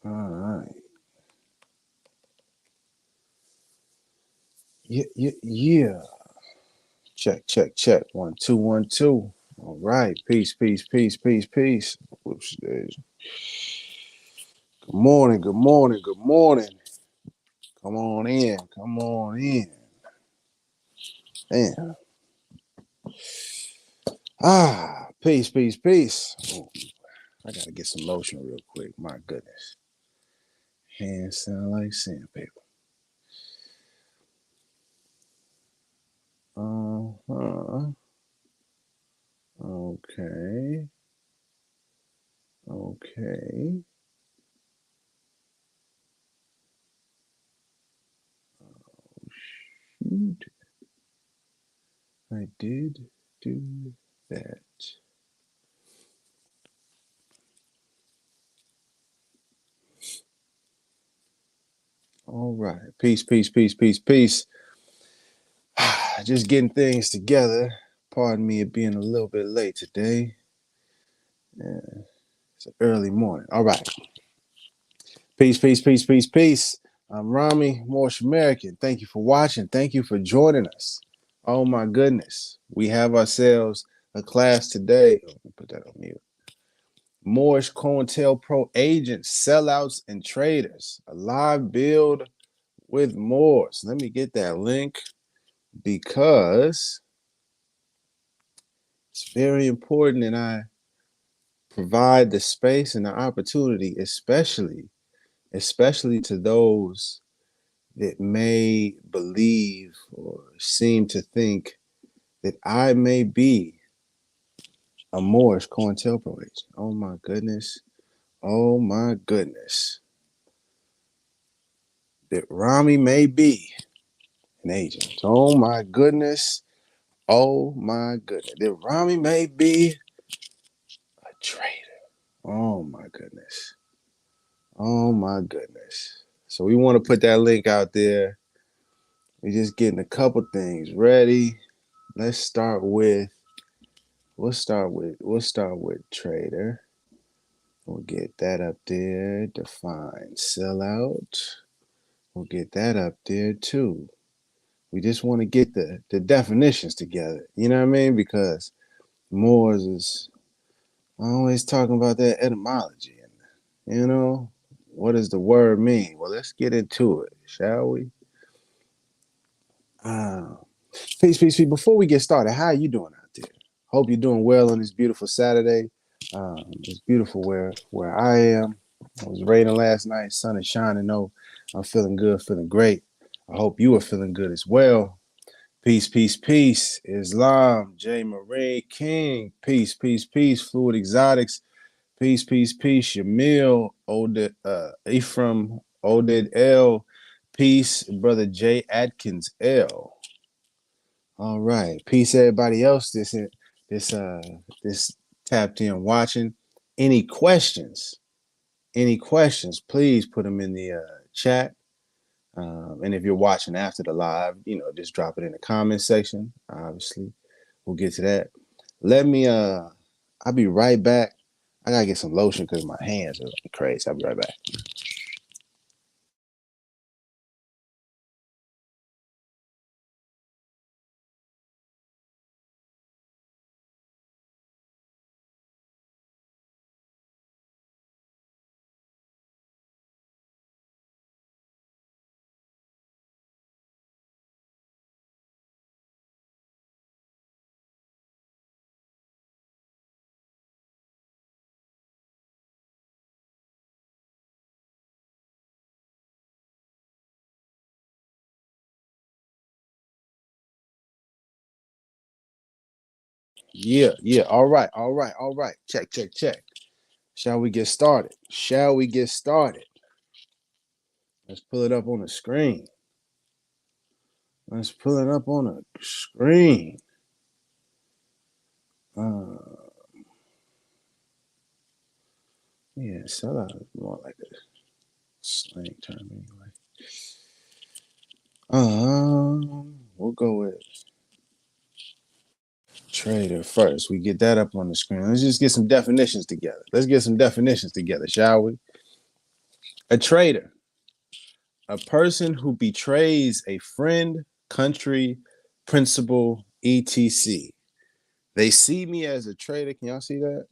All right. Yeah. Check, check, check. 1, 2, 1, 2. All right. Peace, peace, peace, peace, peace. Whoops, good morning, good morning, good morning. Come on in. Come on in. Damn. Peace, peace, peace. Oh, I gotta get some lotion real quick. My goodness. Hands sound like sandpaper. Uh-huh. Okay. Okay. Shoot. I did do that. All right. Peace, peace, peace, peace, peace. Just getting things together. Pardon me of being a little bit late today. Yeah, it's an early morning. All right. Peace, peace, peace, peace, peace. I'm Rami, Moorish American. Thank you for watching. Thank you for joining us. Oh my goodness. We have ourselves a class today. Let me put that on mute. Moorish Cointelpro Agents, Sellouts, and Traitors. A live build with Moors. Let me get that link because it's very important that I provide the space and the opportunity, especially to those that may believe or seem to think that I may be a Moorish Cointelpro agent. Oh my goodness. Oh my goodness. That Rami may be an agent. Oh my goodness. Oh my goodness. That Rami may be a traitor. Oh my goodness. Oh my goodness. So we want to put that link out there. We're just getting a couple things ready. Let's start with we'll start with trader. We'll get that up there. Define sellout. We'll get that up there too. We just want to get the definitions together. You know what I mean? Because Moors is always talking about that etymology. And, what does the word mean? Well, let's get into it, shall we? Uh, peace, peace, peace. Before we get started, how are you doing out there? Hope you're doing well on this beautiful Saturday. It's beautiful where I am. It was raining last night. Sun is shining. No, I'm feeling good, feeling great. I hope you are feeling good as well. Peace, peace, peace. Islam, J. Marie King. Peace, peace, peace. Fluid Exotics. Peace, peace, peace. Yamil, Oded, Ephraim, Oded L. Peace, brother J. Atkins L. All right. Peace, everybody else. This tapped in watching. Any questions? Any questions? Please put them in the chat. And if you're watching after the live, just drop it in the comment section. Obviously, we'll get to that. Let me. I'll be right back. I gotta get some lotion because my hands are looking crazy. I'll be right back. Yeah, yeah. All right, all right, all right. Check, check, check. Shall we get started? Shall we get started? Let's pull it up on the screen. Let's pull it up on the screen. Uh, yeah, sellout is more like a slang term anyway. We'll go with trader first. We get that up on the screen. Let's just get some definitions together. Let's get some definitions together, shall we? A traitor, a person who betrays a friend, country, principle, etc. They see me as a traitor. Can y'all see that?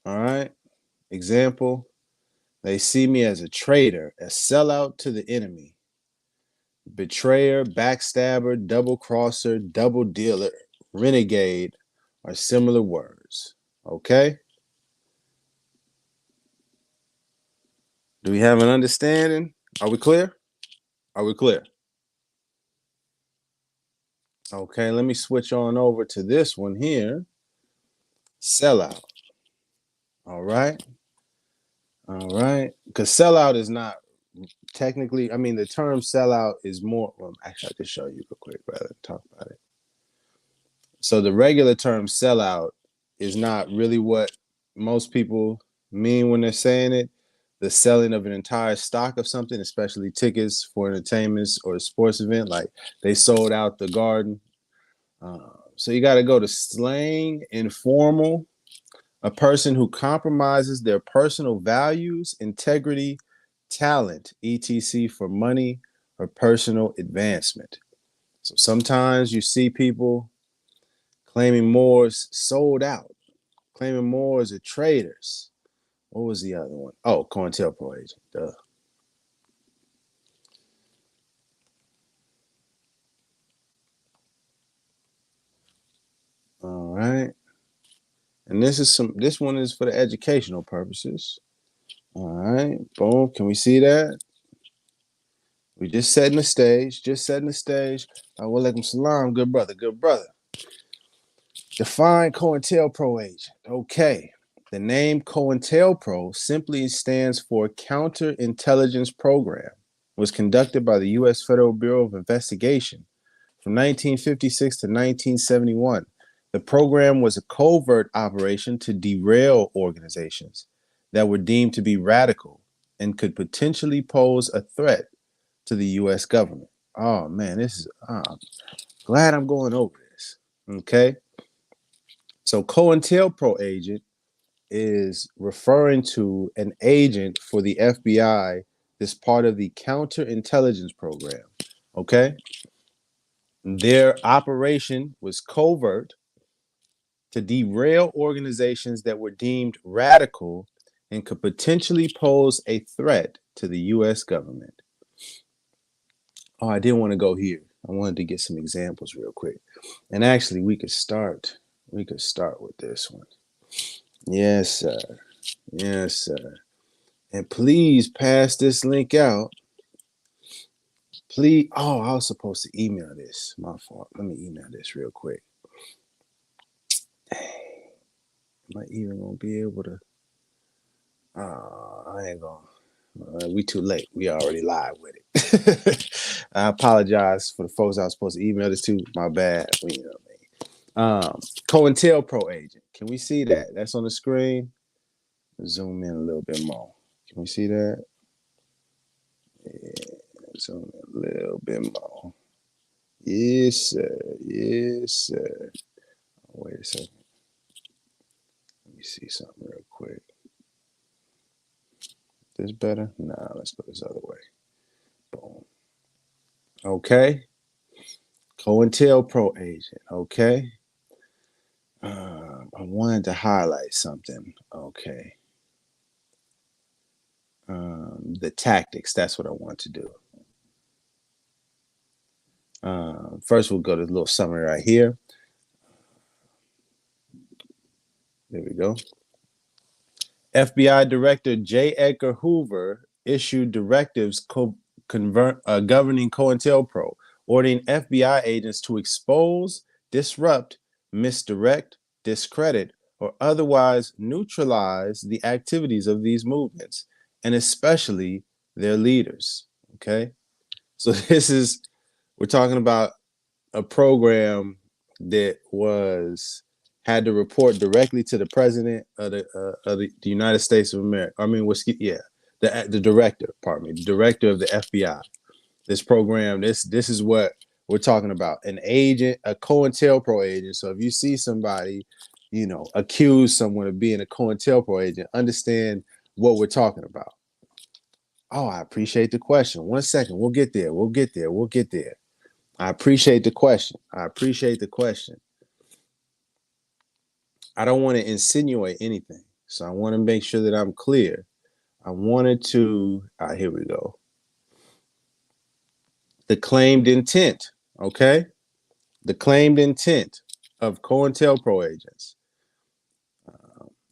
All right. Example, they see me as a traitor, a sellout to the enemy, betrayer, backstabber, double crosser, double dealer, renegade, or similar words. Okay? Do we have an understanding? Are we clear? Are we clear? Okay, let me switch on over to this one here. Sellout. All right. All right. Because sellout is not technically, I mean, the term sellout is more, well, actually, I can show you real quick rather than talk about it. So the regular term sellout is not really what most people mean when they're saying it. The selling of an entire stock of something, especially tickets for entertainments or a sports event, like they sold out the Garden. So you got to go to slang, informal, a person who compromises their personal values, integrity, talent, etc., for money or personal advancement. So sometimes you see people claiming Moors sold out, claiming Moors are traitors. What was the other one? Oh, Cointelpro Agent. Duh. All right. And this one is for the educational purposes. All right. Boom. Can we see that? We just setting the stage. Just setting the stage. Walaikum salam. Good brother. Good brother. Define COINTELPRO agent. Okay. The name COINTELPRO simply stands for Counterintelligence Program. It was conducted by the U.S. Federal Bureau of Investigation from 1956 to 1971. The program was a covert operation to derail organizations that were deemed to be radical and could potentially pose a threat to the U.S. government. Oh man, this is glad I'm going over this. Okay. So COINTELPRO agent is referring to an agent for the FBI that's part of the counterintelligence program. Okay. Their operation was covert to derail organizations that were deemed radical and could potentially pose a threat to the U.S. government. Oh, I didn't want to go here. I wanted to get some examples real quick. And actually, we could start with this one. Yes, sir. Yes, sir. And please pass this link out. Please. Oh, I was supposed to email this. My fault. Let me email this real quick. Am I even gonna be able to? I ain't gonna. We too late. We already live with it. I apologize for the folks I was supposed to email this to. My bad. You know what I mean? COINTELPRO agent. Can we see that? That's on the screen. Zoom in a little bit more. Can we see that? Yeah, zoom in a little bit more. Yes, sir. Yes, sir. Wait a second. Let me see something real quick. This better? Nah, let's go this other way. Boom. Okay. COINTELPRO agent. Okay. I wanted to highlight something. Okay. The tactics. That's what I want to do. First, we'll go to the little summary right here. There we go. FBI Director J. Edgar Hoover issued directives governing COINTELPRO, ordering FBI agents to expose, disrupt, misdirect, discredit, or otherwise neutralize the activities of these movements, and especially their leaders. Okay? So we're talking about a program that had to report directly to the president of the United States of America. I mean, the director. Pardon me, the director of the FBI. This program. This is what we're talking about. An agent, a COINTELPRO agent. So if you see somebody, accuse someone of being a COINTELPRO agent, understand what we're talking about. Oh, I appreciate the question. 1 second. We'll get there. We'll get there. We'll get there. I appreciate the question. I appreciate the question. I don't want to insinuate anything. So I want to make sure that I'm clear. I wanted to, here we go. The claimed intent, okay? The claimed intent of COINTELPRO agents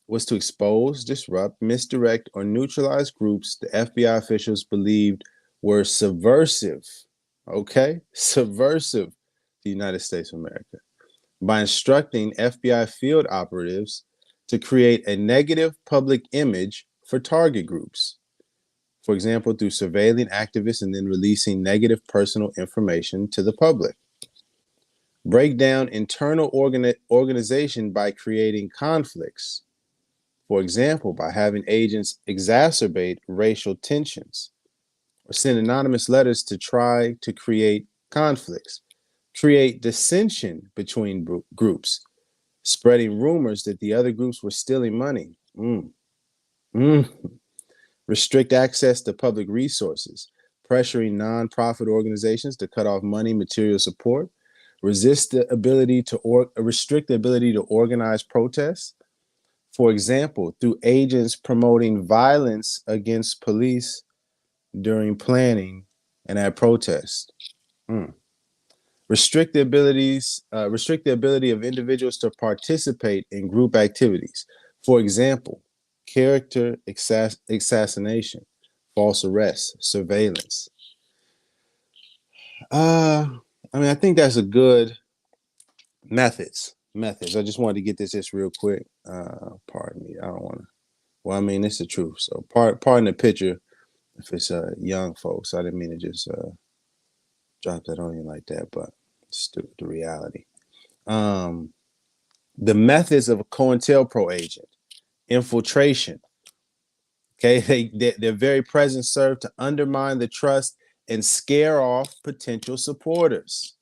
was to expose, disrupt, misdirect, or neutralize groups the FBI officials believed were subversive, okay? Subversive to the United States of America by instructing FBI field operatives to create a negative public image for target groups. For example, through surveilling activists and then releasing negative personal information to the public. Break down internal organization by creating conflicts. For example, by having agents exacerbate racial tensions or send anonymous letters to try to create conflicts, create dissension between groups, spreading rumors that the other groups were stealing money. Restrict access to public resources, pressuring nonprofit organizations to cut off money, material support, restrict the ability to organize protests. For example, through agents promoting violence against police during planning and at protests. Restrict the ability of individuals to participate in group activities. For example, character assassination, false arrest, surveillance. I think that's a good methods. I just wanted to get this real quick. Pardon me. I don't want to. Well, it's the truth. So pardon the picture if it's young folks. I didn't mean to just drop that on you like that, but it's the reality. The methods of a COINTELPRO agent: infiltration. Okay, their very presence served to undermine the trust and scare off potential supporters.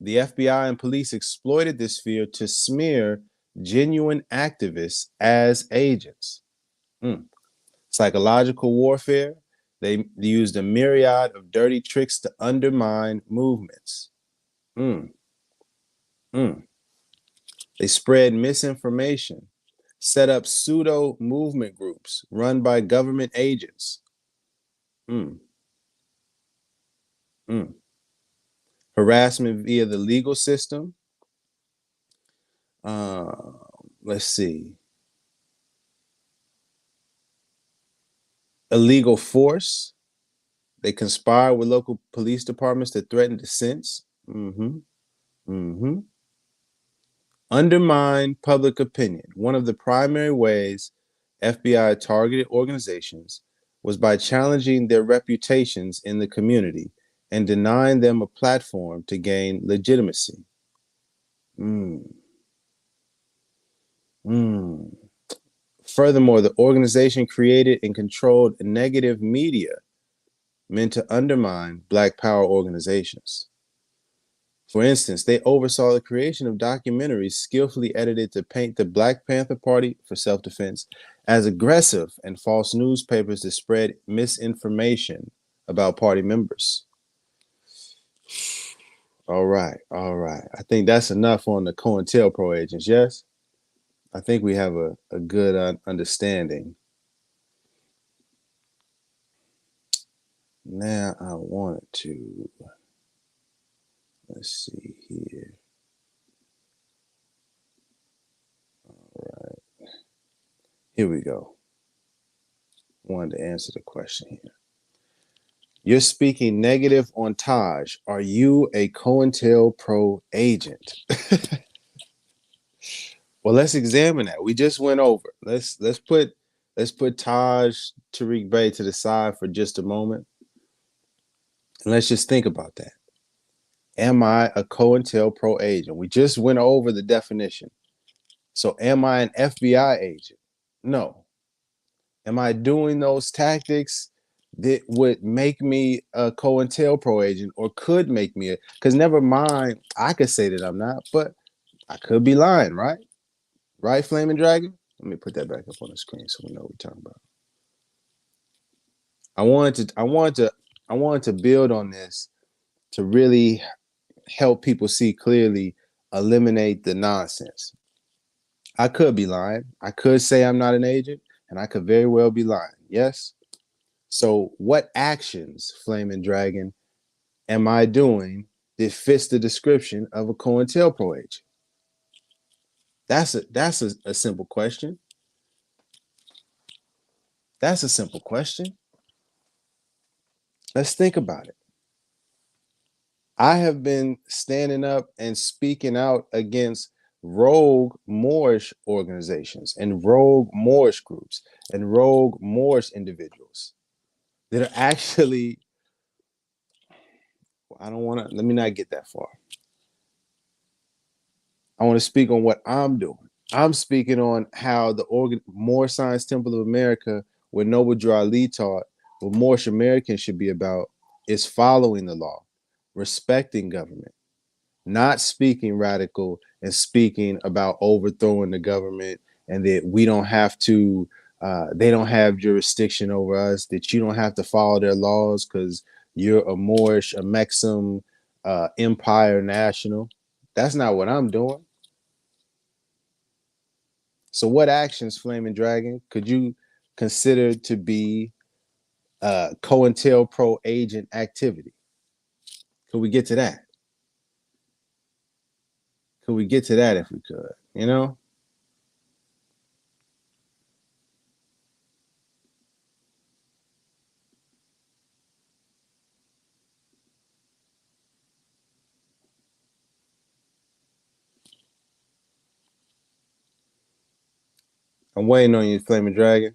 The FBI and police exploited this fear to smear genuine activists as agents. Psychological warfare. They used a myriad of dirty tricks to undermine movements. They spread misinformation, set up pseudo movement groups run by government agents. Harassment via the legal system. Let's see. Illegal force. They conspire with local police departments to threaten dissents. Undermine public opinion. One of the primary ways FBI targeted organizations was by challenging their reputations in the community and denying them a platform to gain legitimacy. Furthermore, the organization created and controlled negative media meant to undermine Black Power organizations. For instance, they oversaw the creation of documentaries skillfully edited to paint the Black Panther Party, for self-defense, as aggressive, and false newspapers to spread misinformation about party members. All right. I think that's enough on the COINTELPRO agents, yes? I think we have a good understanding. Now I wanted to, let's see here. All right. Here we go. Wanted to answer the question here. You're speaking negative on Taj. Are you a COINTELPRO agent? Well, let's examine that. We just went over. Let's put Taj Tariq Bey to the side for just a moment. And let's just think about that. Am I a COINTELPRO agent? We just went over the definition. So am I an FBI agent? No. Am I doing those tactics that would make me a COINTELPRO agent, or could make me because never mind, I could say that I'm not, but I could be lying, right? Right, Flaming Dragon? Let me put that back up on the screen so we know what we're talking about. I wanted to build on this to really help people see clearly, eliminate the nonsense. I could be lying. I could say I'm not an agent, and I could very well be lying. Yes. So, what actions, Flaming Dragon, am I doing that fits the description of a COINTELPRO agent? That's a simple question. That's a simple question. Let's think about it. I have been standing up and speaking out against rogue Moorish organizations and rogue Moorish groups and rogue Moorish individuals that are actually, I don't want to, let me not get that far. I want to speak on what I'm doing. I'm speaking on how the Moorish Science Temple of America, where Noble Drew Ali taught, what Moorish Americans should be about is following the law, respecting government, not speaking radical and speaking about overthrowing the government and that we don't have to, they don't have jurisdiction over us, that you don't have to follow their laws because you're a Moorish, a Mexim, empire national. That's not what I'm doing. So, what actions, Flaming Dragon, could you consider to be COINTELPRO agent activity? Could we get to that? Could we get to that if we could? You know? I'm waiting on you, Flaming Dragon.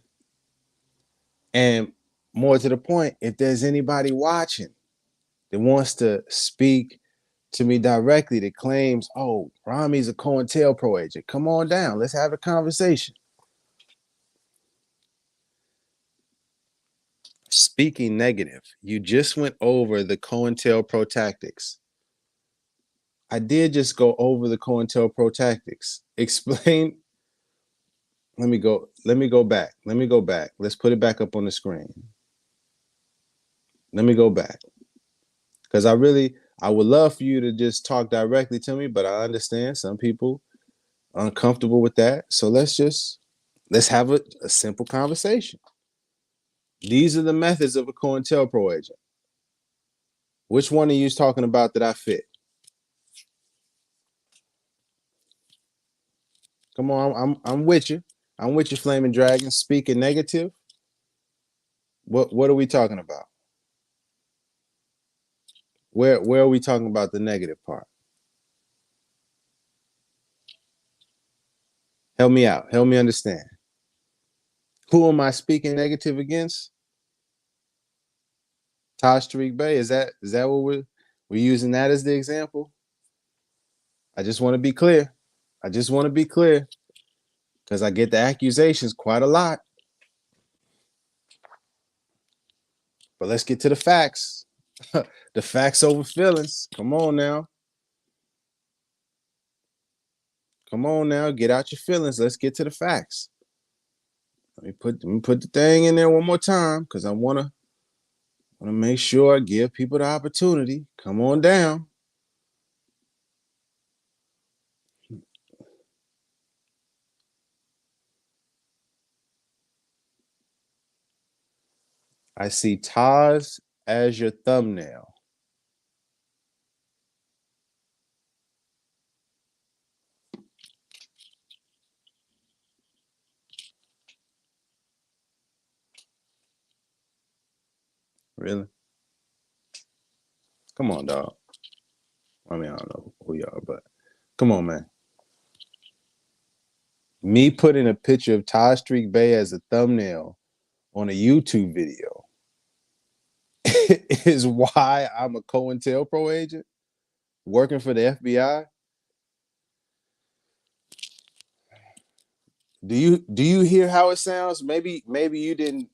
And more to the point, if there's anybody watching that wants to speak to me directly that claims, oh, Rami's a COINTELPRO agent, come on down. Let's have a conversation. Speaking negative, you just went over the COINTELPRO tactics. I did just go over the COINTELPRO tactics. Explain. Let me go. Let me go back. Let me go back. Let's put it back up on the screen. Let me go back. Because I would love for you to just talk directly to me, but I understand some people are uncomfortable with that. So let's have a simple conversation. These are the methods of a COINTELPRO agent. Which one are you talking about that I fit? Come on, I'm with you. I'm with you, Flaming Dragon. Speaking negative. What are we talking about? Where are we talking about the negative part? Help me out. Help me understand. Who am I speaking negative against? Taj Tariq Bey. Is that what we're using that as the example? I just want to be clear. I just want to be clear because I get the accusations quite a lot. But let's get to the facts. The facts over feelings. Come on now. Come on now. Get out your feelings. Let's get to the facts. Let me put the thing in there one more time because I wanna make sure I give people the opportunity. Come on down. I see Taz as your thumbnail. Really? Come on, dog. I mean, I don't know who you are, but come on, man. Me putting a picture of Taj Street Bay as a thumbnail on a YouTube video is why I'm a COINTELPRO agent working for the FBI. Do you hear how it sounds? Maybe you didn't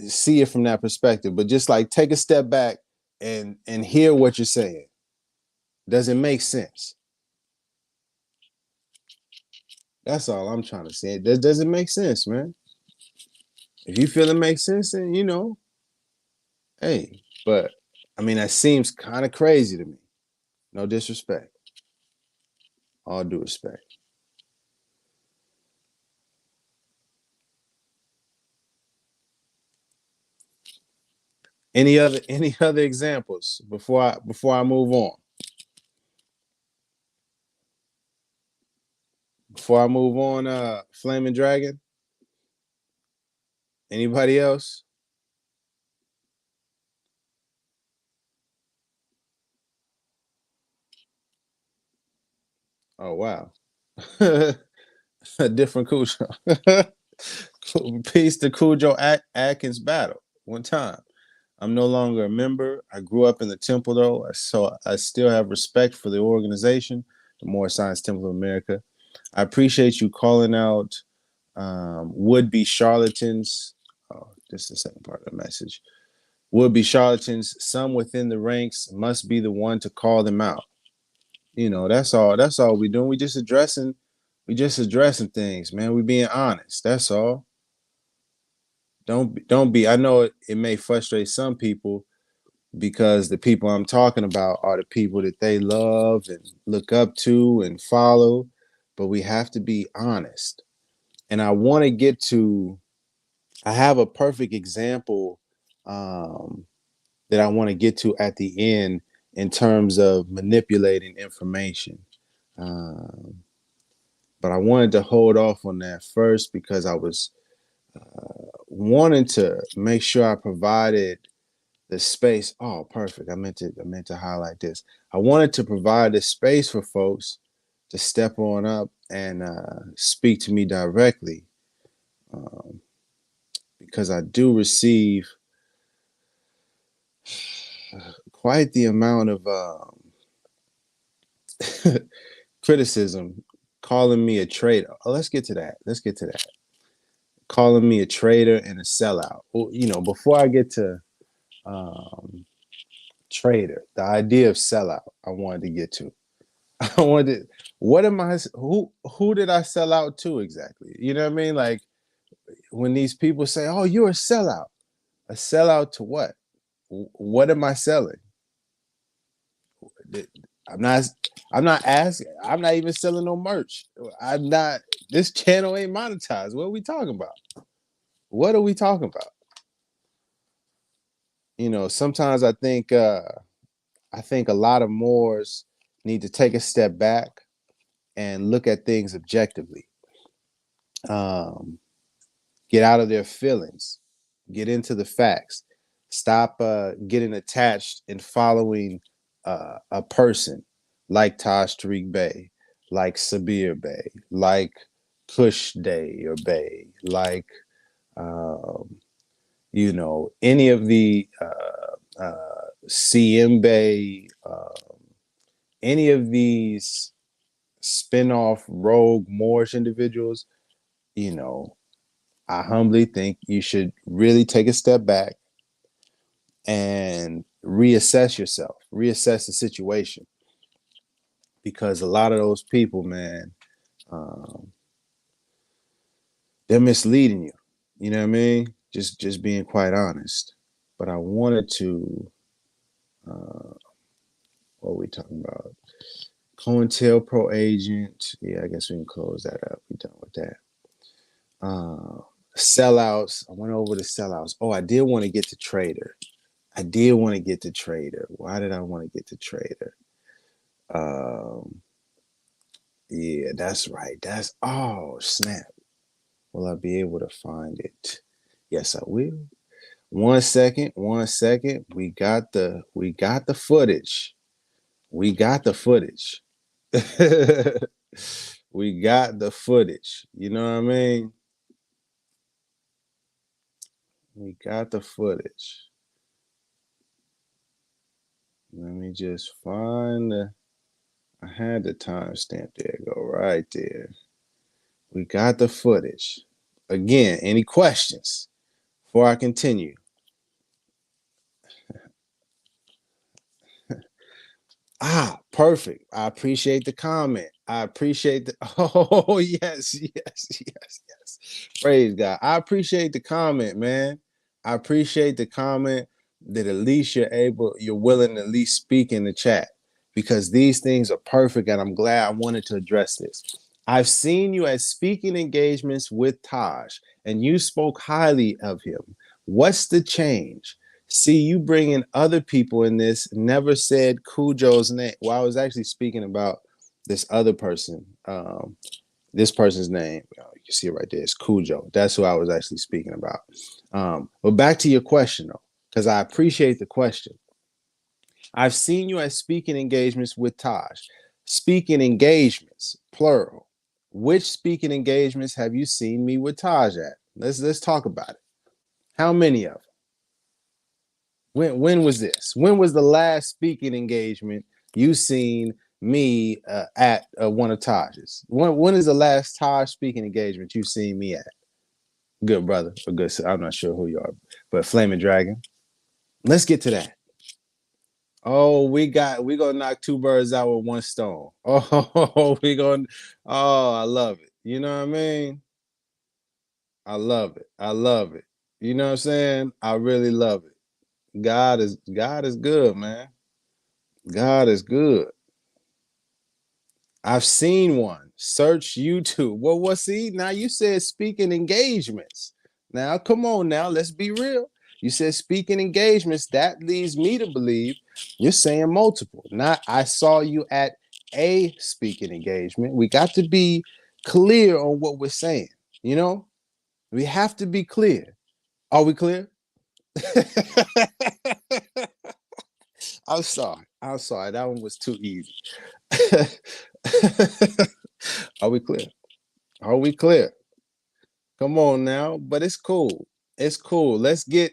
see it from that perspective, but just like take a step back and hear what you're saying. Does it make sense? That's all I'm trying to say. Does it make sense, man? If you feel it makes sense, then you know. Hey, but I mean, that seems kind of crazy to me. No disrespect. All due respect. Any other examples before I move on? Before I move on, Flaming Dragon. Anybody else? Oh wow. A different Cujo. Peace to Cujo Atkins battle. One time. I'm no longer a member. I grew up in the temple though, so I still have respect for the organization, the Moorish Science Temple of America. I appreciate you calling out would-be charlatans. Oh, this is the second part of the message. Would-be charlatans. Some within the ranks must be the one to call them out. That's all. That's all we're doing. We just addressing things, man. We being honest. That's all. Don't be. I know it may frustrate some people because the people I'm talking about are the people that they love and look up to and follow, but we have to be honest. And I want to get to. I have a perfect example um, that I want to get to at the end in terms of manipulating information. Um, but I wanted to hold off on that first because I was wanting to make sure I provided the space. Oh, perfect. I meant to highlight this. I wanted to provide the space for folks to step on up and speak to me directly, um, because I do receive quite the amount of criticism, calling me a traitor. Oh, let's get to that. Let's get to that. Calling me a traitor and a sellout. Well, before I get to um, traitor, the idea of sellout, I wanted to get to. I wanted. What am I? Who did I sell out to exactly? You know what I mean? Like when these people say, "Oh, you're a sellout." A sellout to what? What am I selling? I'm not. I'm not asking. I'm not even selling no merch. I'm not. This channel ain't monetized. What are we talking about? What are we talking about? Sometimes I think a lot of Moors need to take a step back and look at things objectively. Um, get out of their feelings, get into the facts, stop getting attached and following a person like Taj Tariq Bey, like Sabir Bey, like Kush Day or Bey, like um, any of the CM Bey, any of these spin-off rogue Moorish individuals. you know I humbly think you should really take a step back and reassess yourself, reassess the situation, because a lot of those people, man, um, they're misleading you. You know what I mean? Just being quite honest. But I wanted to, uh, what are we talking about? Cointelpro Agent. Yeah, I guess we can close that up. We're done with that. Uh, Sellouts. I went over the sellouts. Oh, I did want to get to Trader. I did want to get to Trader. Why did I want to get to Trader? Um, yeah, that's right. Oh, snap. Will I be able to find it? Yes, I will. One second, one second. We got the footage. We got the footage. We got the footage. You know what I mean? We got the footage. Let me just find I had the timestamp there. Go right there. We got the footage. Again, any questions before I continue? Perfect. I appreciate the comment. I appreciate the oh yes, yes, yes, yes. Praise God. I appreciate the comment, man. I appreciate the comment. that at least you're willing to at least speak in the chat, because these things are perfect, and I'm glad I wanted to address this. I've seen you at speaking engagements with Taj, and you spoke highly of him. What's the change? See, you bringing other people in this, never said Cujo's name. Well, I was actually speaking about this other person. This person's name, you can see it right there. It's Cujo. That's who I was actually speaking about. But back to your question, though, because I appreciate the question. I've seen you at speaking engagements with Taj. Speaking engagements, plural. Which speaking engagements have you seen me with Taj at? Let's talk about it. How many of them? When was this? When was the last speaking engagement you seen me at one of Taj's? When is the last Taj speaking engagement you seen me at? Good brother, or good. I'm not sure who you are, but Flaming Dragon. Let's get to that. Oh, we gonna knock two birds out with one stone. Oh, I love it. You know what I mean? I love it. I love it. You know what I'm saying? I really love it. God is good, man. God is good. I've seen one. Search YouTube. Well, what's he? Now you said speaking engagements. Now, come on now, let's be real. You said speaking engagements. That leads me to believe you're saying multiple. Not I saw you at a speaking engagement. We got to be clear on what we're saying. You know, we have to be clear. Are we clear? I'm sorry. I'm sorry. That one was too easy. Are we clear? Are we clear? Come on now, but it's cool. It's cool. Let's get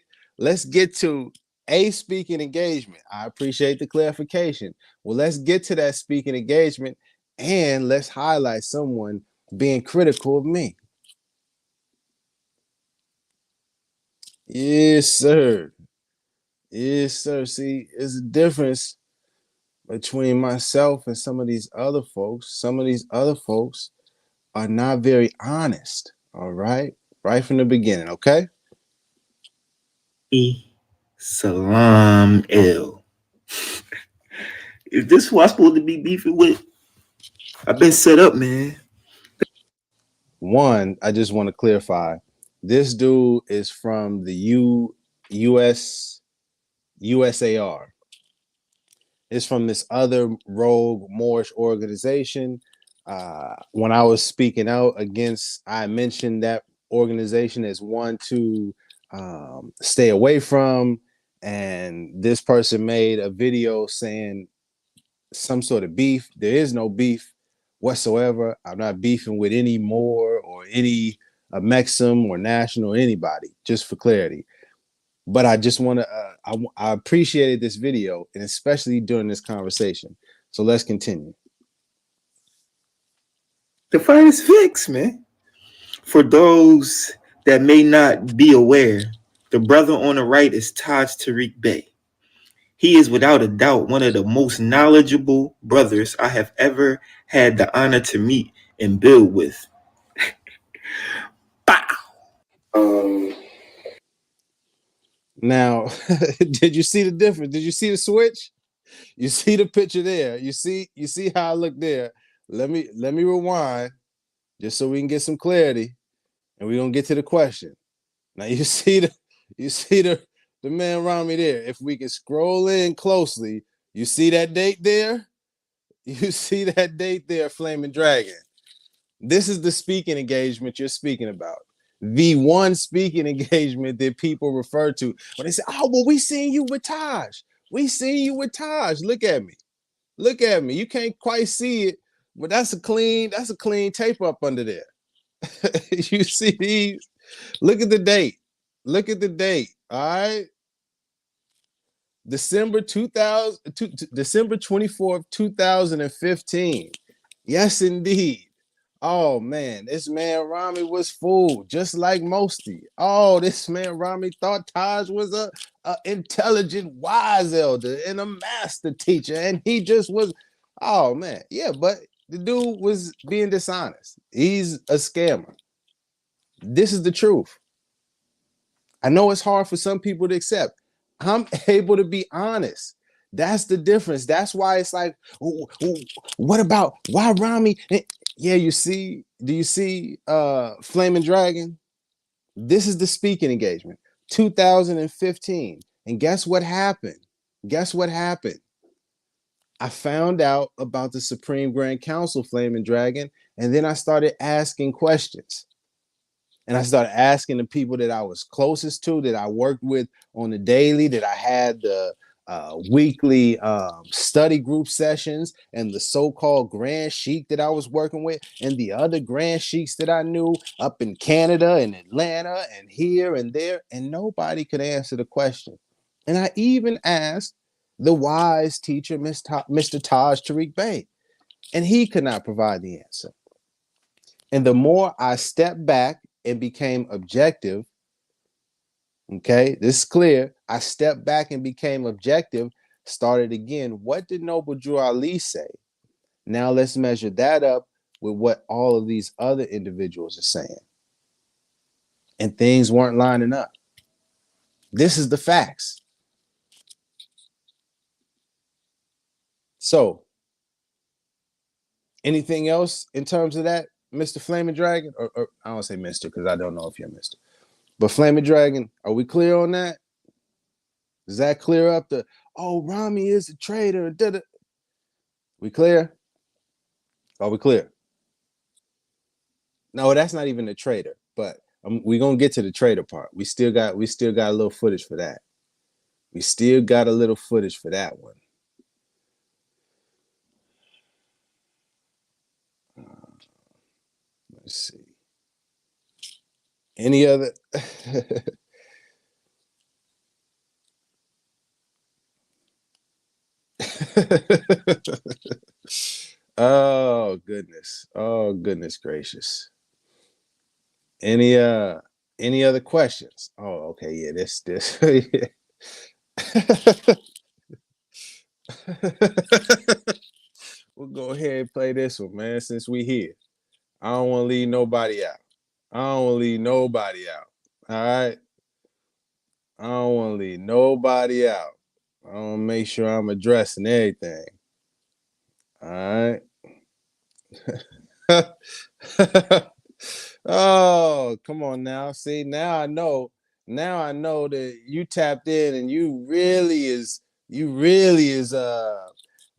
to a speaking engagement. I appreciate the clarification. Well, let's get to that speaking engagement, and let's highlight someone being critical of me. Yes, sir. Yes, sir. See, there's a difference between myself and some of these other folks. Some of these other folks are not very honest. All right. Right from the beginning. Okay. Salam L. Is this who I'm supposed to be beefing with? I've been set up, man. One, I just want to clarify. This dude is from the USAR. It's from this other rogue Moorish organization. When I was speaking out against, I mentioned that organization as one to stay away from. And this person made a video saying some sort of beef. There is no beef whatsoever. I'm not beefing with any Moor or any Mexim or National or anybody, just for clarity. But I just want to, I appreciated this video, and especially during this conversation. So let's continue. The fight is fixed, man. For those that may not be aware, the brother on the right is Taj Tariq Bey. He is without a doubt one of the most knowledgeable brothers I have ever had the honor to meet and build with. Bow. Now, did you see the difference? Did you see the switch? You see the picture there. You see how I look there. Let me rewind just so we can get some clarity, and we're gonna get to the question. Now you see the man Rami there. If we can scroll in closely, you see that date there? You see that date there, Flaming Dragon. This is the speaking engagement you're speaking about. The one speaking engagement that people refer to when they say, "Oh, well, we seen you with Taj. We seen you with Taj. Look at me. Look at me. You can't quite see it, but that's a clean tape up under there." You see these? Look at the date. Look at the date. All right. December 24th, 2015. Yes, indeed. Oh man, this man Rami was fooled, just like Mosty. Oh, this man Rami thought Taj was a intelligent, wise elder and a master teacher, and he just was. Oh man, yeah, but the dude was being dishonest. He's a scammer. This is the truth. I know it's hard for some people to accept. I'm able to be honest. That's the difference. That's why it's like, what about why Rami? Yeah, you see, do you see Flaming Dragon? This is the speaking engagement, 2015. And guess what happened? Guess what happened? I found out about the Supreme Grand Council Flaming Dragon, and then I started asking questions. And I started asking the people that I was closest to, that I worked with on the daily, that I had the weekly study group sessions, and the so-called Grand Sheik that I was working with, and the other Grand Sheiks that I knew up in Canada and Atlanta and here and there, and nobody could answer the question. And I even asked the wise teacher, Mr. Taj Tariq Bey, and he could not provide the answer. And the more I stepped back and became objective, okay, this is clear. I stepped back and became objective, started again. What did Noble Drew Ali say? Now let's measure that up with what all of these other individuals are saying. And things weren't lining up. This is the facts. So, anything else in terms of that, Mr. Flaming Dragon? Or I don't say Mr. because I don't know if you're Mr. But Flaming Dragon, are we clear on that? Does that clear up the, oh, Rami is a traitor? We clear? Are we clear? No, that's not even the traitor, but we're gonna get to the traitor part. We still got a little footage for that. We still got a little footage for that one. Let's see. Any other? Oh goodness. Oh goodness gracious. Any any other questions? Oh, okay, yeah, this. We'll go ahead and play this one, man, since we here. I don't want to leave nobody out. I don't want to leave nobody out. All right. I don't want to leave nobody out. I want to make sure I'm addressing everything. All right. Oh, come on now. See, now I know. Now I know that you tapped in and you really is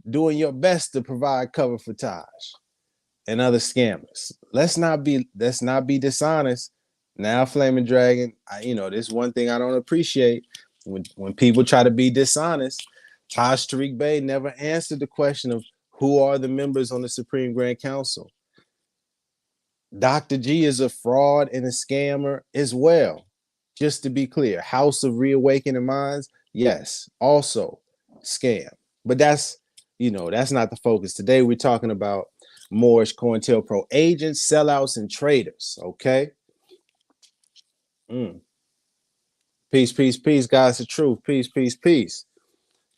doing your best to provide cover for Taj and other scammers. Let's not be dishonest. Now, Flaming Dragon, this one thing I don't appreciate when people try to be dishonest. Taj Tariq Bey never answered the question of who are the members on the Supreme Grand Council. Dr. G is a fraud and a scammer as well. Just to be clear, House of Reawakening Minds, yes, also scam. But that's not the focus. Today we're talking about Moorish Cointelpro agents, sellouts, and traders. Okay. Peace, peace, peace. God's the truth. Peace, peace, peace.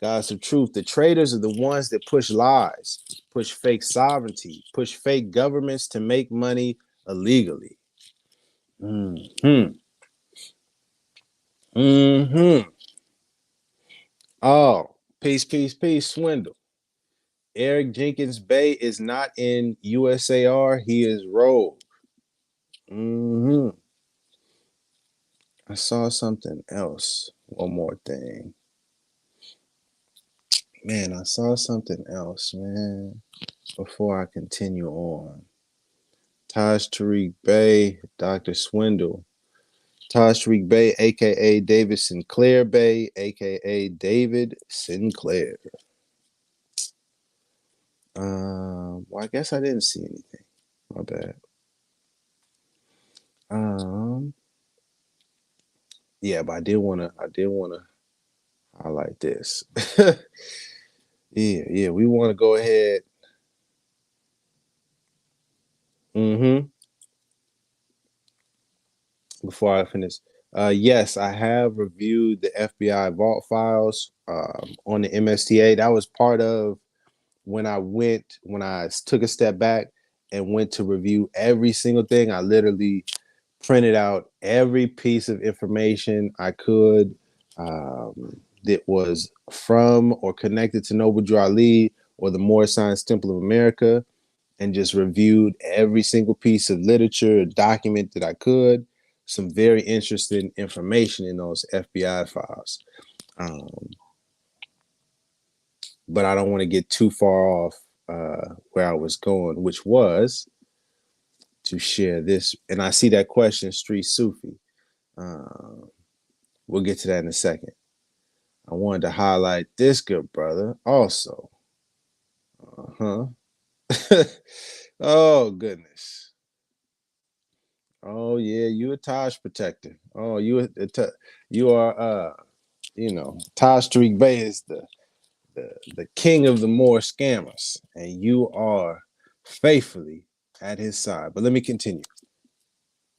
God's the truth. The traders are the ones that push lies, push fake sovereignty, push fake governments to make money illegally. Hmm. Oh, peace, peace, peace. Swindle. Eric Jenkins Bey is not in USAR. He is rogue. I saw something else. One more thing. Man, I saw something else, man, before I continue on. Taj Tariq Bey, Dr. Swindle. Taj Tariq Bey, a.k.a. David Sinclair Bey, a.k.a. David Sinclair. Well, I guess I didn't see anything. My bad. Yeah, but I did wanna highlight this. Yeah, we want to go ahead. Before I finish, yes, I have reviewed the FBI vault files on the MSTA. That was part of when I took a step back and went to review every single thing. I literally printed out every piece of information I could. that was from or connected to Noble Drew Ali or the Moorish Science Temple of America, and just reviewed every single piece of literature, document that I could. Some very interesting information in those FBI files. But I don't want to get too far off where I was going, which was to share this. And I see that question, Street Sufi. We'll get to that in a second. I wanted to highlight this good brother also. Oh, goodness. Oh, yeah, you a Taj protector. Oh, you are, Taj Tariq Bey is the king of the Moor scammers, and you are faithfully at his side. But let me continue.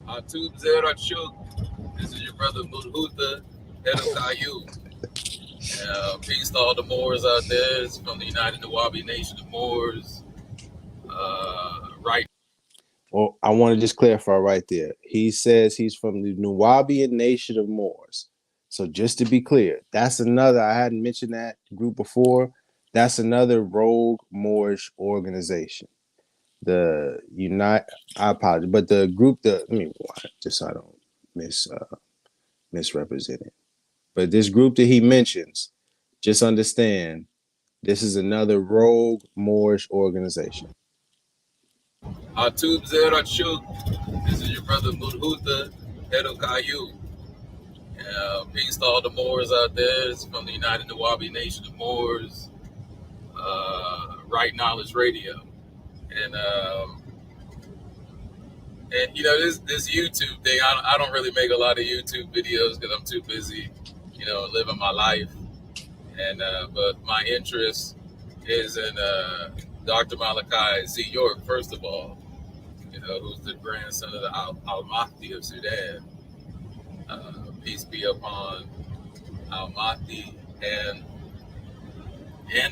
Atub Zerachuk. This is your brother Mudhuta Edokayu. Peace to all the Moors out there. It's from the United Nawabi Nation of Moors. Right. Well, I want to just clarify right there. He says he's from the Nuwabian Nation of Moors. So just to be clear, that's another, I hadn't mentioned that group before. That's another rogue Moorish organization. The I apologize, but the group, let me just so I don't misrepresent it. But this group that he mentions, just understand, this is another rogue Moorish organization. Atub Zerachuk. This is your brother Mudhuta Edokayu. Peace to all the Moors out there. It's from the United Nawabi Nation of Moors. Right Knowledge Radio. And this YouTube thing, I don't really make a lot of YouTube videos because I'm too busy, living my life. And but my interest is in Dr. Malachi Z. York, first of all, who's the grandson of the Al-Mahdi of Sudan. Peace be upon Al-Mahdi and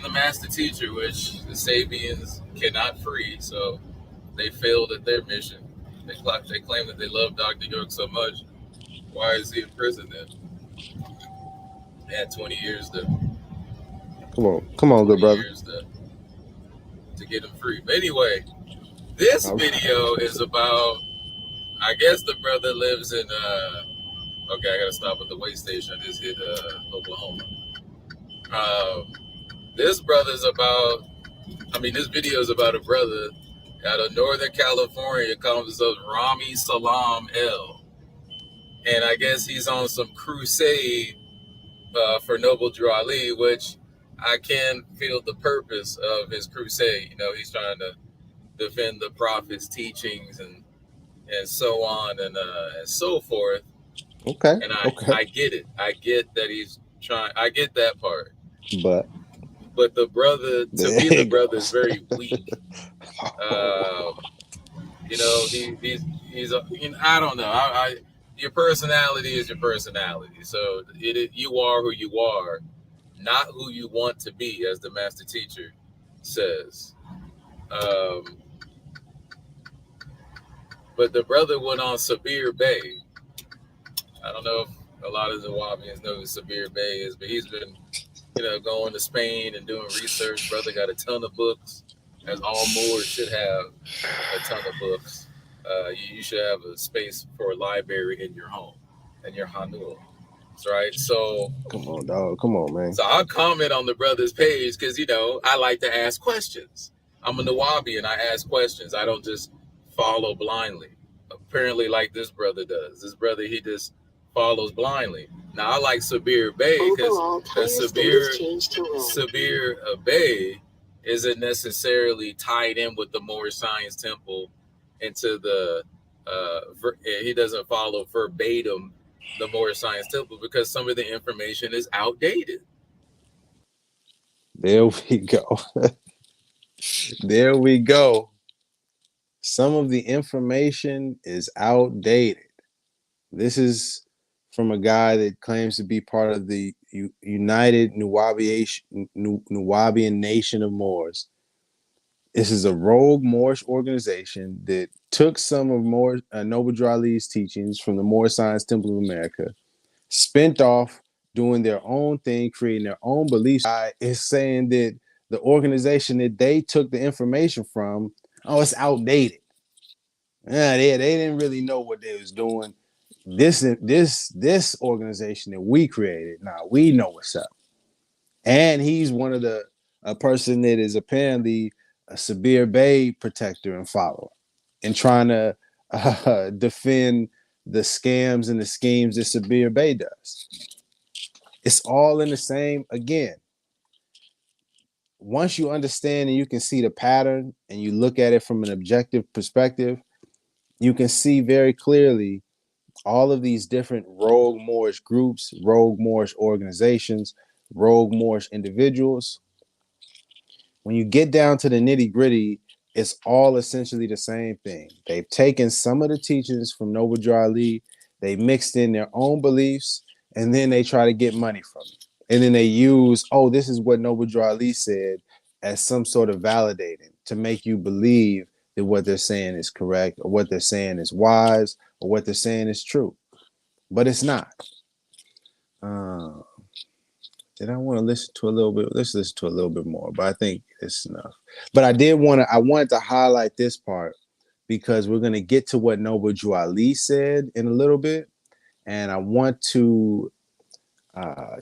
the master teacher, which the Sabians cannot free. So they failed at their mission. They claim that they love Dr. York so much. Why is he in prison then? They had 20 years to. Come on, good brother. To get him free. But anyway, this video is about. I guess the brother lives in. Okay, I gotta stop at the weigh station. I just hit Oklahoma. This brother's about. This video is about a brother out of Northern California, calls himself Rami Salam L. And I guess he's on some crusade for Noble Drew Ali, which I can feel the purpose of his crusade. He's trying to defend the Prophet's teachings and so on and so forth. Okay. And I get it. I get that he's trying. I get that part. But the brother, to me, the brother is very weak. He's I don't know. Your personality is your personality. So you are who you are, not who you want to be, as the master teacher says. But the brother went on Sabir Bey. I don't know if a lot of the Wahabians know who Sabir Bey is, but he's been, going to Spain and doing research. Brother got a ton of books, as all Moors should have a ton of books. You should have a space for a library in your home and your hanul. Right? So come on, dog. Come on, man. So I'll comment on the brother's page because I like to ask questions. I'm a Nawabi and I ask questions. I don't just follow blindly. Apparently, like this brother does. This brother, he just follows blindly. Now I like Sabir Bey because Sabir Bey isn't necessarily tied in with the Moorish Science Temple into the he doesn't follow verbatim the Moorish Science Temple because some of the information is outdated. There we go. There we go. Some of the information is outdated. This is from a guy that claims to be part of the United Nuwabian Nation of Moors. This is a rogue Moorish organization that took some of Noble Drew Ali's teachings from the Moorish Science Temple of America, spent off doing their own thing, creating their own beliefs. Is saying that the organization that they took the information from, oh, it's outdated. Yeah, they didn't really know what they was doing. This organization that we created, now we know what's up. And he's one of a person that is apparently a Sabir Bay protector and follower, and trying to defend the scams and the schemes that Sabir Bay does. It's all in the same. Again, once you understand and you can see the pattern and you look at it from an objective perspective, you can see very clearly all of these different rogue Moorish groups, rogue Moorish organizations, rogue Moorish individuals. When you get down to the nitty gritty, it's all essentially the same thing. They've taken some of the teachings from Noble Drew Ali, they mixed in their own beliefs, and then they try to get money from it. And then they use, oh, this is what Noble Drew Ali said, as some sort of validating to make you believe that what they're saying is correct, or what they're saying is wise, or what they're saying is true. But it's not. Did I want to listen to a little bit? Let's listen to a little bit more, but I think it's enough. But I wanted to highlight this part because we're going to get to what Noble Drew Ali said in a little bit. And I want to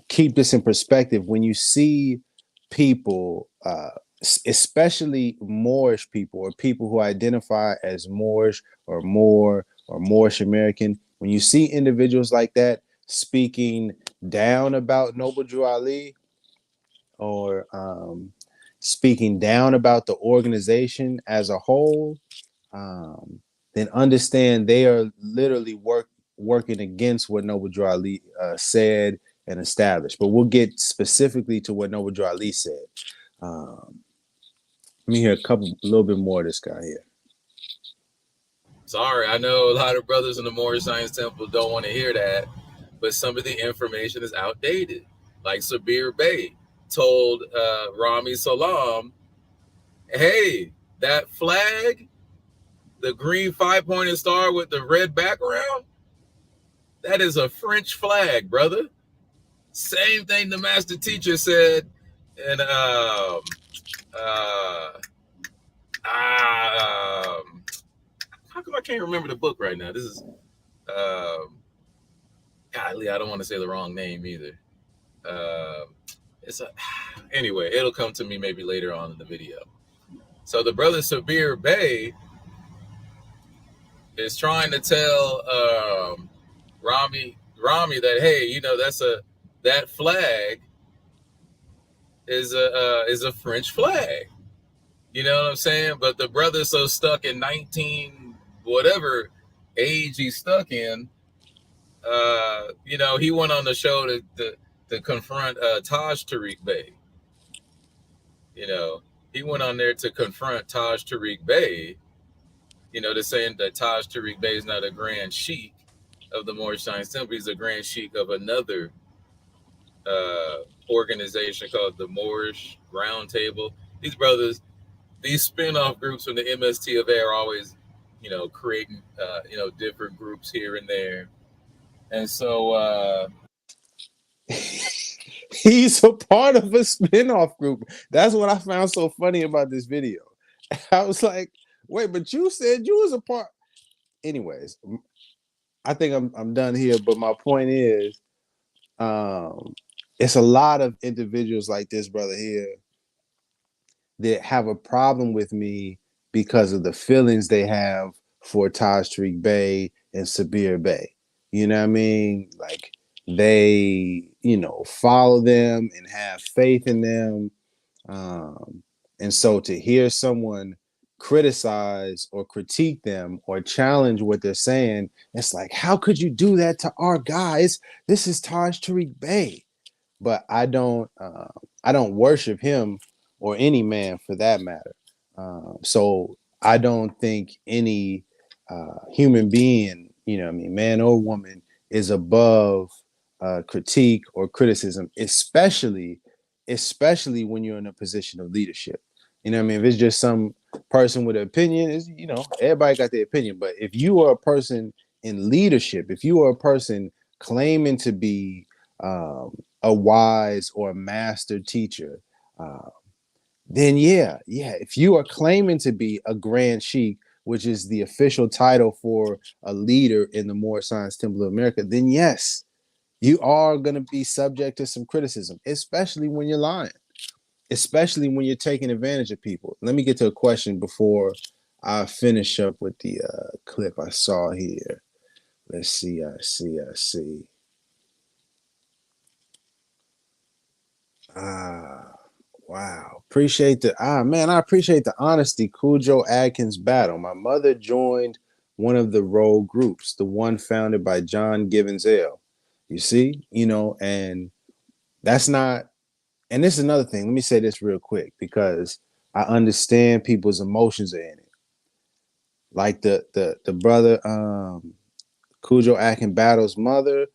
keep this in perspective. When you see people, especially Moorish people or people who identify as Moorish or Moor or Moorish American, when you see individuals like that speaking down about Noble Drew Ali or speaking down about the organization as a whole, then understand they are literally working against what Noble Drew Ali said and established. But we'll get specifically to what Noble Drew Ali said. Let me hear a little bit more of this guy here. Sorry, I know a lot of brothers in the Moorish Science Temple don't want to hear that, but some of the information is outdated. Like Sabir Bey told Rami Salam, hey, that flag, the green 5-pointed star with the red background, that is a French flag, brother. Same thing the master teacher said in how come I can't remember the book right now? This is golly, I don't want to say the wrong name either. Anyway, it'll come to me maybe later on in the video. So the brother Sabir Bey is trying to tell Rami that, hey, you know, that flag is a French flag. You know what I'm saying? But the brother's so stuck in 19 whatever age he's stuck in, you know, he went on the show to confront Taj Tariq Bey. You know, he went on there to confront Taj Tariq Bey, you know, to saying that Taj Tariq Bey is not a grand sheik of the Moorish Science Temple. He's a grand sheik of another organization called the Moorish Roundtable. These brothers, these spin-off groups from the MST of A are always, you know, creating, you know, different groups here and there. And so he's a part of a spin-off group. That's what I found so funny about this video. I was like, wait, but you said you was a part. Anyways, I think I'm done here, but my point is, it's a lot of individuals like this brother here that have a problem with me because of the feelings they have for Taj Tariq Bey and Sabir Bey. You know what I mean? Like, they, you know, follow them and have faith in them. And so to hear someone criticize or critique them or challenge what they're saying, it's like, how could you do that to our guys? This is Taj Tariq Bey. But I don't worship him or any man for that matter. So I don't think any human being, you know what I mean, man or woman, is above critique or criticism, especially when you're in a position of leadership. You know what I mean? If it's just some person with an opinion, is, you know, everybody got their opinion. But if you are a person in leadership, if you are a person claiming to be a wise or a master teacher, then yeah, if you are claiming to be a grand sheik, which is the official title for a leader in the Moorish Temple of America, then yes, you are going to be subject to some criticism, especially when you're lying, especially when you're taking advantage of people. Let me get to a question before I finish up with the clip I saw here. Let's see. Wow. Appreciate the man, I appreciate the honesty. Cujo Adkins battle. My mother joined one of the rogue groups, the one founded by John Givens L. You see, and that's not, and this is another thing. Let me say this real quick because I understand people's emotions are in it. Like the brother Cujo Atkins battle's mother,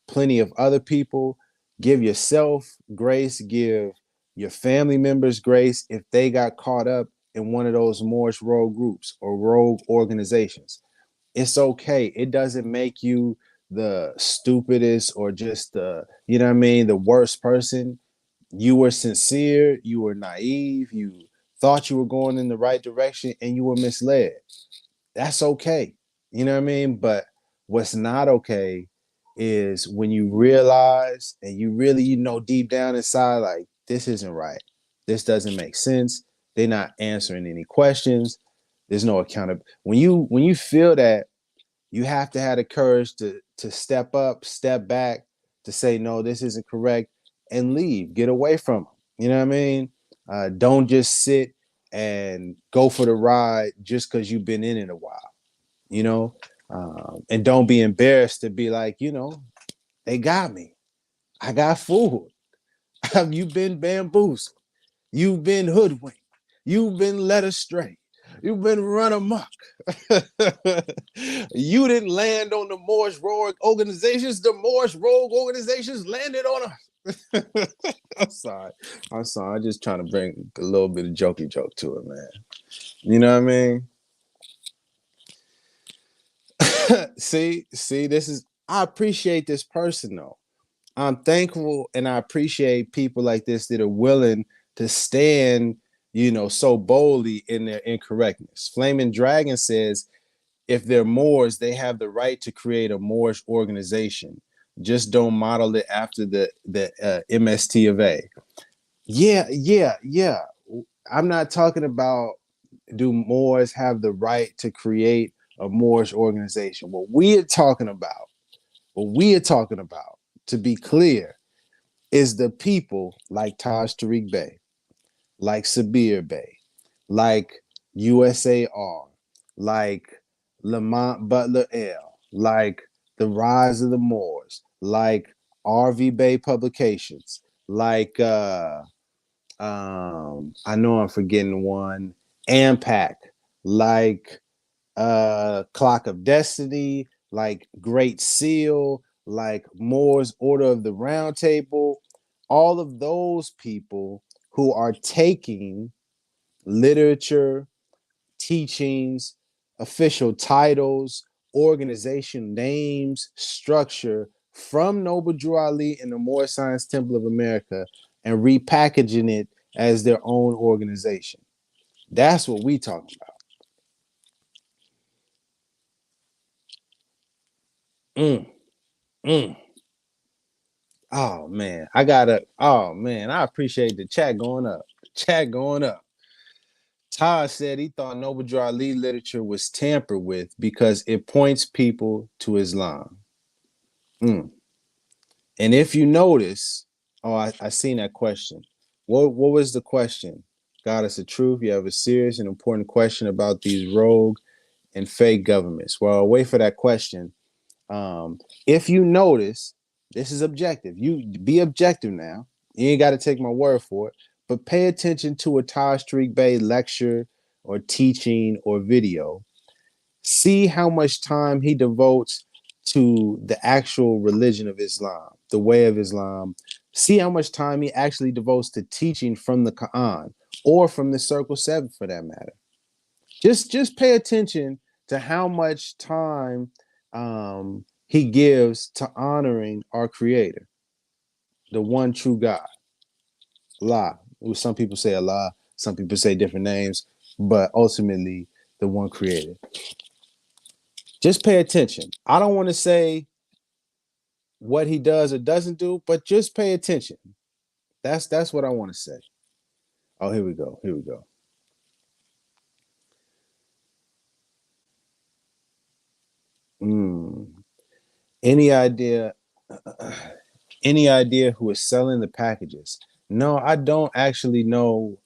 plenty of other people. Give yourself grace, give your family members grace if they got caught up in one of those Moorish rogue groups or rogue organizations. It's okay. It doesn't make you the stupidest or just the worst person. You were sincere, you were naive, you thought you were going in the right direction and you were misled. That's okay. You know what I mean? But what's not okay is when you realize and you really, deep down inside, like, this isn't right. This doesn't make sense. They're not answering any questions. There's no accountability. When you feel that, you have to have the courage to step up, step back, to say, no, this isn't correct, and leave. Get away from them. You know what I mean? Don't just sit and go for the ride just because you've been in it a while. you know, and don't be embarrassed to be like, they got me. I got fooled. You've been bamboozled. You've been hoodwinked. You've been led astray. You've been run amok. You didn't land on the Moorish rogue organizations. The Moorish rogue organizations landed on us. I'm sorry. I'm just trying to bring a little bit of jokey joke to it, man. You know what I mean? see, I appreciate this person though. I'm thankful and I appreciate people like this that are willing to stand, so boldly in their incorrectness. Flaming Dragon says, if they're Moors, they have the right to create a Moorish organization. Just don't model it after the MST of A. Yeah. I'm not talking about, do Moors have the right to create a Moorish organization? What we are talking about, to be clear, is the people like Taj Tariq Bey, like Sabir Bey, like USAR, like Lamont Butler L, like The Rise of the Moors, like RV Bay Publications, like I know I'm forgetting one, Ampac, like Clock of Destiny, like Great Seal, like Moore's Order of the Round Table, all of those people who are taking literature, teachings, official titles, organization names, structure from Noble Drew Ali and the Moorish Science Temple of America and repackaging it as their own organization. That's what we talking about. Mm, mm. Oh man, I appreciate the chat going up. Chat going up. Todd said he thought Noble Drew Ali literature was tampered with because it points people to Islam. Mm. And if you notice, I seen that question. What was the question? God is the truth. You have a serious and important question about these rogue and fake governments. Well, I'll wait for that question. If you notice, this is objective. You be objective now. You ain't got to take my word for it, but pay attention to a Taj Tariq Bey lecture or teaching or video. See how much time he devotes to the actual religion of Islam, the way of Islam. See how much time he actually devotes to teaching from the Quran or from the Circle Seven, for that matter. Just pay attention to how much time he gives to honoring our Creator. the one true God. Allah. Some people say Allah, some people say different names, but ultimately the one creator. Just pay attention. I don't want to say what he does or doesn't do, but just pay attention. That's what I want to say. Oh, here we go. Here we go. Any idea? Any idea who is selling the packages? No, I don't actually know.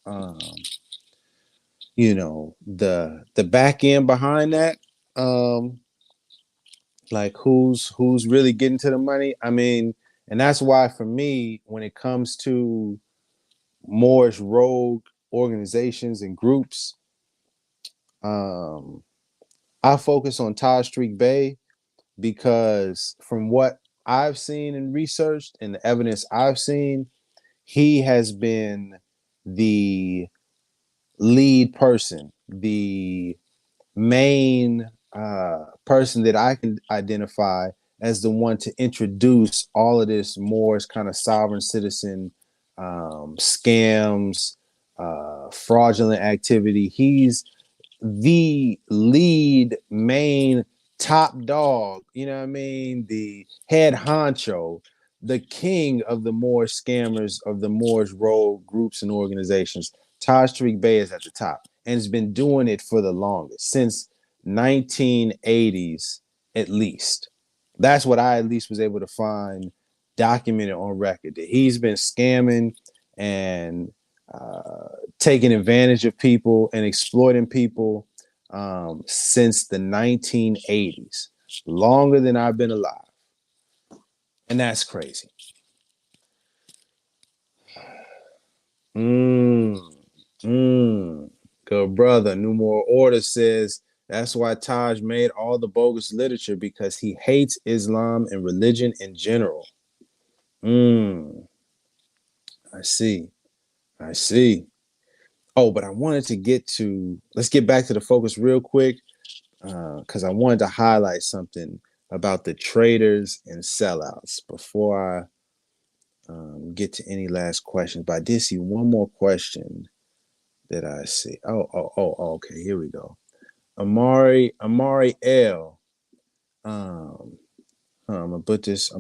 The back end behind that. Like who's really getting to the money? I mean, and that's why for me, when it comes to Moorish rogue organizations and groups, um, I focus on Taj Street Bay because from what I've seen and researched and the evidence I've seen, he has been the lead person, the main person that I can identify as the one to introduce all of this Moorish kind of sovereign citizen scams, fraudulent activity. He's the lead main top dog, you know what I mean? The head honcho, the king of the Moorish scammers, of the Moorish rogue groups and organizations. Taj Tariq Bey is at the top and has been doing it for the longest, since 1980s at least. That's what I at least was able to find documented on record, that he's been scamming and taking advantage of people and exploiting people since the 1980s, longer than I've been alive. And that's crazy. Good brother. New More Order says that's why Taj made all the bogus literature, because he hates Islam and religion in general. I see. I see. Oh, but I wanted to let's get back to the focus real quick, because I wanted to highlight something about the traitors and sellouts before I get to any last questions. But I did see one more question that I see. Okay, here we go. Amari L. I'm gonna put this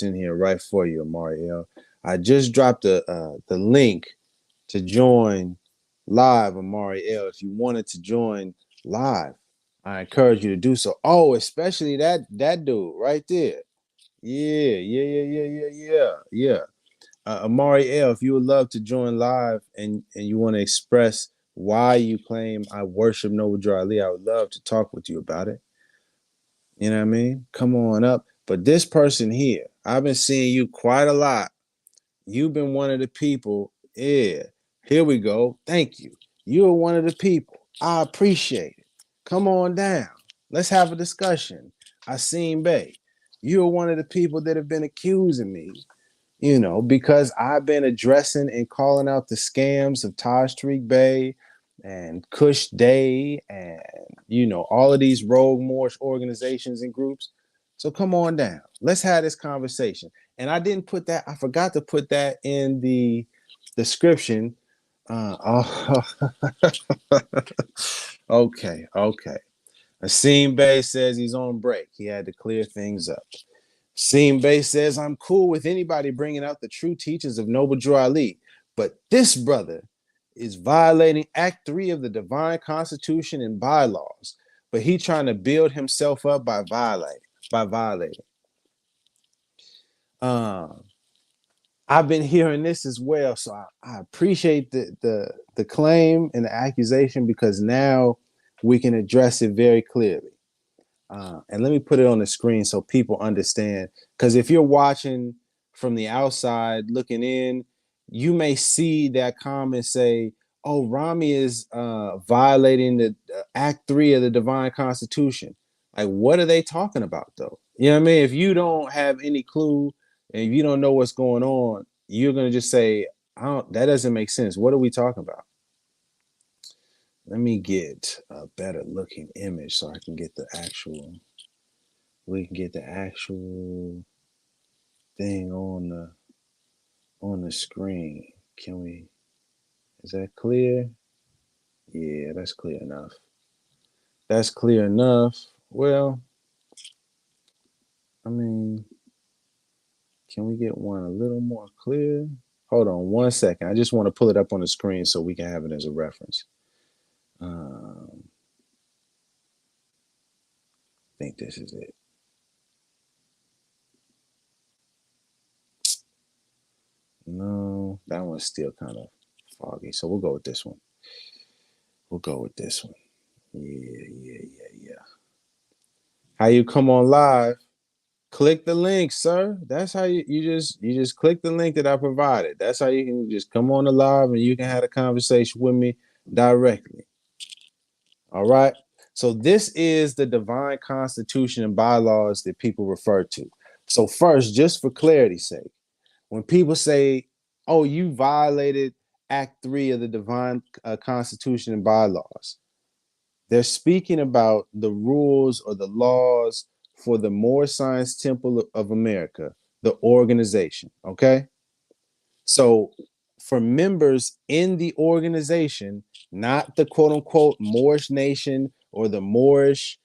in here right for you, Amari L. I just dropped the link to join live, Amari L. If you wanted to join live, I encourage you to do so. Oh, especially that dude right there. Yeah. Amari L, if you would love to join live and you want to express why you claim I worship Noble Drew Ali, I would love to talk with you about it. You know what I mean? Come on up. But this person here, I've been seeing you quite a lot. You've been one of the people. Yeah. Here we go. Thank you. You're one of the people. I appreciate it. Come on down. Let's have a discussion. Asim Bey, you're one of the people that have been accusing me, because I've been addressing and calling out the scams of Taj Tariq Bey and Kush Day and, all of these rogue Moorish organizations and groups. So come on down. Let's have this conversation. And I forgot to put that in the description. Okay. Asim Bey says he's on break. He had to clear things up. Asim Bey says, I'm cool with anybody bringing out the true teachings of Noble Drew Ali, but this brother is violating Act 3 of the Divine Constitution and bylaws, but he trying to build himself up by violating. I've been hearing this as well, so I appreciate the claim and the accusation, because now we can address it very clearly. And let me put it on the screen so people understand. Because if you're watching from the outside looking in, you may see that comment say, oh, Rami is violating the Act 3 of the Divine Constitution. Like, what are they talking about, though? You know what I mean? If you don't have any clue and if you don't know what's going on, you're going to just say, that doesn't make sense. What are we talking about? Let me get a better looking image so I can get we can get the actual thing on on the screen. Can we? Is that clear? Yeah, that's clear enough. That's clear enough. Well, I mean, can we get one a little more clear? Hold on 1 second. I just want to pull it up on the screen so we can have it as a reference. I think this is it. No, that one's still kind of foggy. So we'll go with this one. We'll go with this one. Yeah. How you come on live? Click the link, sir. That's how you just click the link that I provided. That's how you can just come on the live and you can have a conversation with me directly. All right. So this is the divine constitution and bylaws that people refer to. So first, just for clarity's sake, when people say, "Oh, you violated Act 3 of the divine constitution and bylaws," they're speaking about the rules or the laws for the Moorish Science Temple of America, the organization. Okay. So for members in the organization, not the quote unquote Moorish Nation or the Moorish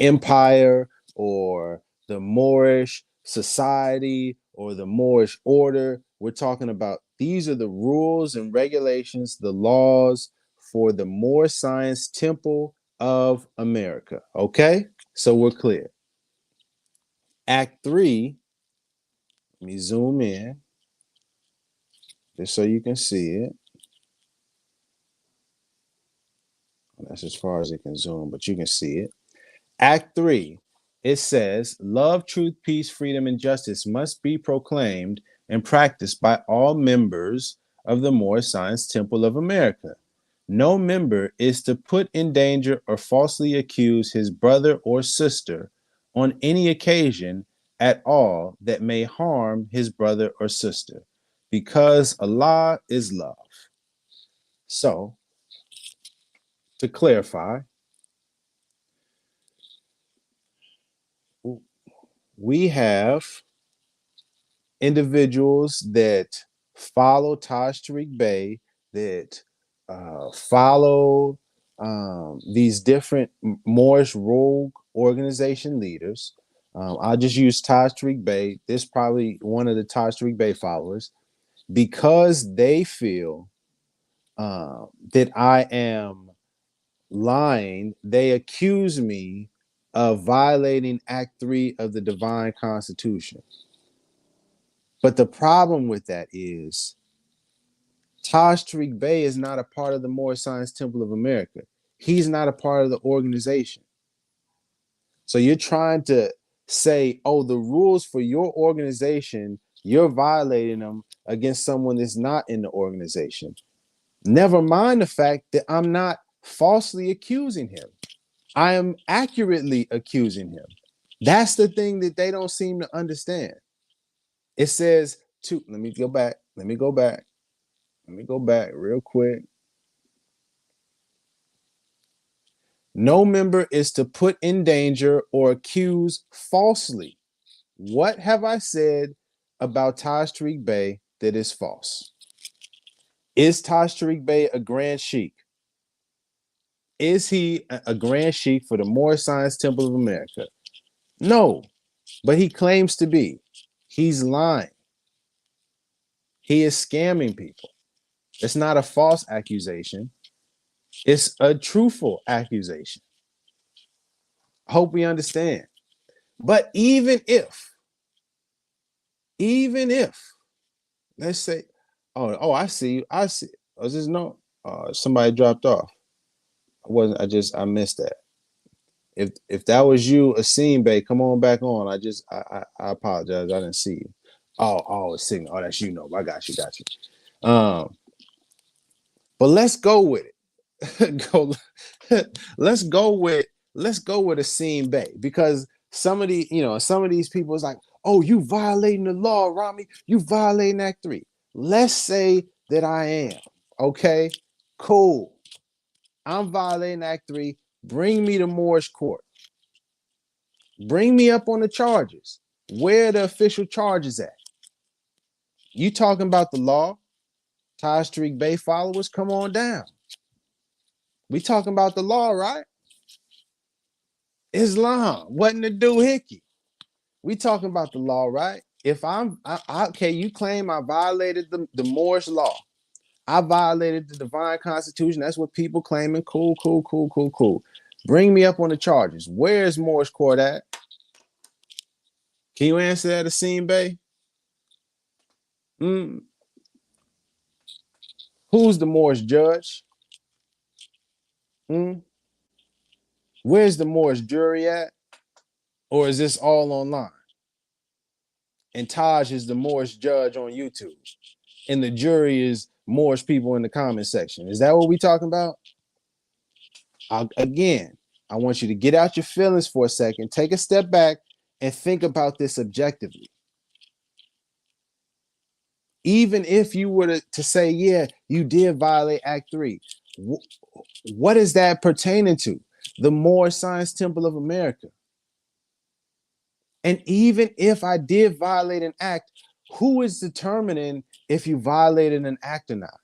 Empire or the Moorish Society or the Moorish Order, we're talking about these are the rules and regulations, the laws for the Moorish Science Temple of America. Okay, so we're clear. Act 3, let me zoom in just so you can see it. That's as far as it can zoom, but you can see it. Act 3, it says, love, truth, peace, freedom, and justice must be proclaimed and practiced by all members of the Moorish Science Temple of America. No member is to put in danger or falsely accuse his brother or sister on any occasion at all that may harm his brother or sister, because Allah is love. So, to clarify, we have individuals that follow Taj Tariq Bey, that follow these different Moorish rogue organization leaders. I'll just use Taj Tariq Bey. This is probably one of the Taj Tariq Bey followers, because they feel that I am lying. They accuse me of violating Act 3 of the Divine Constitution. But the problem with that is Taj Tariq Bey is not a part of the Moorish Science Temple of America. He's not a part of the organization. So you're trying to say, oh, the rules for your organization, you're violating them against someone that's not in the organization. Never mind the fact that I'm not falsely accusing him. I am accurately accusing him. That's the thing that they don't seem to understand. It says let me go back real quick. No member is to put in danger or accuse falsely. What have I said about Taj Tariq Bey that is false? Is Taj Tariq Bey a Grand Sheikh? Is he a Grand Sheikh for the Moorish Science Temple of America? No, but he claims to be. He's lying. He is scamming people. It's not a false accusation. It's a truthful accusation. I hope we understand. But even if, let's say, I see you. I see. Oh, is this no? Somebody dropped off. I missed that. If that was you, Asim Bey, come on back on. I apologize. I didn't see you. It's signal. Oh, that's you. No, I got you. But let's go with it. Let's go with Asim Bey, because some of these people is like, oh, you violating the law, Rami. You violating Act 3. Let's say that I am. Okay, cool. I'm violating Act 3. Bring me to Moorish court. Bring me up on the charges. Where are the official charges at? You talking about the law? Taj Tariq Bay followers, come on down. We talking about the law, right? Islam, what to do, Hickey? We talking about the law, right? If okay, you claim I violated the Moorish law. I violated the divine constitution. That's what people claiming. Cool, cool, cool, cool, cool. Bring me up on the charges. Where's Moorish court at? Can you answer that, Asim Bey? Who's the Moorish judge? Where's the Moorish jury at? Or is this all online? And Taj is the Moorish judge on YouTube. And the jury is Moorish people in the comment section. Is that what we talking about? Again, I want you to get out your feelings for a second, take a step back, and think about this objectively. Even if you were to say, yeah, you did violate Act 3, what is that pertaining to? The Moorish Science Temple of America. And even if I did violate an act, who is determining if you violated an act or not?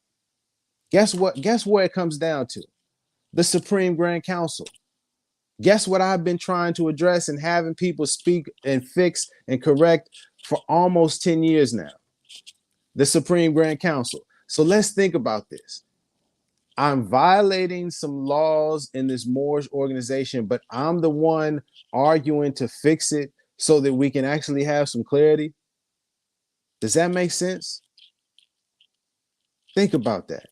Guess what? Guess where it comes down to? The Supreme Grand Council. Guess what I've been trying to address and having people speak and fix and correct for almost 10 years now? The Supreme Grand Council. So let's think about this. I'm violating some laws in this Moorish organization, but I'm the one arguing to fix it so that we can actually have some clarity. Does that make sense? Think about that.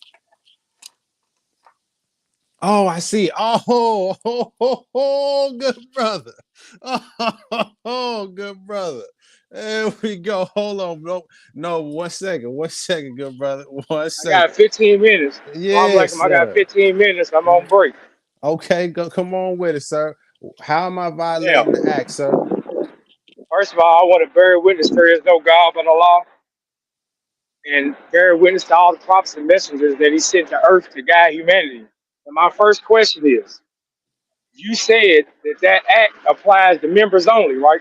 Oh, I see. Oh, good brother. Oh, good brother. There we go. Hold on. No, 1 second. 1 second, good brother. 1 second. I got 15 minutes. Yes, I got 15 minutes. I'm on break. Okay, come on with it, sir. How am I violating the act, sir? First of all, I want to bear witness there is no God but Allah, and bear witness to all the prophets and messengers that He sent to earth to guide humanity. And my first question is, you said that act applies to members only, right?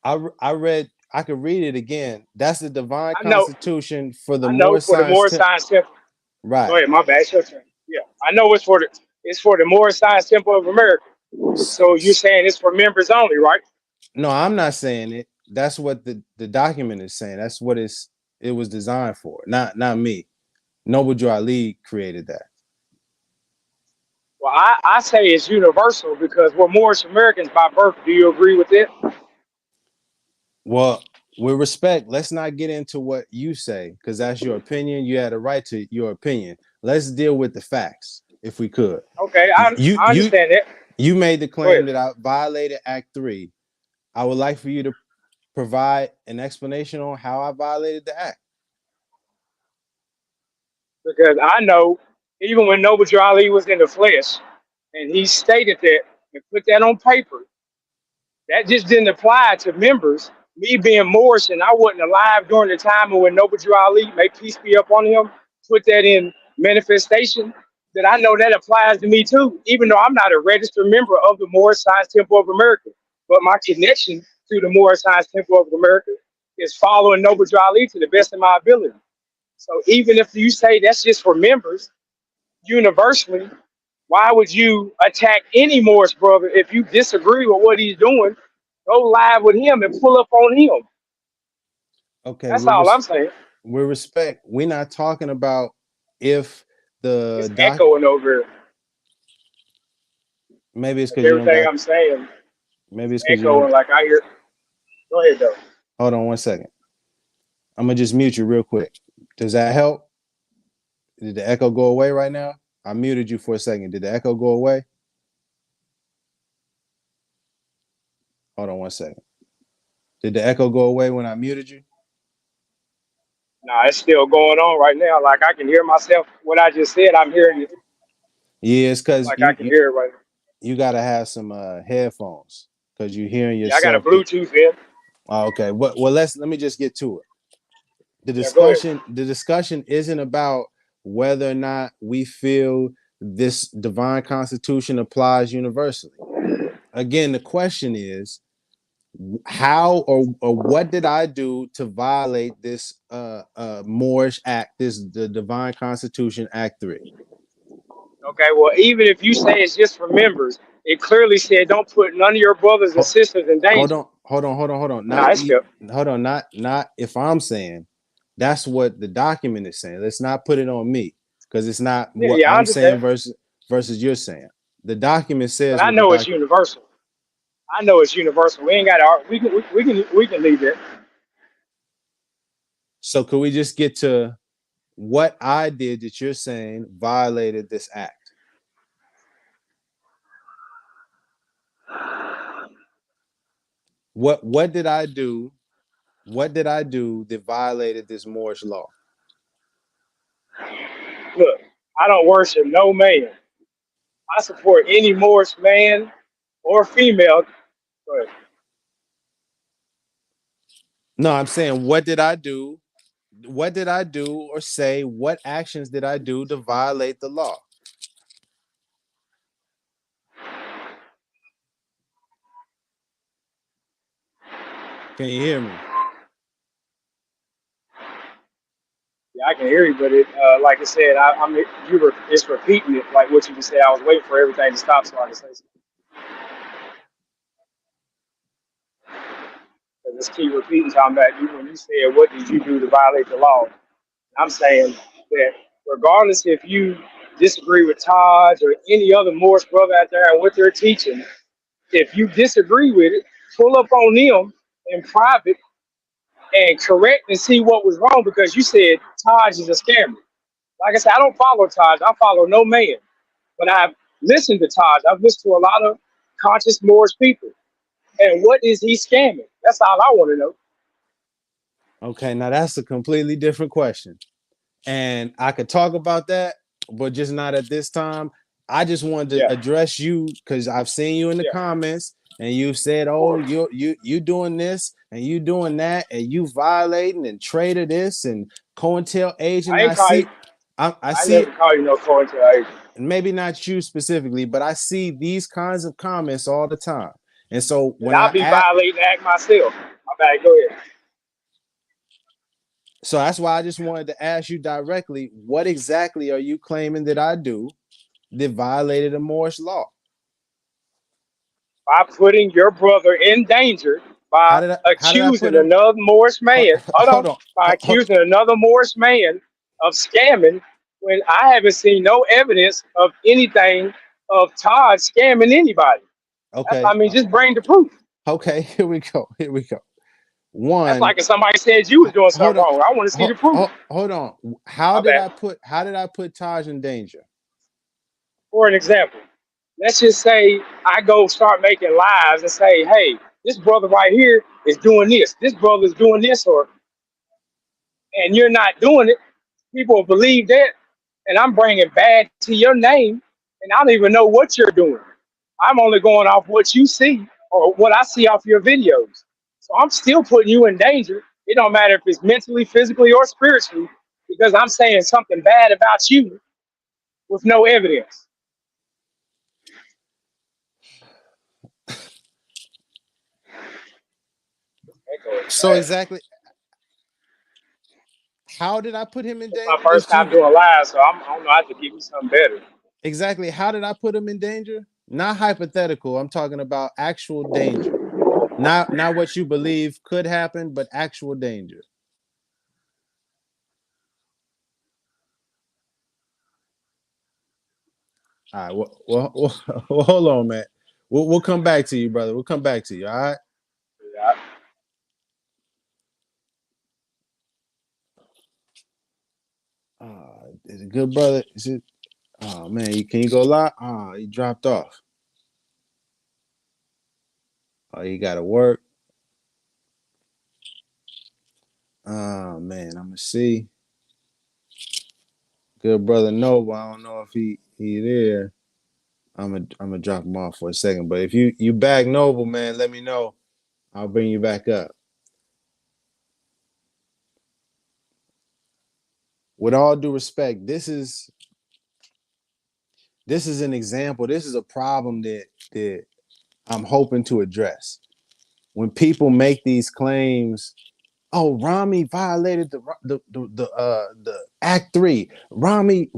I read. I could read it again. That's the divine I know constitution for the for the Moorish Science Temple. Right. Go ahead, my bad. Your turn. Yeah, I know it's for the Moorish Science Temple of America. So you're saying it's for members only, right? No, I'm not saying it. That's what the document is saying. That's what it was designed for. Not me. Noble Drew Ali created that. Well, I say it's universal because we're Moorish Americans by birth. Do you agree with it? Well, with respect, let's not get into what you say because that's your opinion. You had a right to your opinion. Let's deal with the facts, if we could. Okay, I understand that. You made the claim that I violated Act 3. I would like for you to provide an explanation on how I violated the act. Because I know, even when Noble Drew Ali was in the flesh, and he stated that and put that on paper, that just didn't apply to members. Me being Moorish, and I wasn't alive during the time when Noble Drew Ali, may peace be upon him, put that in manifestation, that I know that applies to me too, even though I'm not a registered member of the Moorish Science Temple of America. But my connection to the Moorish Science Temple of America is following Noble Drew Ali to the best of my ability. So even if you say that's just for members, universally, why would you attack any Moorish brother if you disagree with what he's doing? Go live with him and pull up on him. Okay, that's all I'm saying. With respect, we're not talking about if it's echoing over. Maybe it's because everything I'm saying. Maybe it's echoing like I hear. Go ahead, though. Hold on 1 second. I'm gonna just mute you real quick. Does that help? Did the echo go away right now? I muted you for a second. Did the echo go away? Hold on 1 second. Did the echo go away when I muted you? Nah, it's still going on right now. Like I can hear myself. What I just said, I'm hearing it. Yeah, it's because like I can hear it right now. You gotta have some headphones because you're hearing yourself. Yeah, I got a Bluetooth in. Oh, okay. Well, let me just get to it. The discussion isn't about whether or not we feel this divine constitution applies universally. Again, the question is, how or what did I do to violate this Moorish act, the Divine Constitution Act 3? Okay, well, even if you say it's just for members, it clearly said don't put none of your brothers and sisters in Hold danger. on, hold on. Nah, it's still. Hold on, not if I'm saying that's what the document is saying. Let's not put it on me because it's not Yeah, what yeah, I I'm saying understand. versus you're saying. The document But says I what the know it's document. universal. I know it's universal. We ain't got to. We can leave it. So could we just get to what I did that you're saying violated this act? What did I do? What did I do that violated this Moorish law? Look, I don't worship no man. I support any Moorish man or female. Go ahead. No, I'm saying what did I do? What did I do or say? What actions did I do to violate the law? Can you hear me? Yeah, I can hear you, but it, like I said, it's repeating it like what you just said. I was waiting for everything to stop so I could say something. So just keep repeating, talking about you when you said, "What did you do to violate the law?" I'm saying that regardless if you disagree with Taj or any other Morris brother out there and what they're teaching, if you disagree with it, pull up on them in private and correct and see what was wrong because you said Taj is a scammer. Like I said, I don't follow Taj. I follow no man. But I've listened to Taj. I've listened to a lot of conscious Moorish people. And what is he scamming? That's all I want to know. Okay, now that's a completely different question. And I could talk about that, but just not at this time. I just wanted to Yeah, address you because I've seen you in the yeah, comments and you've said, of "Oh, course. you doing this and you doing that and you violating and traitor this and Cointel agent." I ain't call you. I I see, never call you no Cointel agent. maybe not you specifically, but I see these kinds of comments all the time. And so And when I'll I be ask, violating the act myself. My bad. Go ahead. so that's why I just wanted to ask you directly, what exactly are you claiming that I do that violated a Moorish law? By putting your brother in danger by How did I put accusing him? another Moorish man. Hold on. Hold on. By accusing another Moorish man of scamming when I haven't seen no evidence of anything of Todd scamming anybody. Okay. Just bring the proof. Okay. Here we go. Here we go. That's One. like if somebody said you was doing Hold something on. wrong. I want to see the proof. Hold on. My bad. How did I put Taj in danger? For an example, let's just say I go start making lives and say, hey, this brother right here is doing this. This brother is doing this, or and you're not doing it. People will believe that, and I'm bringing bad to your name, and I don't even know what you're doing. I'm only going off what you see or what I see off your videos. So I'm still putting you in danger. It don't matter if it's mentally, physically, or spiritually, because I'm saying something bad about you with no evidence. So exactly, how did I put him in It's my danger? first time doing live, so I don't know. I have to give you something better. Exactly. How did I put him in danger? Not hypothetical. I'm talking about actual danger. Not what you believe could happen, but actual danger. All right. Well, hold on, man. We'll come back to you, brother. We'll come back to you. All right. Yeah. Is it good, brother? Is it? Oh man, can you go live? Oh, he dropped off. Oh, you got to work. Oh man, I'm gonna see. Good brother Nova. I don't know if he there. I'm gonna drop him off for a second. But if you back Noble, man, let me know. I'll bring you back up. With all due respect, this is an example. This is a problem that I'm hoping to address. when people make these claims, oh, Rami violated the Act 3. Rami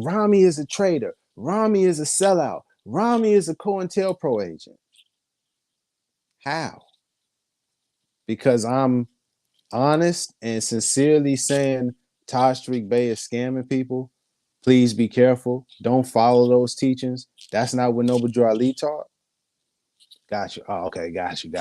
is a traitor. Rami is a sellout. Rami is a COINTELPRO agent. How? Because I'm honest and sincerely saying Taj Tariq Bey is scamming people. Please be careful. Don't follow those teachings. That's not what Noble Drew Ali taught. Got you. Oh, okay. Got you.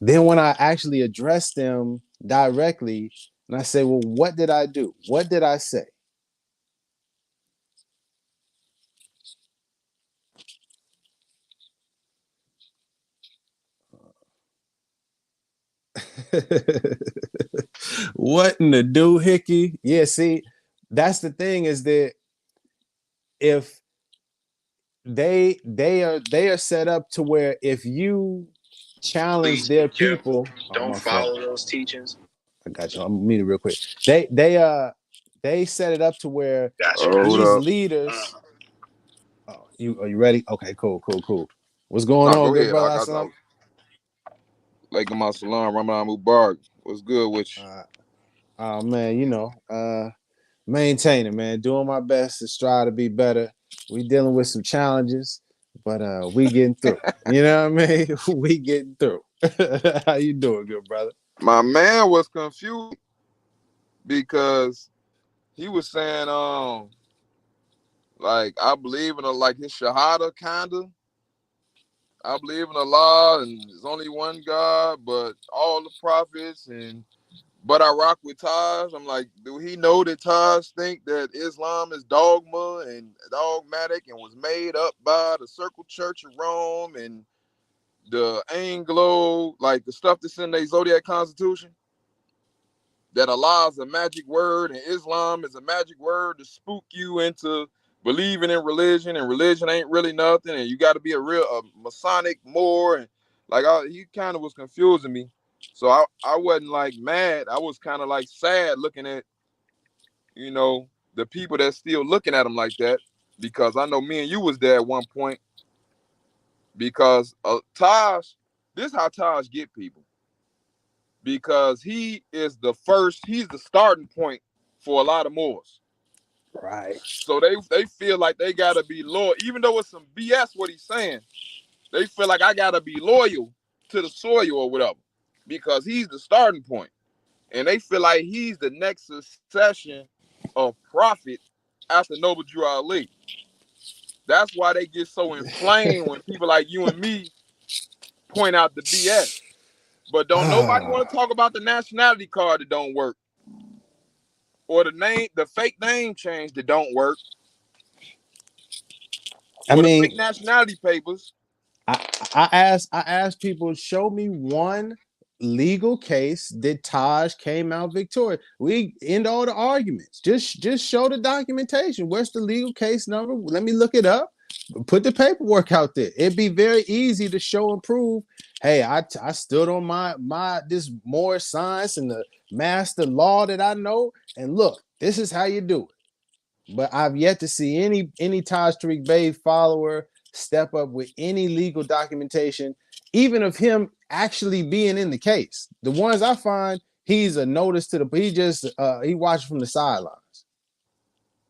Then when I actually address them directly, and I say, well, what did I do? What did I say? What in the do, Hickey? Yeah, see, that's the thing, is that if they are set up to where if you challenge their people, don't follow those teachings. I got you. I'm gonna mute it real quick. They set it up to where these leaders. Oh, are you ready? Okay, cool. What's going on, Go good ahead. brother? Like my salam, Ramadan Mubarak. What's good with you? Oh man, maintaining, man, doing my best to strive to be better. We dealing with some challenges, but we getting through. You know what I mean? We getting through. How you doing, good brother? My man was confused because he was saying, like, I believe in like his shahada, kinda. I believe in Allah and there's only one God, but all the prophets, but I rock with Taj. I'm like, do he know that Taj think that Islam is dogma and dogmatic and was made up by the Circle Church of Rome and the Anglo, like the stuff that's in their Zodiac Constitution? That Allah is a magic word and Islam is a magic word to spook you into believing in religion, and religion ain't really nothing, and you got to be a Masonic Moor, and like he kind of was confusing me. So I wasn't like mad. I was kind of like sad looking at, the people that's still looking at him like that, because I know me and you was there at one point. Because Taj, this is how Taj get people. Because he's the starting point for a lot of Moors. Right. So they feel like they gotta be loyal, even though it's some BS what he's saying. They feel like I gotta be loyal to the soil or whatever, because he's the starting point. And they feel like he's the next succession of prophet after Noble Drew Ali. That's why they get so inflamed when people like you and me point out the BS. But don't nobody want to talk about the nationality card that don't work, or the fake name change that don't work, or the fake nationality papers. I asked people, show me one legal case that Taj came out victorious. We end all the arguments. Just show the documentation. Where's the legal case number? Let me look it up. Put the paperwork out there. It'd be very easy to show and prove. Hey, I stood on my this Moorish science and the master law that I know, and look, this is how you do it. But I've yet to see any Taj Tariq Bey follower step up with any legal documentation, even of him actually being in the case. The ones I find, he's a notice to he watches from the sidelines.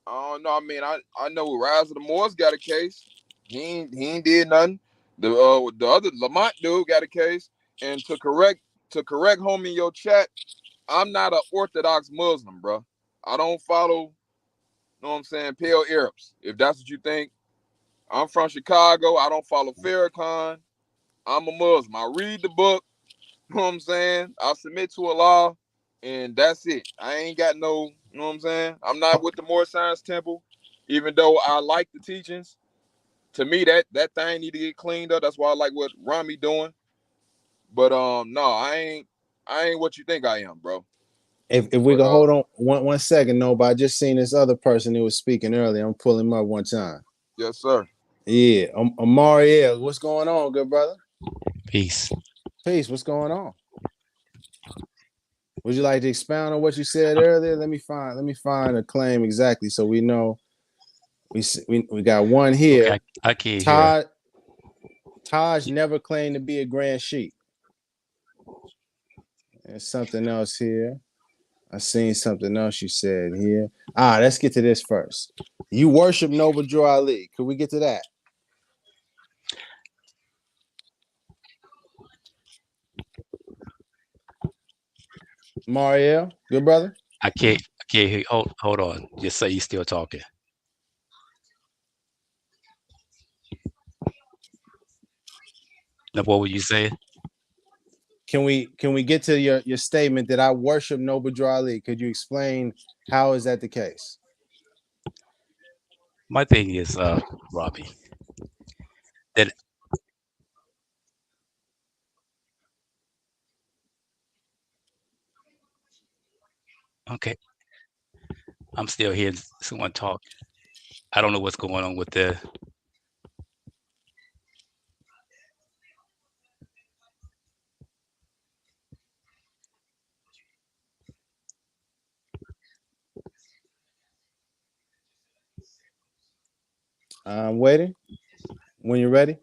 Oh no, I mean I know Rise of the Moors got a case. He ain't did nothing. The other Lamont dude got a case. And to correct homie in your chat, I'm not an Orthodox Muslim, bro. I don't follow, know what I'm saying, Pale Arabs. If that's what you think. I'm from Chicago. I don't follow Farrakhan. I'm a Muslim. I read the book. You know what I'm saying? I submit to Allah, and that's it. I ain't got no, you know what I'm saying? I'm not with the Moorish Science Temple, even though I like the teachings. To me, that thing need to get cleaned up. That's why I like what Rami doing. But no, I ain't what you think I am, bro. If we can hold on one second, no, but I just seen this other person who was speaking earlier. I'm pulling him up one time. Yes, sir. Yeah, Amariel, what's going on, good brother? Peace. What's going on? Would you like to expound on what you said earlier? Let me find a claim exactly so we know. We got one here. Okay, I can't Taj Taj never claimed to be a grand sheik. There's something else here. I seen something else you said here. Let's get to this first. You worship Noble Drew Ali. Could we get to that? Mariel, good brother. I can't hear. Hold on. Just say you still talking. Now, what were you saying? Can we get to your statement that I worship Noble Drew Ali? Could you explain how is that the case? My thing is, Robbie, that okay. I'm still hearing someone talk. I don't know what's going on with the. I'm waiting. When you're ready.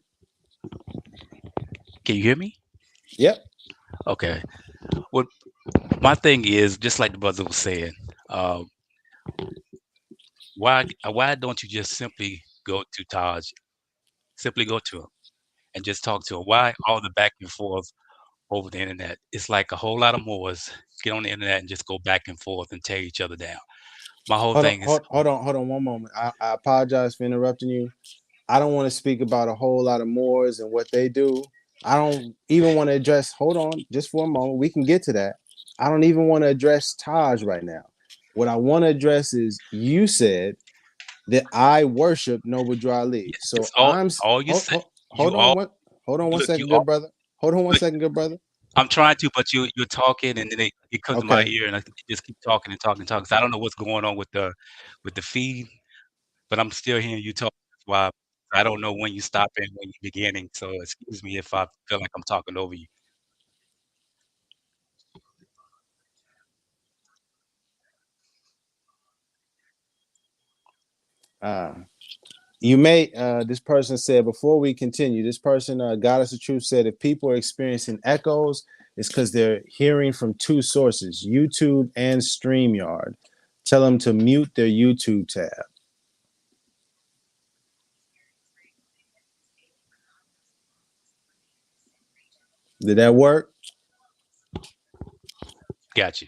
Can you hear me? Yep. Okay. What my thing is, just like the brother was saying, um, why don't you just simply go to Taj, simply go to him and just talk to him? Why all the back and forth over the internet? It's like a whole lot of Moors get on the internet and just go back and forth and tear each other down. My whole thing is, Hold on one moment. I apologize for interrupting you. I don't want to speak about a whole lot of Moors and what they do. I don't even want to address, hold on, just for a moment. We can get to that. I don't even want to address Taj right now. What I want to address is you said that I worship Noble Drew Ali. So it's I'm all you say. hold You on all one look. You second, all good brother. Hold on one look. second, good brother. I'm trying to, but you're talking, and then it comes to my Okay. ear, and I just keep talking and talking and talking. So I don't know what's going on with the feed, but I'm still hearing you talk. That's why I don't know when you stop and when you're beginning. So excuse me if I feel like I'm talking over you. Uh you may this person said before we continue, this person Goddess of Truth said if people are experiencing echoes, it's because they're hearing from two sources, YouTube and StreamYard. Tell them to mute their YouTube tab. Did that work? Got you.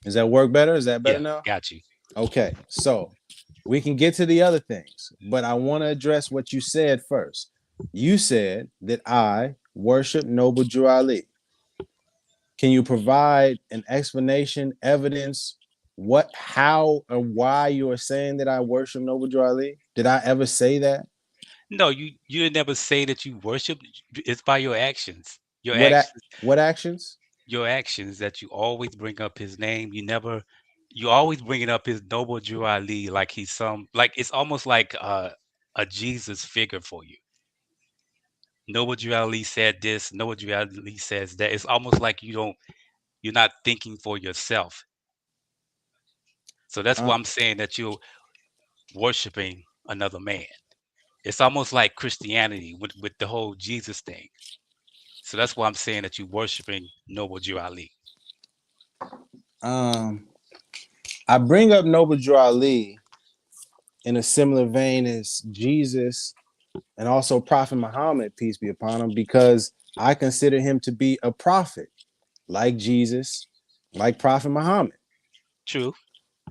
Does that work better? Is that better Yeah, now? got you. Okay, so we can get to the other things, but I want to address what you said first. You said that I worship Noble Drew Ali. Can you provide an explanation, evidence, what, how, or why you are saying that I worship Noble Drew Ali? Did I ever say that? No, you didn't never say that you worship. It's by your actions. What actions? Your actions that you always bring up his name. You always bringing up his noble Drew Ali like he's like it's almost like a Jesus figure for you. Noble Drew Ali said this. Noble Drew Ali says that. It's almost like you're not thinking for yourself. So that's Uh, why I'm saying that you're worshiping another man. It's almost like Christianity with the whole Jesus thing. So that's why I'm saying that you're worshiping Noble Drew Ali. um, I bring up Noble Drew Ali in a similar vein as Jesus and also Prophet Muhammad, peace be upon him, because I consider him to be a prophet, like Jesus, like Prophet Muhammad. True.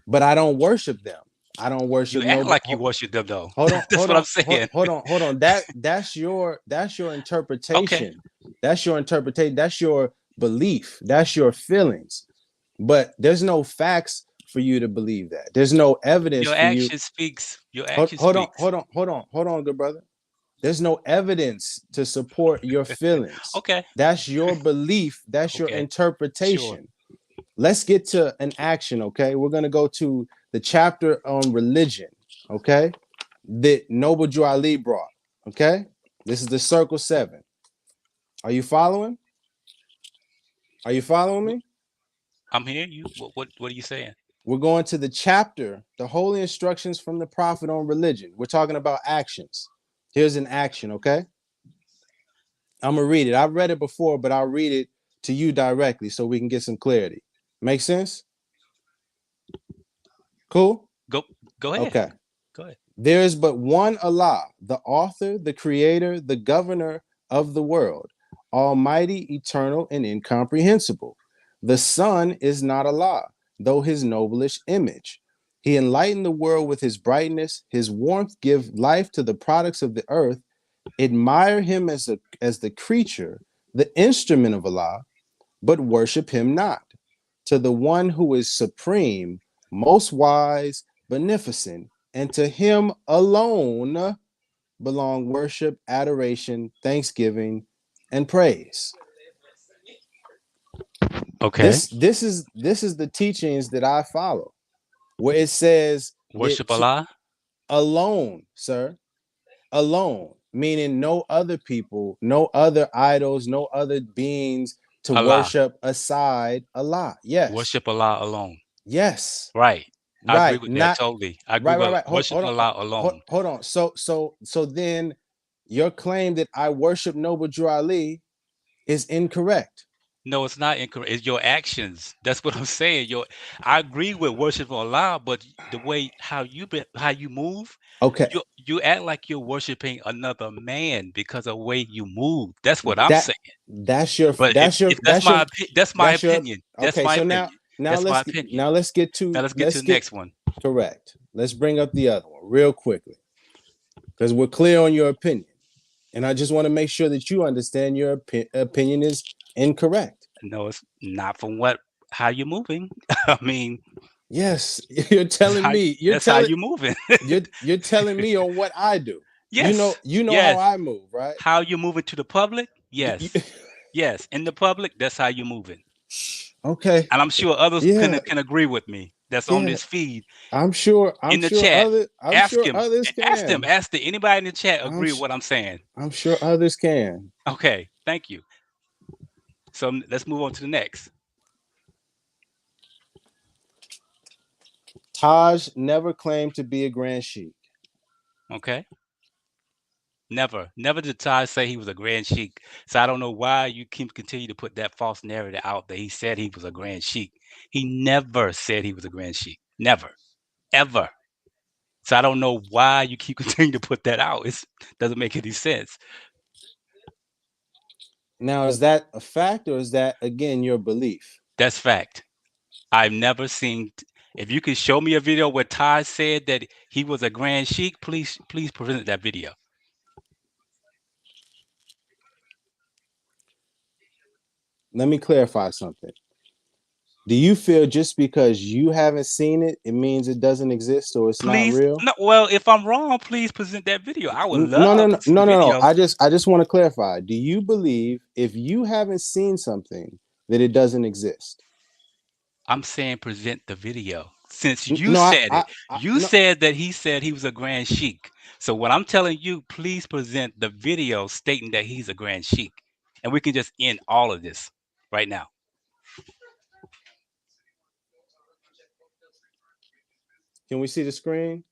But I don't worship them. I don't You worship act Noble. like you worship them though. Hold on, That's what I'm saying. hold on. That's your Okay. interpretation. That's your interpretation. That's your belief. That's your feelings. But there's no facts for you to believe that. There's no evidence Your for you. action speaks. Your action Hold on, speaks. good brother. There's no evidence to support your feelings. Okay. That's your belief. That's your Okay. Sure. interpretation. Let's get to an action, okay? We're gonna go to the chapter on religion, okay? That Noble Drew Ali brought, okay? This is the circle 7. Are you following? Are you following me? I'm hearing you. What are you saying? We're going to the chapter, the holy instructions from the prophet on religion. We're talking about actions. Here's an action, okay? I'm gonna read it. I've read it before, but I'll read it to you directly so we can get some clarity. Make sense? Cool? Go go ahead. Okay. Go ahead. There is but one Allah, the author, the creator, the governor of the world, almighty, eternal, and incomprehensible. The Son is not Allah, though his noblish image. He enlightened the world with his brightness, his warmth give life to the products of the earth. Admire him as the creature, the instrument of Allah, but worship him not. To the one who is supreme, most wise, beneficent, and to him alone belong worship, adoration, thanksgiving, and praise. Okay. This is the teachings that I follow, where it says Worship Allah. alone, sir, alone, meaning no other people, no other idols, no other beings to Allah. worship aside Allah. Yes, Worship Allah alone. yes, Right. I agree right, with that not totally. I agree right, right, with right. worship Hold on, Allah alone. hold on. So then your claim that I worship Noble Drew Ali is incorrect. No, it's not incorrect. It's your actions. That's what I'm saying. I agree with worship Allah, but the way how you move, Okay, you act like you're worshiping another man because of the way you move. That's what I'm that saying. that's your But that's your if that's your that's my that's your opinion. That's okay. my So opinion. now That's my let's opinion. now let's get Now to let's get to let's the get next one. correct. Let's bring up the other one real quickly because we're clear on your opinion, and I just want to make sure that you understand your opinion is incorrect. No, it's not from what how you're moving. I mean, Yes, you're telling me. that's how you're moving. You're telling me on what I do. Yes. You know how Yes. I move, right? How you moving to the public? You- Yes. you- Yes. In the public, that's how you're moving. okay. And I'm sure others Yeah, can agree with me. That's on yeah. this feed I'm in the sure chat. other I'm Ask sure him. others Ask them. can. Ask the anybody in the chat I'm agree with sh- what I'm saying. I'm sure others can. Okay. Thank you. So let's move on to the next. Taj never claimed to be a grand sheik. Okay. Never did Ty say he was a grand sheik. So I don't know why you continue to put that false narrative out that he said he was a grand sheik. He never said he was a grand sheik. Never, ever. So I don't know why you keep continuing to put that out. It doesn't make any sense. Now, is that a fact or is that again your belief? That's fact. I've never seen. If you could show me a video where Ty said that he was a grand sheik, please present that video. Let me clarify something. Do you feel just because you haven't seen it, it means it doesn't exist or it's not Please, real? no. Well, if I'm wrong, please present that video. I would No, no, love to no, see the no, no, no. video. I just want to clarify. Do you believe if you haven't seen something that it doesn't exist? I'm saying present the video. Since you No, said it, you no. said that he said he was a grand sheik. So what I'm telling you, please present the video stating that he's a grand sheik. And we can just end all of this right now. Can we see the screen?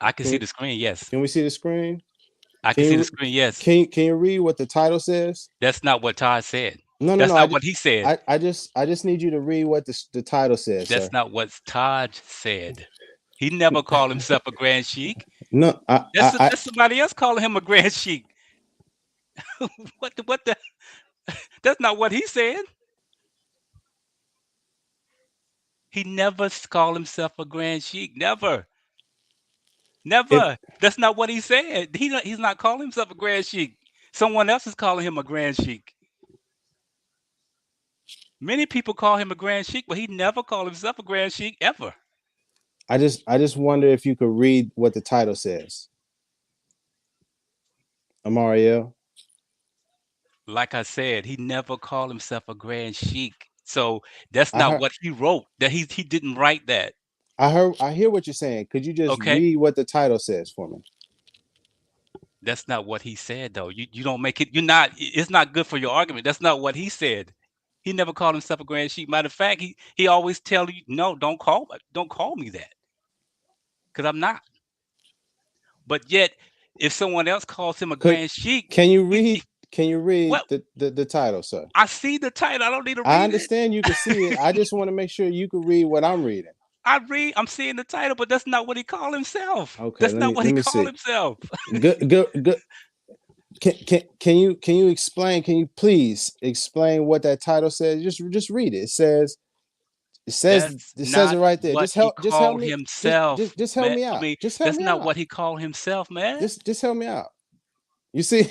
I can Can see we the screen, yes. can we see the screen? I can Can see the you screen, yes. can you read what the title says? That's not what Todd said. No, no, That's no. not what he said. I just need you to read what the title says, That's sir. not what Todd said. He never called himself a grand sheik. No, That's somebody else calling him a grand sheik. What the that's not what he said. He never called himself a grand sheik. Never. if Never. That's not what he said. He's not calling himself a grand sheik. Someone else is calling him a grand sheik. Many people call him a grand sheik, but he never called himself a grand sheik ever. I just wonder if you could read what the title says. Amariel. Like I said, he never called himself a grand sheik. So that's I not heard what he wrote. That he didn't write that. I hear what you're saying. Could you just Okay. read what the title says for me? That's not what he said though. You don't make it. You're not. It's not good for your argument. That's not what he said. He never called himself a grand sheik. Matter of fact, he always tell you, no, don't call me that, because I'm not. But yet if someone else calls him a Grand Sheik, Can you read? Can you read what? the title, sir? I see the title. I don't need to I read it. understand you can see it. I just want to make sure you can read what I'm reading. I'm seeing the title, but that's not what he called himself. Okay, That's not what he called see. himself. Good. Can you explain? Can you please explain what that title says? Just read it. It says That's it says not it right there. what Just he help called me. himself, Just help man. me I out. mean, Just help that's me not out. what he called himself, man. Just help me out. You see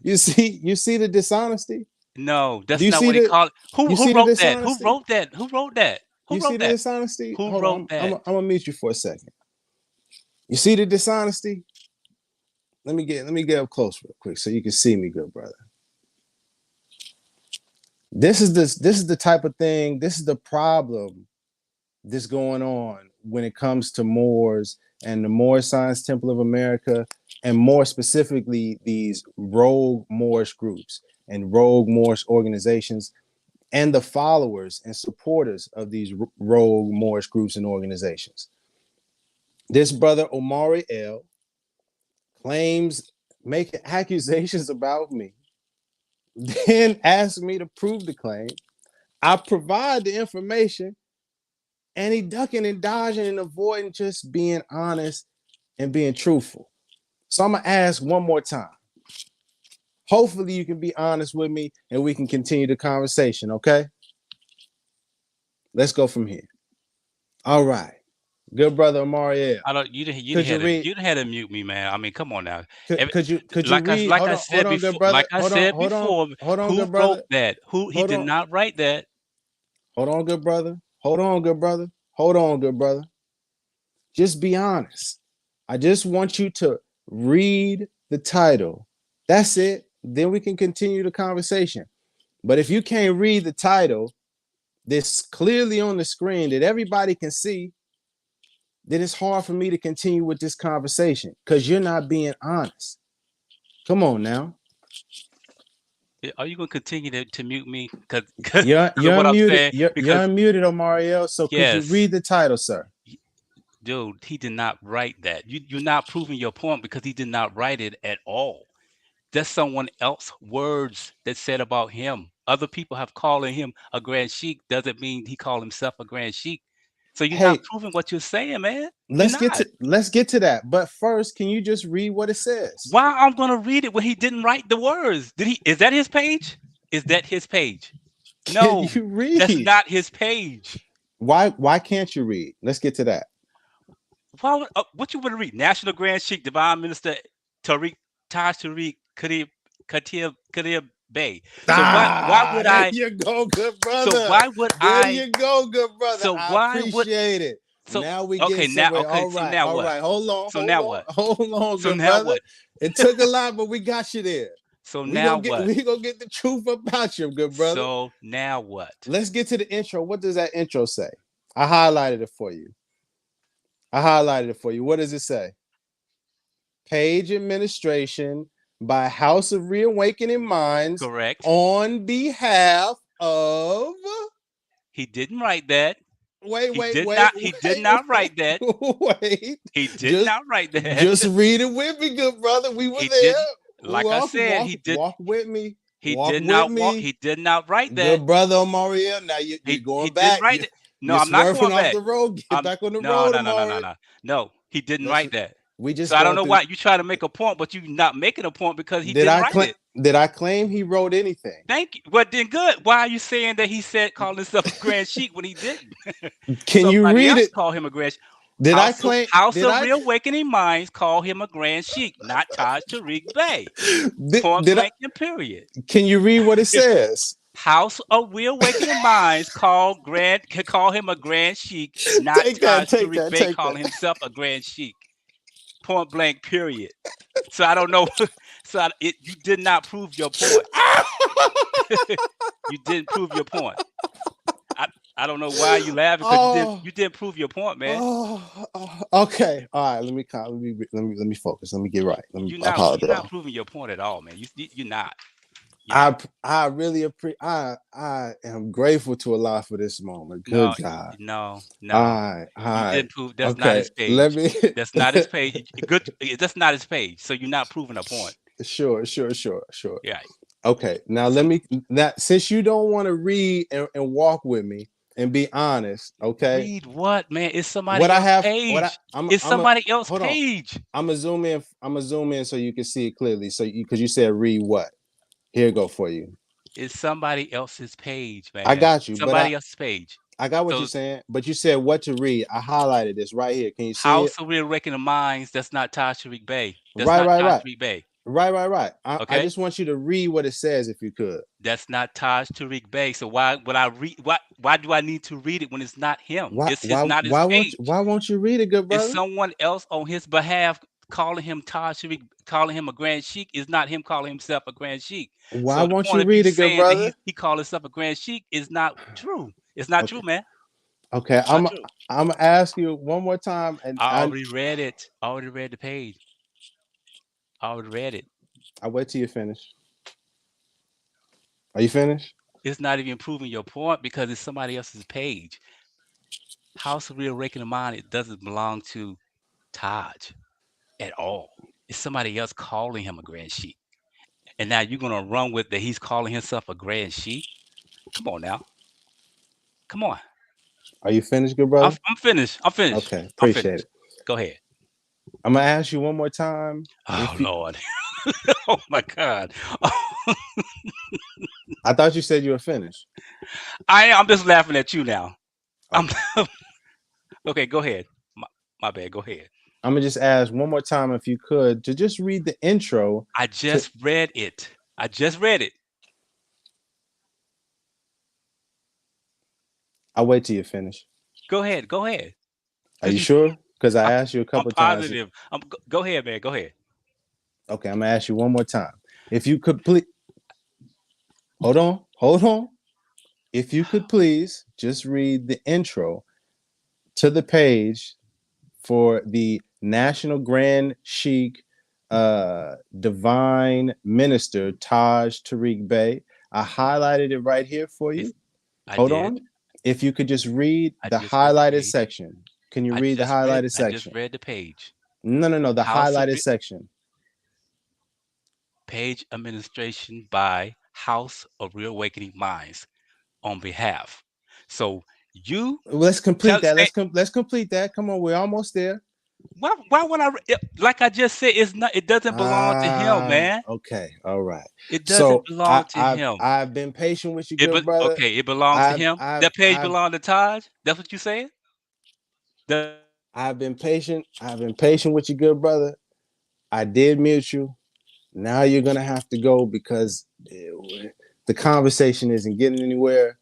the dishonesty? No, Do that's you not see what he the called. you Who see the wrote that? Who dishonesty? wrote that? Who wrote that? Who You see wrote the that? dishonesty? Who Hold wrote on. I'm that? gonna mute you for a second. You see the dishonesty? Let me get up close real quick so you can see me, good brother. This is the type of thing, this is the problem that's going on when it comes to Moors and the Moorish Science Temple of America, and more specifically these rogue Moorish groups and rogue Moorish organizations and the followers and supporters of these rogue Moorish groups and organizations. This brother Omari L claims, making accusations about me, then asks me to prove the claim. I provide the information, and he ducking and dodging and avoiding just being honest and being truthful. So I'm gonna ask one more time. Hopefully you can be honest with me and we can continue the conversation, okay? Let's go from here. All right. Good brother Mariel. I don't. You Could you read? didn't have to mute me, man. I mean, come on now. Could you read? Like I said Good before, brother. Hold on, who good wrote brother. that? Who he Hold did on. not write that. Hold on, good brother. Hold on, good brother. Hold on, good brother. Just be honest. I just want you to read the title. That's it. Then we can continue the conversation. But if you can't read the title that's clearly on the screen that everybody can see, then it's hard for me to continue with this conversation because you're not being honest. Come on now. Are you gonna continue to mute me? Cause You're of what I'm unmuted. saying. You're Because unmuted, Omariel. So could you yes, read the title, sir? dude, he did not write that. You're not proving your point because he did not write it at all. That's someone else's words that said about him. Other people have calling him a Grand Sheik. Doesn't mean he called himself a Grand Sheik. So you're not Hey, proving what you're saying, man. You're not. let's get to that. But first, can you just read what it says? Why I'm gonna read it when he didn't write the words? Did he? Is that his page? Is that his page? Can No, you that's read? not his page. Why can't you read? Let's get to that. Why would, what you want to read? National Grand Sheik, Divine Minister Tariq Taj Tariq Kadir Bey. So why would There I? you go, good brother. So why would there I? you go, good brother. So I why would? appreciate it. So Now we okay get now somewhere. okay. So now All what? right. Hold on. So now what? Hold on, So good now brother. what? It took a lot, but we got you there. So now what? We gonna get the truth about you, good brother. So now what? Let's get to the intro. What does that intro say? I highlighted it for you. What does it say? Page administration by House of Reawakening Minds Correct. on behalf of. He didn't write that. Wait. He did not write that. Wait. He did not write that. Just read it with me, good brother. We were He there. didn't. Like I said, he did. Walk with me. He Walk did with not me. walk. He did not write that. Good brother, Omariel. Now you're He going didn't back. write it. No, You're I'm not swerving going off back. the road. Get back on the road, Omari. No. He didn't Listen, write that. we just So I don't going know through. why you try to make a point, but you're not making a point because he didn't write it. Did I claim he wrote anything? Thank you. Well, then good. Why are you saying that he said called himself a Grand Sheik when he didn't? Can you Somebody read else it? called him a Grand Sheik. Did I claim? House Did of I? Reawakening Minds call him a Grand Sheik, not Taj Tariq Bey. Point Did I? blank and period. Can you read what it says? House of Reawakening Minds call him a Grand Sheik, not Take Taj that. Tariq Bey calling himself a Grand Sheik. Point blank, period. So I don't know. You did not prove your point. You didn't prove your point. I don't know why you laughing because you didn't prove your point, man. Okay. All right. Let me focus. Let me get right. You're I apologize. not proving your point at all, man. You're not. I really appreciate. I am grateful to Allah for this moment. Good No, God. no, All no. right. All You right. didn't prove that's not Okay. his Let page. me. That's not his page. Good. That's not his page. So you're not proving a point. Sure. Yeah. Okay. Now let So me. Now, since you don't want to read and walk with me and be honest, okay. read what, man? It's What somebody I else's have, what page. It's I'm a somebody else's hold on. page. I'm gonna zoom in. I'm gonna zoom in so you can see it clearly. So you because you said read what? Here it go for you. It's somebody else's page, I man. got you, but Somebody else's page. I got what you're So saying. But you said what to read. I highlighted this right here. Can you see it? House of Real Reckoning Minds, that's not Taj Tariq Bey. That's Right, not right, Taj right, Tariq Bey. right. I Okay? just want you to read what it says if you could. That's not Taj Tariq Bey. So why would I read why do I need to read it when it's not him? It's his not his page. Why won't you read it, good It's brother? someone else on his behalf calling him Taj Tariq, calling him a grand sheik is not him calling himself a grand sheik. Why So the won't point you of you read it, good saying that brother? he called himself a grand sheik is not true. It's not true, Okay, man. okay. It's not true. I'm gonna ask you one more time, and I already read it. I already read the page. I already read it. I wait till you finish. Are you finished? It's not even proving your point because it's somebody else's page. House of Real Reckoning Mind, it doesn't belong to Taj at all. It's somebody else calling him a grand sheik. And now you're gonna run with that he's calling himself a grand sheik? Come on now. Come on. Are you finished, good I'm, brother? I'm finished. I'm finished. Okay, I'm appreciate finished. it. Go ahead. I'm gonna ask you one more time. Oh If you, Lord. Oh my God. I thought you said you were finished. I'm just laughing at you now. I'm Okay. okay. Go ahead. My bad. Go ahead. I'm gonna just ask one more time if you could to just read the intro I to. just read it. I just read it. I'll wait till you finish. Go ahead. Go ahead. Are Cause you you, sure? Because I I'm, asked you a I'm couple times. positive. Go ahead, man. Go ahead. Okay, I'm gonna ask you one more time. If you could please hold on. If you could please just read the intro to the page for the National Grand Sheikh Divine Minister Taj Tariq Bey. I highlighted it right here for It's, you. I Hold did. on. If you could just read I the just read the highlighted page. section. Can you read the highlighted I just section? read the page. No, the House of highlighted section. Page administration by House of Reawakening Minds on behalf. So you Let's complete tell that. say Let's complete that. Come on, we're almost there. why would like I just said it's not it doesn't belong to him, man. Okay, all right. It doesn't So belong to him. I've been patient with you, good brother. Okay, it belongs to him. That page I've belonged to Taj. That's what you saying? That I've been patient. I've been patient with you, good brother. I did mute you. Now you're gonna have to go because the conversation isn't getting anywhere.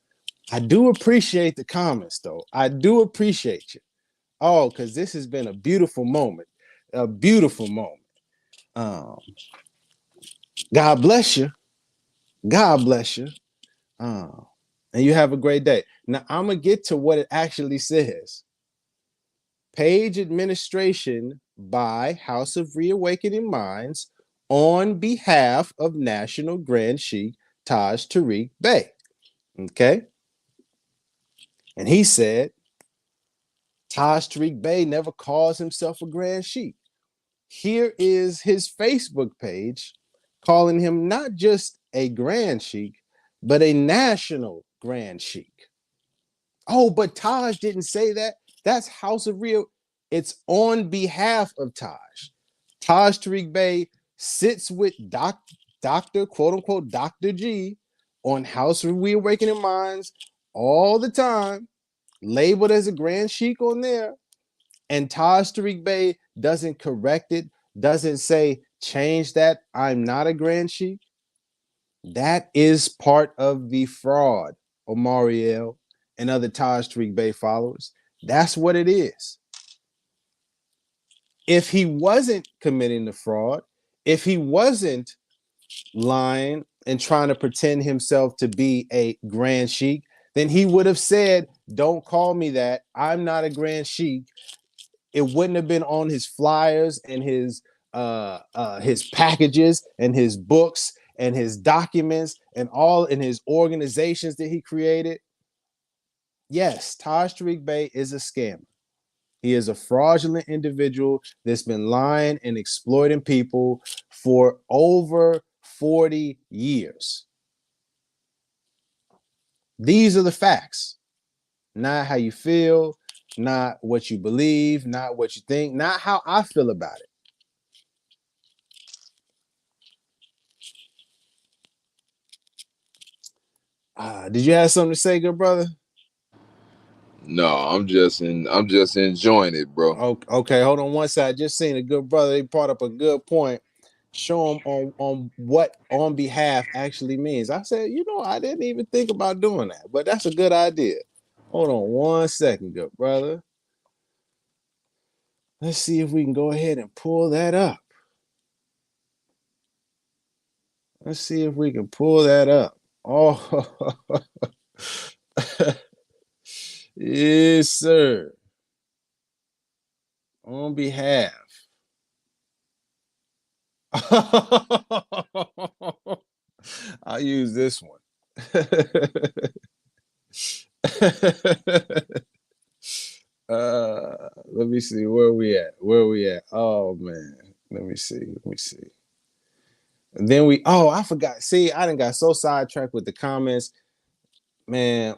I do appreciate the comments, though. I do appreciate you. Oh, because this has been a beautiful moment. A beautiful moment. Um, God bless you. God bless you. Um, and you have a great day. Now I'm gonna get to what it actually says. Page administration by House of Reawakening Minds on behalf of National Grand Sheikh Taj Tariq Bey. Okay. And he said, Taj Tariq Bey never calls himself a Grand Sheikh. Here is his Facebook page calling him not just a Grand Sheikh, but a national Grand Sheikh. Oh, but Taj didn't say that. That's House of Real. It's on behalf of Taj. Taj Tariq Bey sits with Dr. quote unquote Dr. G on House of Reawakening Minds all the time, labeled as a Grand Sheik on there. And Taj Tariq Bey doesn't correct it, doesn't say, change that. I'm not a Grand Sheik. That is part of the fraud, Omariel and other Taj Tariq Bey followers. That's what it is. If he wasn't committing the fraud, if he wasn't lying and trying to pretend himself to be a Grand Sheik, then he would have said, don't call me that. I'm not a Grand Sheik. It wouldn't have been on his flyers and his packages and his books and his documents and all in his organizations that he created, yes, Taj Tariq Bey is a scammer. He is a fraudulent individual that's been lying and exploiting people for over 40 years. These are the facts, not how you feel, not what you believe, not what you think, not how I feel about it. Did you have something to say, good brother? No, I'm just enjoying it, bro. Okay, hold on one side. Just seen a good brother. He brought up a good point. Show him on what on behalf actually means. I said, I didn't even think about doing that, but that's a good idea. Hold on one second, good brother. Let's see if we can go ahead and pull that up. Let's see if we can pull that up. Oh, yes, sir. On behalf. I'll use this one. Let me see where we at. Oh man, let me see. And then I forgot. See, I done got so sidetracked with the comments, man.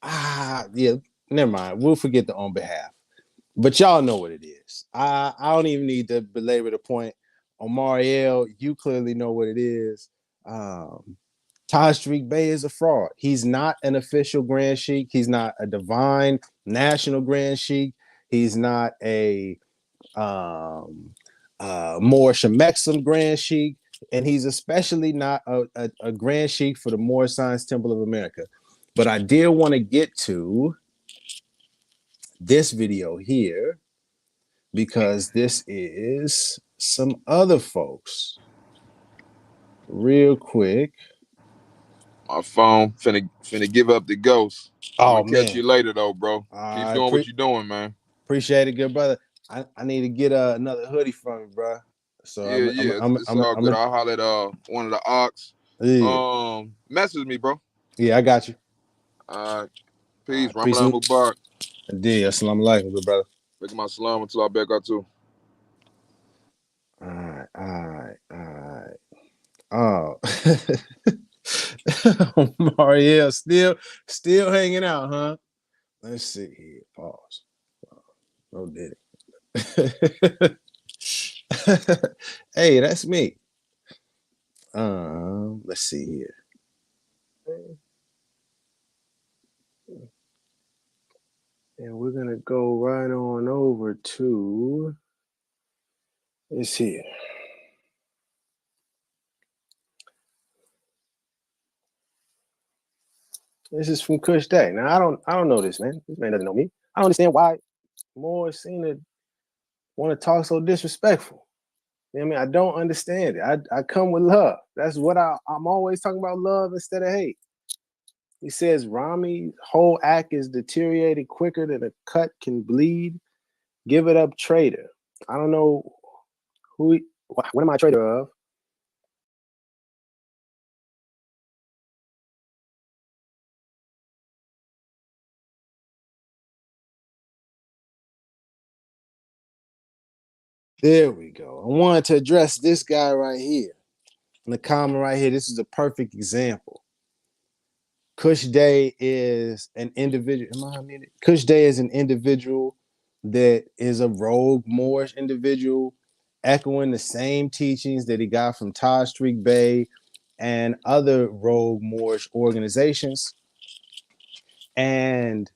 Yeah, never mind. We'll forget the on behalf. But y'all know what it is. I don't even need to belabor the point. Omariel, you clearly know what it is. Taj Tariq Bey is a fraud. He's not an official Grand Sheikh. He's not a divine national Grand Sheikh. He's not a Moorish Grand Sheikh. And he's especially not a Grand Sheikh for the Moorish Science Temple of America. But I did want to get to this video here because this is some other folks. Real quick. My phone finna give up the ghost. I'm Oh gonna catch man. you later though, bro. Keep doing what you're doing, man. Appreciate it, good brother. I need to get another hoodie from you, bro. So Yeah. It's all good. I'll holler at one of the ox. Yeah. Message me, bro. Yeah, I got you. All right. Peace. Peace. Ramadan Mubarak. Indeed. Assalamu alaikum, good brother. Making my salam until I back out too. All right. Oh. Marielle still hanging out, huh? Let's see here. Pause. Oh, did it. Hey, that's me. Let's see here. And we're gonna go right on over to this here. This is from Kush Day. Now I don't know this man. This man doesn't know me. I don't understand why more seem to want to talk so disrespectful. I mean, I don't understand it. I come with love. That's what I'm always talking about, love instead of hate. He says Rami's whole act is deteriorated quicker than a cut can bleed. Give it up, traitor. I don't know what am I a traitor of? There we go. I wanted to address this guy right here. In the comment right here, this is a perfect example. Kush Day is an individual. Kush Day is an individual that is a rogue Moorish individual, echoing the same teachings that he got from Taj Tariq Bey and other rogue Moorish organizations. And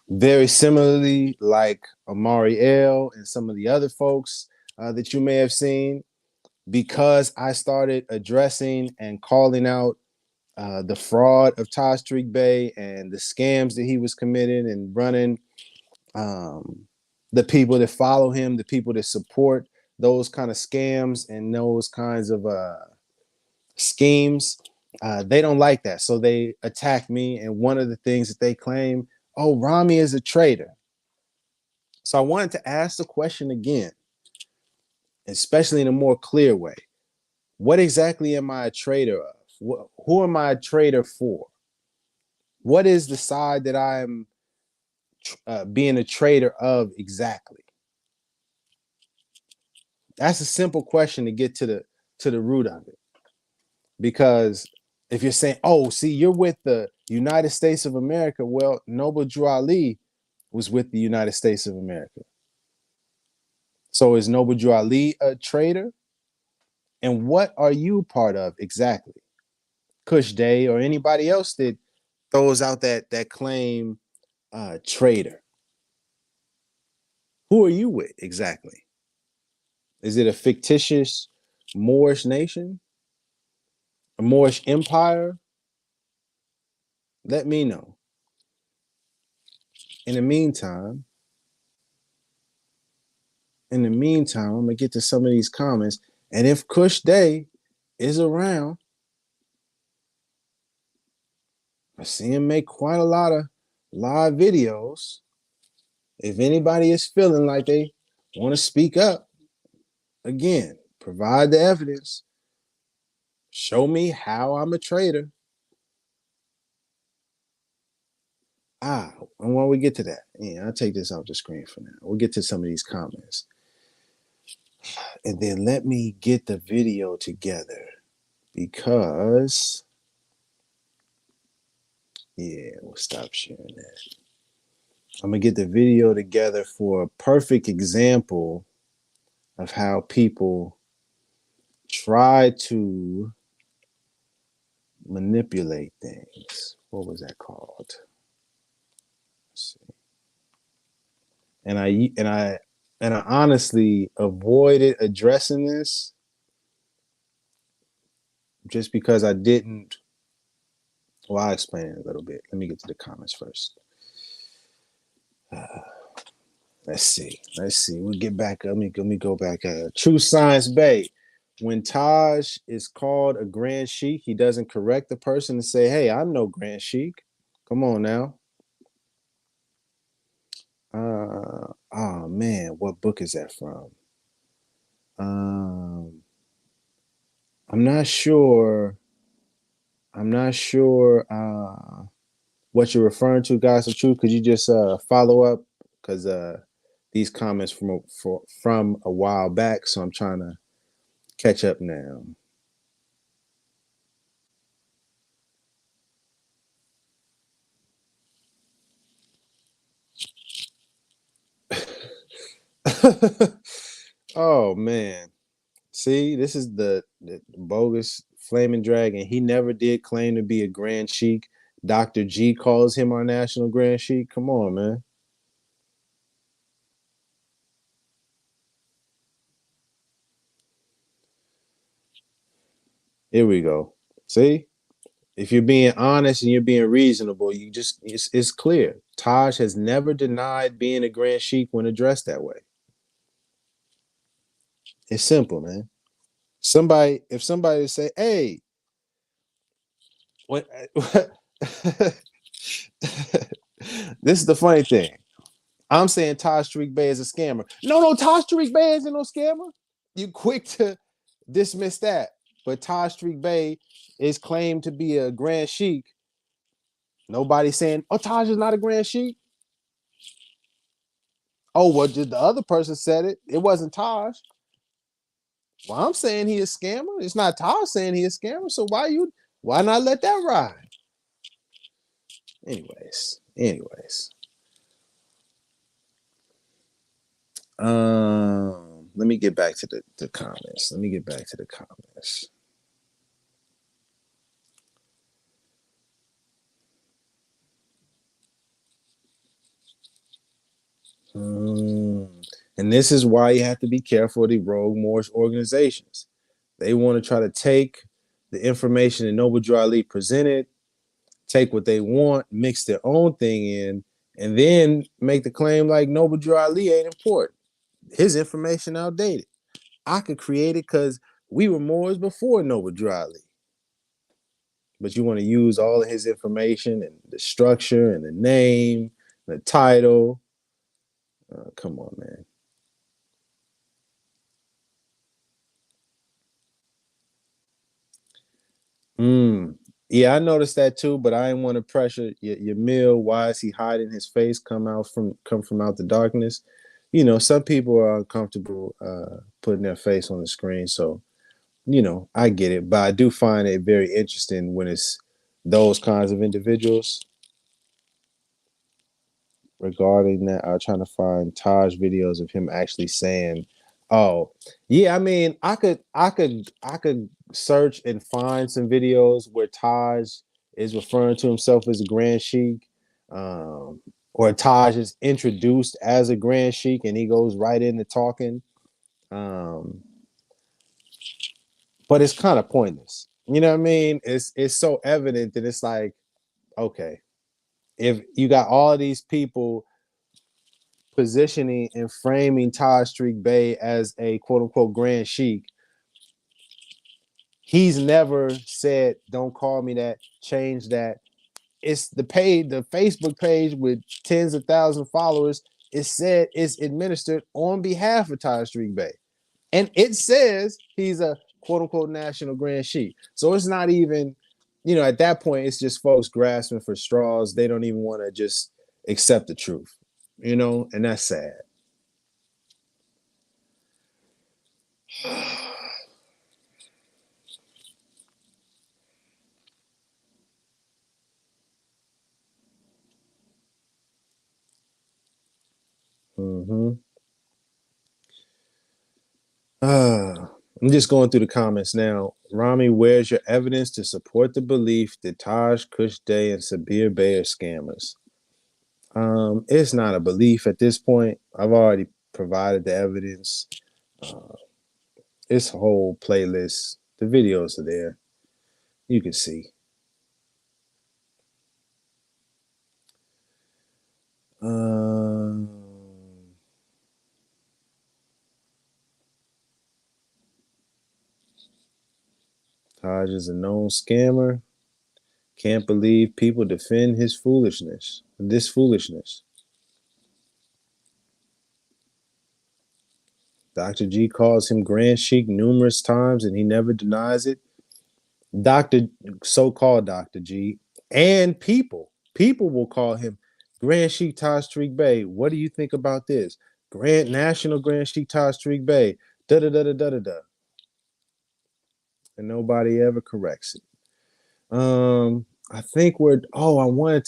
very similarly, like Amari L and some of the other folks that you may have seen, because I started addressing and calling out the fraud of Taj Tariq Bey and the scams that he was committing and running, the people that follow him, the people that support those kind of scams and those kinds of schemes, they don't like that. So they attack me. And one of the things that they claim, oh, Rami is a traitor. So I wanted to ask the question again, especially in a more clear way. What exactly am I a traitor of? Who am I a traitor for? What is the side that I'm being a traitor of exactly? That's a simple question to get to the root of it. Because if you're saying, oh, see, you're with the United States of America, well, Noble Drew Ali was with the United States of America. So is Noble Drew Ali a traitor? And what are you part of exactly? Kush Day or anybody else that throws out that claim traitor. Who are you with exactly? Is it a fictitious Moorish nation? A Moorish empire? Let me know. In the meantime, I'm gonna get to some of these comments. And if Kush Day is around, I see him make quite a lot of live videos. If anybody is feeling like they want to speak up, again, provide the evidence. Show me how I'm a traitor. And when we get to that, yeah, I'll take this off the screen for now. We'll get to some of these comments. And then let me get the video together because, yeah, we'll stop sharing that. I'm going to get the video together for a perfect example of how people try to manipulate things. What was that called? Let's see. And I honestly avoided addressing this just because I didn't. Well, I'll explain it a little bit. Let me get to the comments first. Let's see. We'll get back. Let me go back. True Science Bay. When Taj is called a Grand Sheik, he doesn't correct the person and say, "Hey, I'm no Grand Sheik." Come on now. Oh man, what book is that from? I'm not sure. What you're referring to, guys. Of truth. Could you just follow up? Because these comments from a while back, so I'm trying to catch up now. Oh man. See, this is the bogus flaming dragon. He never did claim to be a Grand Sheik. Dr. G calls him our national Grand Sheik. Come on, man. Here we go. See? If you're being honest and you're being reasonable, it's clear. Taj has never denied being a Grand Sheik when addressed that way. It's simple, man. If somebody say, "Hey, what?" This is the funny thing. I'm saying Taj Tariq Bey is a scammer. No, Taj Tariq Bey isn't no scammer. You quick to dismiss that, but Taj Tariq Bey is claimed to be a Grand Sheik. Nobody's saying, "Oh, Taj is not a Grand Sheik." Oh, well, the other person said it. It wasn't Taj. Well, I'm saying he is a scammer. It's not Taj saying he is a scammer. So why not let that ride? Anyways. Let me get back to the comments. And this is why you have to be careful of the rogue Moorish organizations. They want to try to take the information that Noble Drew Ali presented, take what they want, mix their own thing in, and then make the claim like Noble Drew Ali ain't important. His information outdated. I could create it because we were Moors before Noble Drew Ali. But you want to use all of his information and the structure and the name, the title. Come on, man. Yeah, I noticed that too, but I didn't want to pressure your meal. Why is he hiding his face? Come from out the darkness. Some people are uncomfortable putting their face on the screen, so I get it. But I do find it very interesting when it's those kinds of individuals regarding that. I'm trying to find Taj videos of him actually saying, "Oh, yeah." I mean, I could search and find some videos where Taj is referring to himself as a Grand Sheik, or Taj is introduced as a Grand Sheik, and he goes right into talking. Um, but it's kind of pointless. You know what I mean? It's so evident that it's like, okay, if you got all of these people positioning and framing Taj Street Bay as a quote unquote Grand Sheik, he's never said, "Don't call me that, change that." It's the Facebook page with tens of thousands of followers. It said it's administered on behalf of Taj Street Bay. And it says he's a quote unquote national Grand Sheik. So it's not even, at that point, it's just folks grasping for straws. They don't even want to just accept the truth, and that's sad. Mm-hmm. I'm just going through the comments now. Rami, where's your evidence to support the belief that Taj, Kush Day, and Sabir Bay are scammers? It's not a belief at this point. I've already provided the evidence. It's a whole playlist. The videos are there. You can see. Um, Taj is a known scammer. Can't believe people defend his foolishness. This foolishness. Dr. G calls him Grand Sheik numerous times and he never denies it. Dr. So-called Dr. G and people will call him Grand Sheik Taj Tariq Bey. What do you think about this? National Grand Sheik Taj Tariq Bey. Da da da da da da da. And nobody ever corrects it. I think I wanted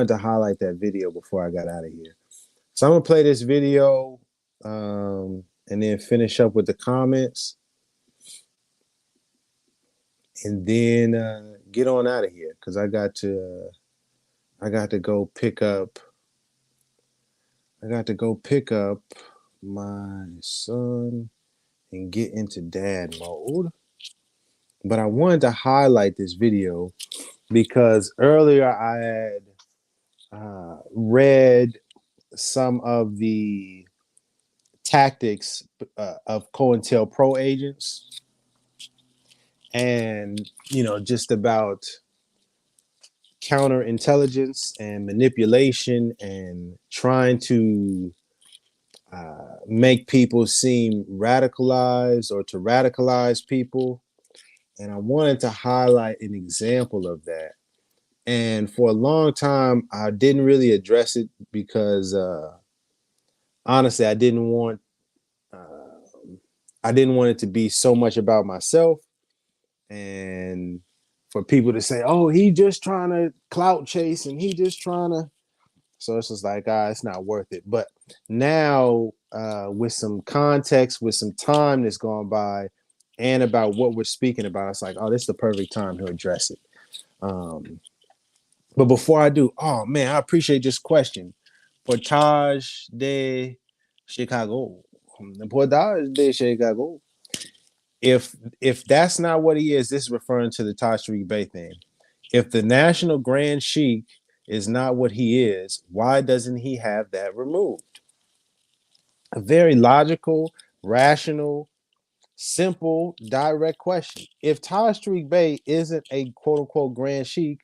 to highlight that video before I got out of here. So I'm gonna play this video, and then finish up with the comments, and then get on out of here because I got to go pick up. I got to go pick up my son and get into dad mode. But I wanted to highlight this video because earlier I had read some of the tactics of COINTELPRO agents, and just about counterintelligence and manipulation and trying to make people seem radicalized or to radicalize people. And I wanted to highlight an example of that. And for a long time, I didn't really address it because honestly, I didn't want it to be so much about myself and for people to say, "Oh, he just trying to clout chase and he just trying to." So it's just like, it's not worth it. But now, with some context, with some time that's gone by, and about what we're speaking about, it's like, oh, this is the perfect time to address it. But before I do, oh man, I appreciate this question. Portage de Chicago. Portage de Chicago. If that's not what he is, this is referring to the Taj Tariq Bey thing. If the National Grand Sheik is not what he is, why doesn't he have that removed? A very logical, rational, simple, direct question. If Taj Tariq Bey isn't a quote unquote Grand Sheik,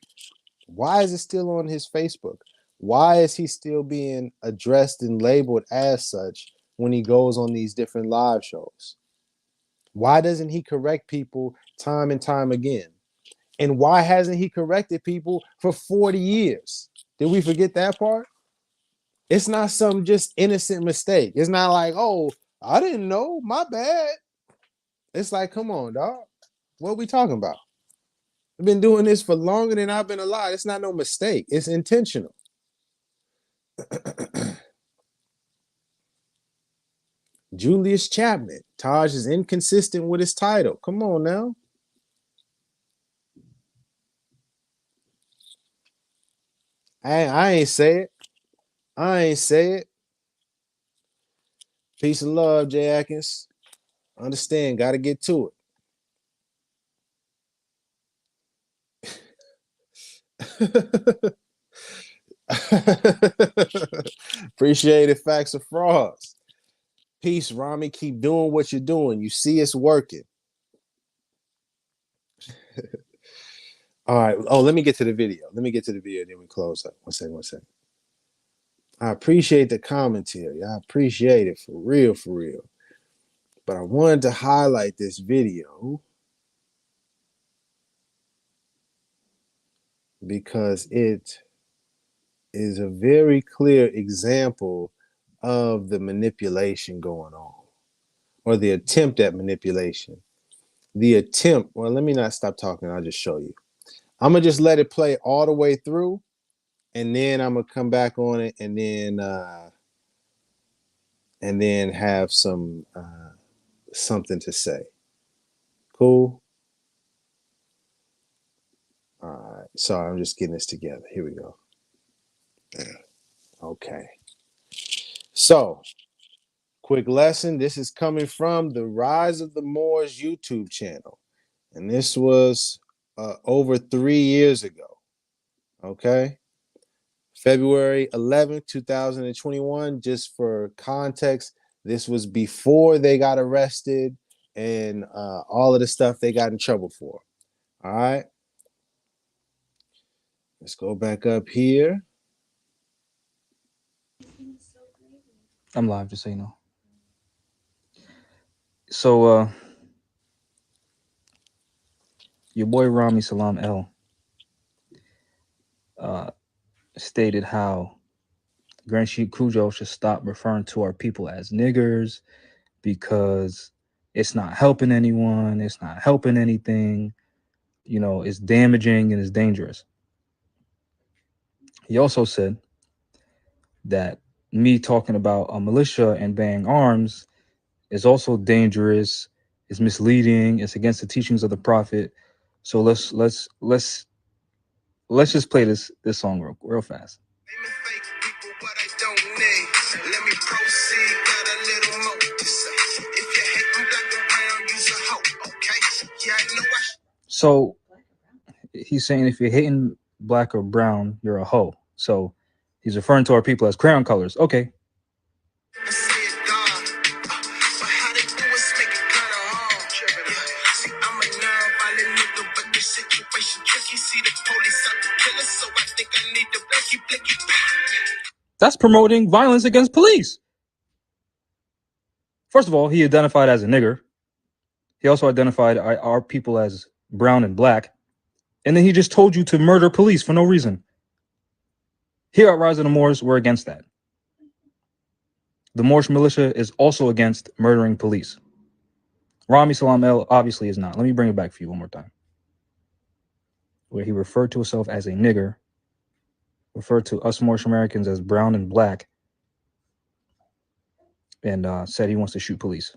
why is it still on his Facebook? Why is he still being addressed and labeled as such when he goes on these different live shows? Why doesn't he correct people time and time again? And why hasn't he corrected people for 40 years? Did we forget that part? It's not some just innocent mistake. It's not like, oh, I didn't know, my bad. It's like, come on, dog. What are we talking about? I've been doing this for longer than I've been alive. It's not no mistake. It's intentional. Julius Chapman. Taj is inconsistent with his title. Come on now. I ain't say it. I ain't say it. Peace and love, Jay Atkins. Understand, got to get to it. Appreciate it, facts or frauds. Peace, Rami. Keep doing what you're doing. You see it's working. All right. Oh, let me get to the video. Let me get to the video, then we close up. One second. I appreciate the commentary. I appreciate it for real, for real. But I wanted to highlight this video because it is a very clear example of the manipulation going on, or the attempt at manipulation. The attempt, well, let me not stop talking. I'll just show you. I'm going to just let it play all the way through, and then I'm going to come back on it and then have some something to say. Cool? All right. Sorry, I'm just getting this together. Here we go. Okay. So, quick lesson. This is coming from the Rise of the Moors YouTube channel. And this was over 3 years ago. Okay. February 11th, 2021. Just for context, this was before they got arrested and all of the stuff they got in trouble for. All right. Let's go back up here. I'm live, just so you know. So, your boy Rami Salam L stated how Grand Sheik Cujo should stop referring to our people as niggers because it's not helping anyone, it's not helping anything, you know, it's damaging and it's dangerous. He also said that me talking about a militia and bearing arms is also dangerous, it's misleading, it's against the teachings of the Prophet. So let's just play this song real fast. So he's saying if you're hating black or brown, you're a hoe. So he's referring to our people as crayon colors. Okay. That's promoting violence against police. First of all, he identified as a nigger. He also identified our people as brown and black. And then he just told you to murder police for no reason. Here at Rise of the Moors, we're against that. The Moorish militia is also against murdering police. Rami Salam El obviously is not. Let me bring it back for you one more time. Where he referred to himself as a nigger, referred to us Moorish Americans as brown and black, and said he wants to shoot police.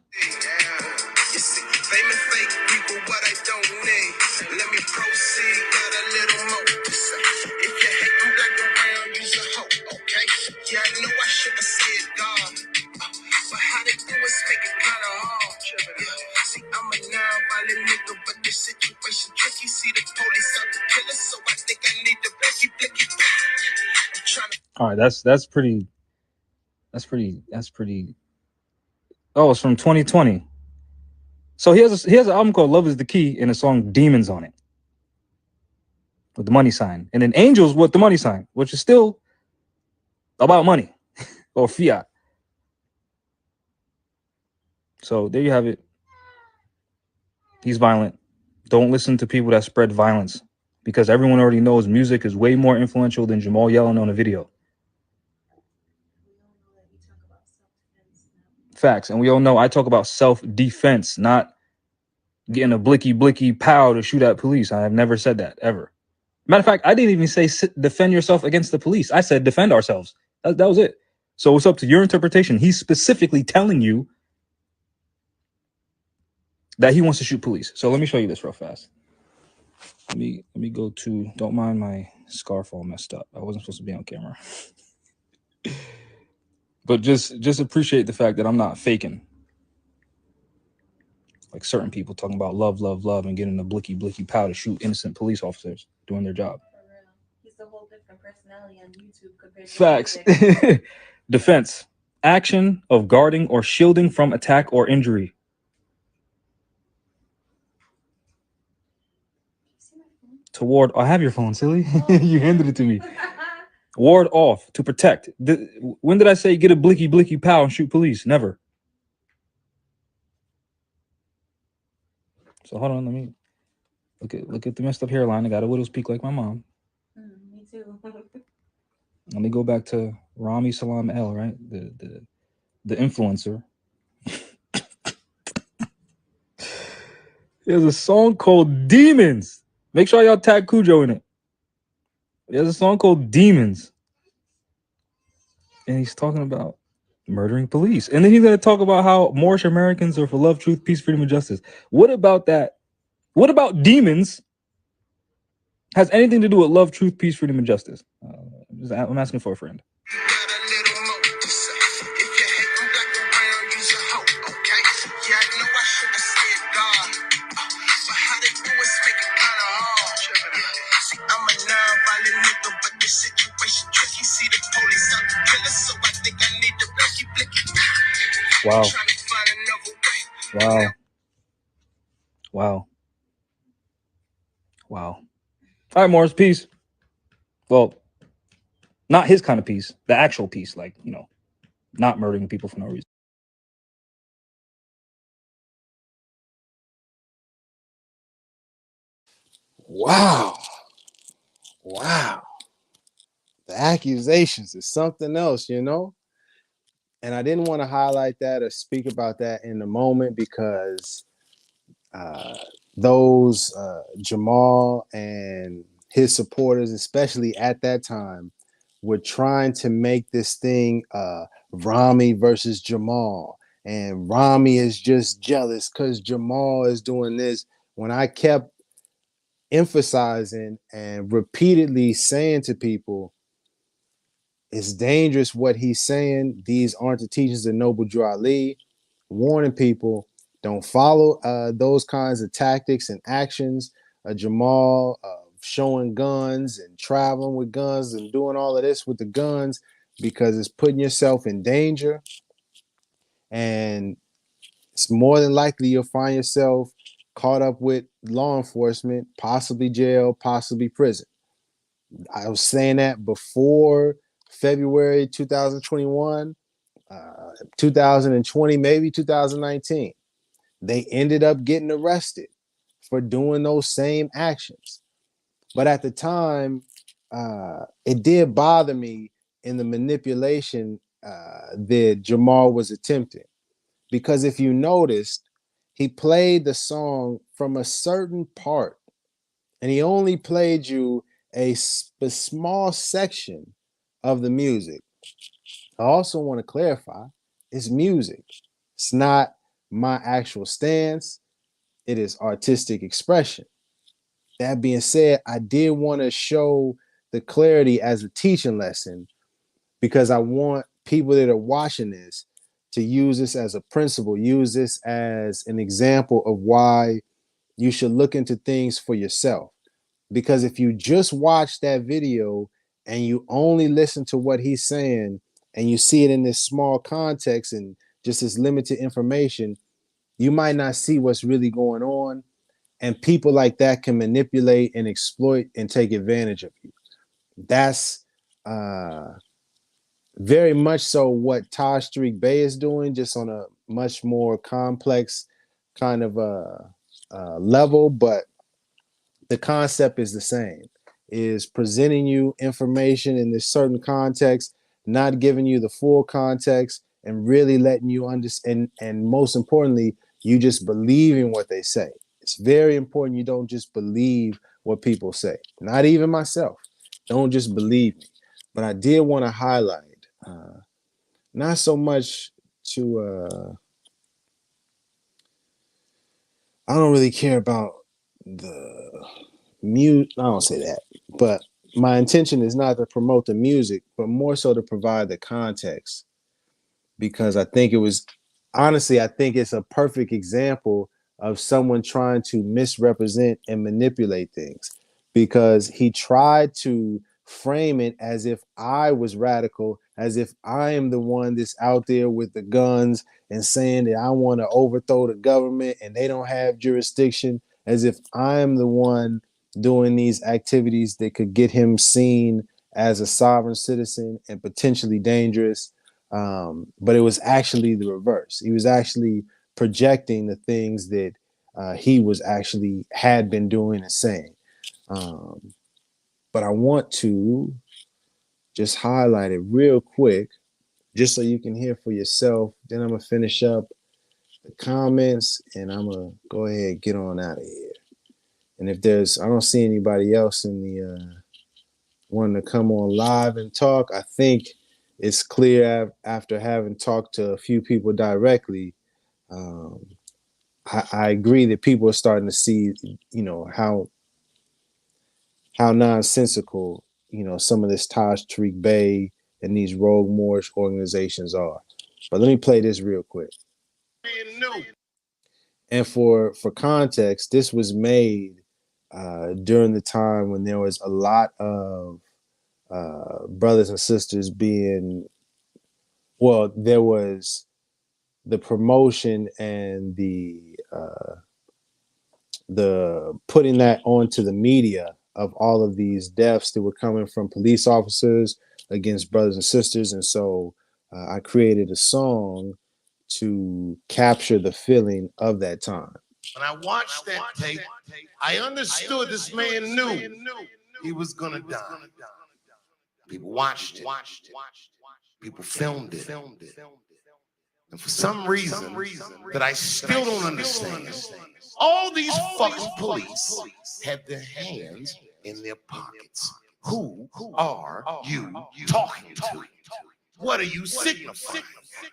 All right, that's pretty. Oh, it's from 2020. So he has an album called "Love Is the Key" and a song "Demons" on it with the money sign, and then "Angels" with the money sign, which is still about money or fiat. So there you have it. He's violent. Don't listen to people that spread violence because everyone already knows music is way more influential than Jamal yelling on a video. Facts. And we all know I talk about self-defense, not getting a blicky pow to shoot at police. I have never said that, ever. Matter of fact, I didn't even say defend yourself against the police. I said defend ourselves. That was it. So it's up to your interpretation. He's specifically telling you that he wants to shoot police. So let me show you this real fast. Let me go to, don't mind my scarf all messed up. I wasn't supposed to be on camera. But just appreciate the fact that I'm not faking. Like certain people talking about love, and getting a blicky pow to shoot innocent police officers doing their job. For real. He's a whole different personality on YouTube compared to Facts. Defense. Action of guarding or shielding from attack or injury. To ward. I have your phone, silly. You handed it to me. Ward off. To protect. When did I say get a blicky pow and shoot police? Never. So hold on, let me look at the messed up hairline. I got a widow's peak like my mom. Me too. Let me go back to Rami Salam L, right? The influencer. There's a song called Demons. Make sure y'all tag Cujo in it. There's a song called Demons. And he's talking about murdering police. And then he's going to talk about how Moorish Americans are for love, truth, peace, freedom, and justice. What about that? What about Demons has anything to do with love, truth, peace, freedom, and justice? I'm asking for a friend. Wow. Wow. Wow. Wow. All right, Morris, peace. Well, not his kind of peace, the actual peace, like, you know, not murdering people for no reason. Wow. Wow. The accusations is something else, you know? And I didn't want to highlight that or speak about that in the moment because those Jamal and his supporters, especially at that time, were trying to make this thing Rami versus Jamal. And Rami is just jealous because Jamal is doing this. When I kept emphasizing and repeatedly saying to people, it's dangerous what he's saying. These aren't the teachings of Noble Drew Ali. Warning people, don't follow those kinds of tactics and actions. Jamal showing guns and traveling with guns and doing all of this with the guns because it's putting yourself in danger. And it's more than likely you'll find yourself caught up with law enforcement, possibly jail, possibly prison. I was saying that before February 2021, 2020, maybe 2019. They ended up getting arrested for doing those same actions. But at the time, it did bother me in the manipulation that Jamal was attempting. Because if you noticed, he played the song from a certain part, and he only played you a small section of the music. I also want to clarify, it's music. It's not my actual stance. It is artistic expression. That being said, I did want to show the clarity as a teaching lesson because I want people that are watching this to use this as a principle, use this as an example of why you should look into things for yourself. Because if you just watch that video and you only listen to what he's saying and you see it in this small context and just this limited information, you might not see what's really going on. And people like that can manipulate and exploit and take advantage of you. That's very much so what Taj Tariq Bey is doing, just on a much more complex kind of level. But the concept is the same, is presenting you information in this certain context, not giving you the full context, and really letting you understand, and most importantly, you just believing what they say. It's very important you don't just believe what people say. Not even myself. Don't just believe me. But I did want to highlight, not so much to, I don't really care about the mute. I don't say that, but my intention is not to promote the music, but more so to provide the context, because I think it was, honestly, I think it's a perfect example of someone trying to misrepresent and manipulate things, because he tried to frame it as if I was radical, as if I am the one that's out there with the guns and saying that I want to overthrow the government and they don't have jurisdiction, as if I am the one doing these activities that could get him seen as a sovereign citizen and potentially dangerous. But it was actually the reverse. He was actually projecting the things that he was actually had been doing and saying. But I want to just highlight it real quick, just so you can hear for yourself. Then I'm gonna finish up the comments and I'm gonna go ahead and get on out of here. And if there's, I don't see anybody else in the wanting to come on live and talk. I think it's clear after having talked to a few people directly. I agree that people are starting to see, how nonsensical, some of this Taj Tariq Bey and these rogue Moorish organizations are. But let me play this real quick. And for context, this was made during the time when there was a lot of brothers and sisters being, well, there was the promotion and the putting that onto the media of all of these deaths that were coming from police officers against brothers and sisters. And so I created a song to capture the feeling of that time. When I watched that tape, I understood this man knew he was gonna die. People watched it. People filmed it. And for some reason that I still don't understand, all these fucking police had their hands in their pockets. Who are you talking to? What are you signifying?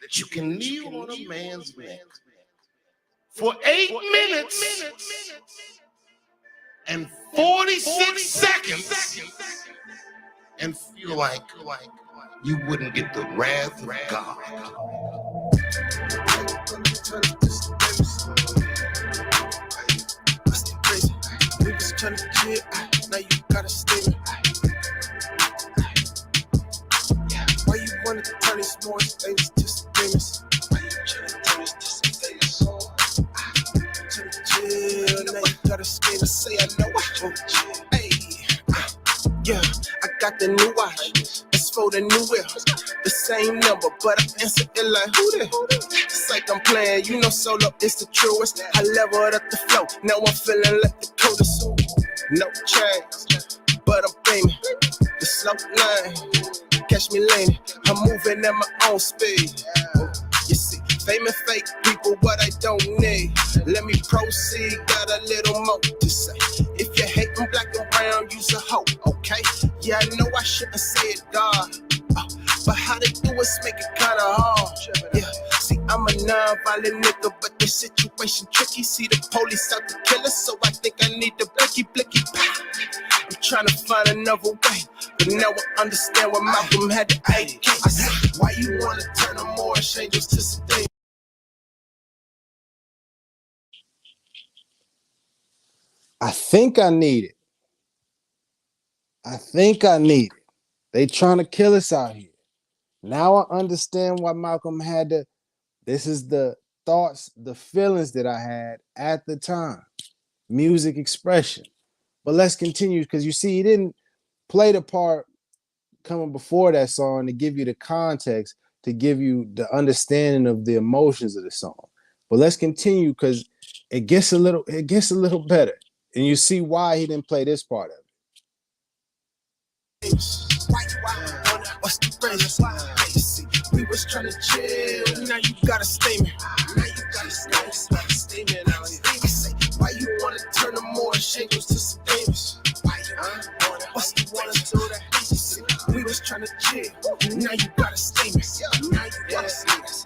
That you can kneel on a man's neck for 8 minutes and 46 seconds and feel like you wouldn't get the wrath of God. Niggas trying to chill, now you gotta stay. Why you wanna turn these Moorish things to famous? Why you trying to turn this to famous? Trying to chill, now you gotta stay and say I know I won't chill. Hey, yeah, I got the new watch. It's for the new whip. The same number, but I answer it like who that? It's like I'm playing, solo is the truest. I leveled up the flow, now I'm feeling like the coldest. No change, but I'm famous. The slow line, catch me leaning. I'm moving at my own speed. You see, fame and fake people, what I don't need. Let me proceed, got a little more to say. If you're hating black and brown, use a hoe, okay? Yeah, I know I shouldn't say it, God. But how they do is make it kinda hard. Yeah, see, I'm a non-violent nigga, but this situation tricky. See the police out to kill us, so I think I need the blicky. I'm trying to find another way, but now I understand why Malcolm had the AK. I said, why you wanna turn the Moorish angels to sedate? I think I need it. They trying to kill us out here. Now I understand why Malcolm had to. This is the thoughts, the feelings that I had at the time. Music expression. But let's continue, because you see, he didn't play the part coming before that song to give you the context, to give you the understanding of the emotions of the song. But let's continue, because it gets a little better. And you see why he didn't play this part of it. What's the greatest? We was trying to chill. Now you got a statement. Now you got a statement out here. Why you want to turn the Moorish shingles to some famous? What's the one to do that? We was trying to chill. Now you got a statement. Now you got a statement.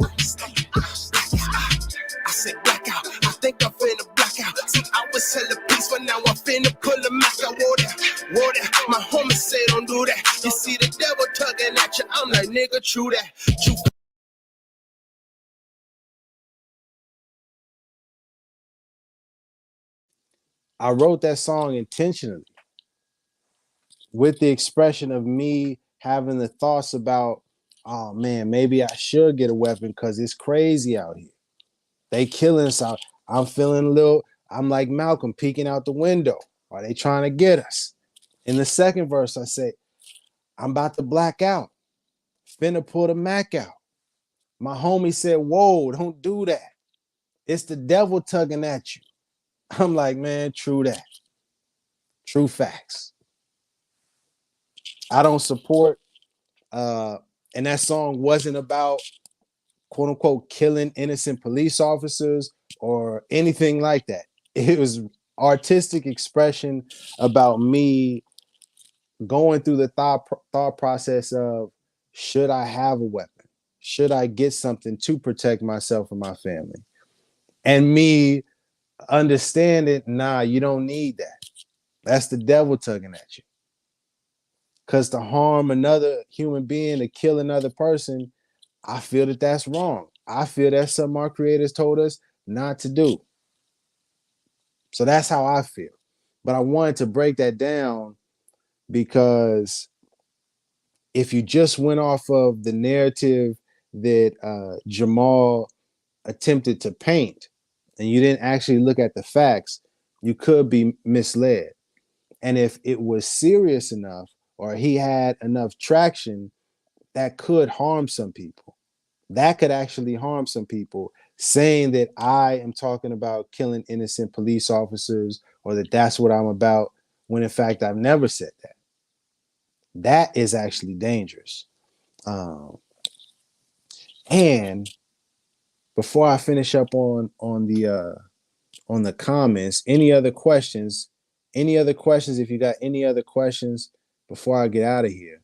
I said blackout. I think I'm finna blackout. See, I was hella peace, but now I'm finna pull a Mac out. Water. My homie said don't do that. You see the devil tugging at you. I'm like, nigga, true that. True. I wrote that song intentionally with the expression of me having the thoughts about, oh man, maybe I should get a weapon because it's crazy out here. They killing us out. I'm feeling a little, I'm like Malcolm peeking out the window. Are they trying to get us? In the second verse, I say, I'm about to black out. Finna pull the Mac out. My homie said, whoa, don't do that. It's the devil tugging at you. I'm like, man, true that. True facts. I don't support, and that song wasn't about quote unquote killing innocent police officers or anything like that. It was artistic expression about me going through the thought process of, should I have a weapon? Should I get something to protect myself and my family? And me understanding, nah, you don't need that. That's the devil tugging at you. Because to harm another human being, to kill another person, I feel that that's wrong. I feel that's something our creators told us not to do. So that's how I feel. But I wanted to break that down because if you just went off of the narrative that Jamal attempted to paint and you didn't actually look at the facts, you could be misled. And if it was serious enough or he had enough traction, that could harm some people. That could actually harm some people, saying that I am talking about killing innocent police officers or that that's what I'm about, when in fact I've never said that. That is actually dangerous. And before I finish up on the comments, any other questions? Any other questions? If you got any other questions before I get out of here,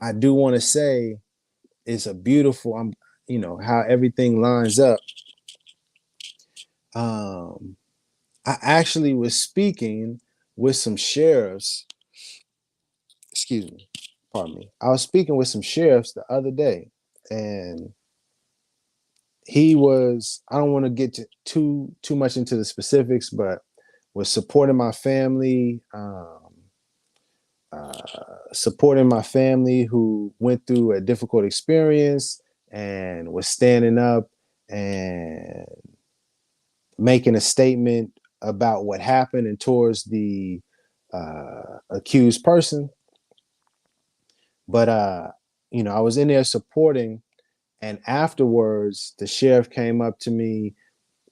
I do want to say it's a beautiful. How everything lines up. I actually was speaking with some sheriffs. Excuse me, pardon me. I was speaking with some sheriffs the other day, and he was, I don't want to get too much into the specifics, but was supporting my family, who went through a difficult experience and was standing up and making a statement about what happened and towards the accused person. But I was in there supporting, and afterwards the sheriff came up to me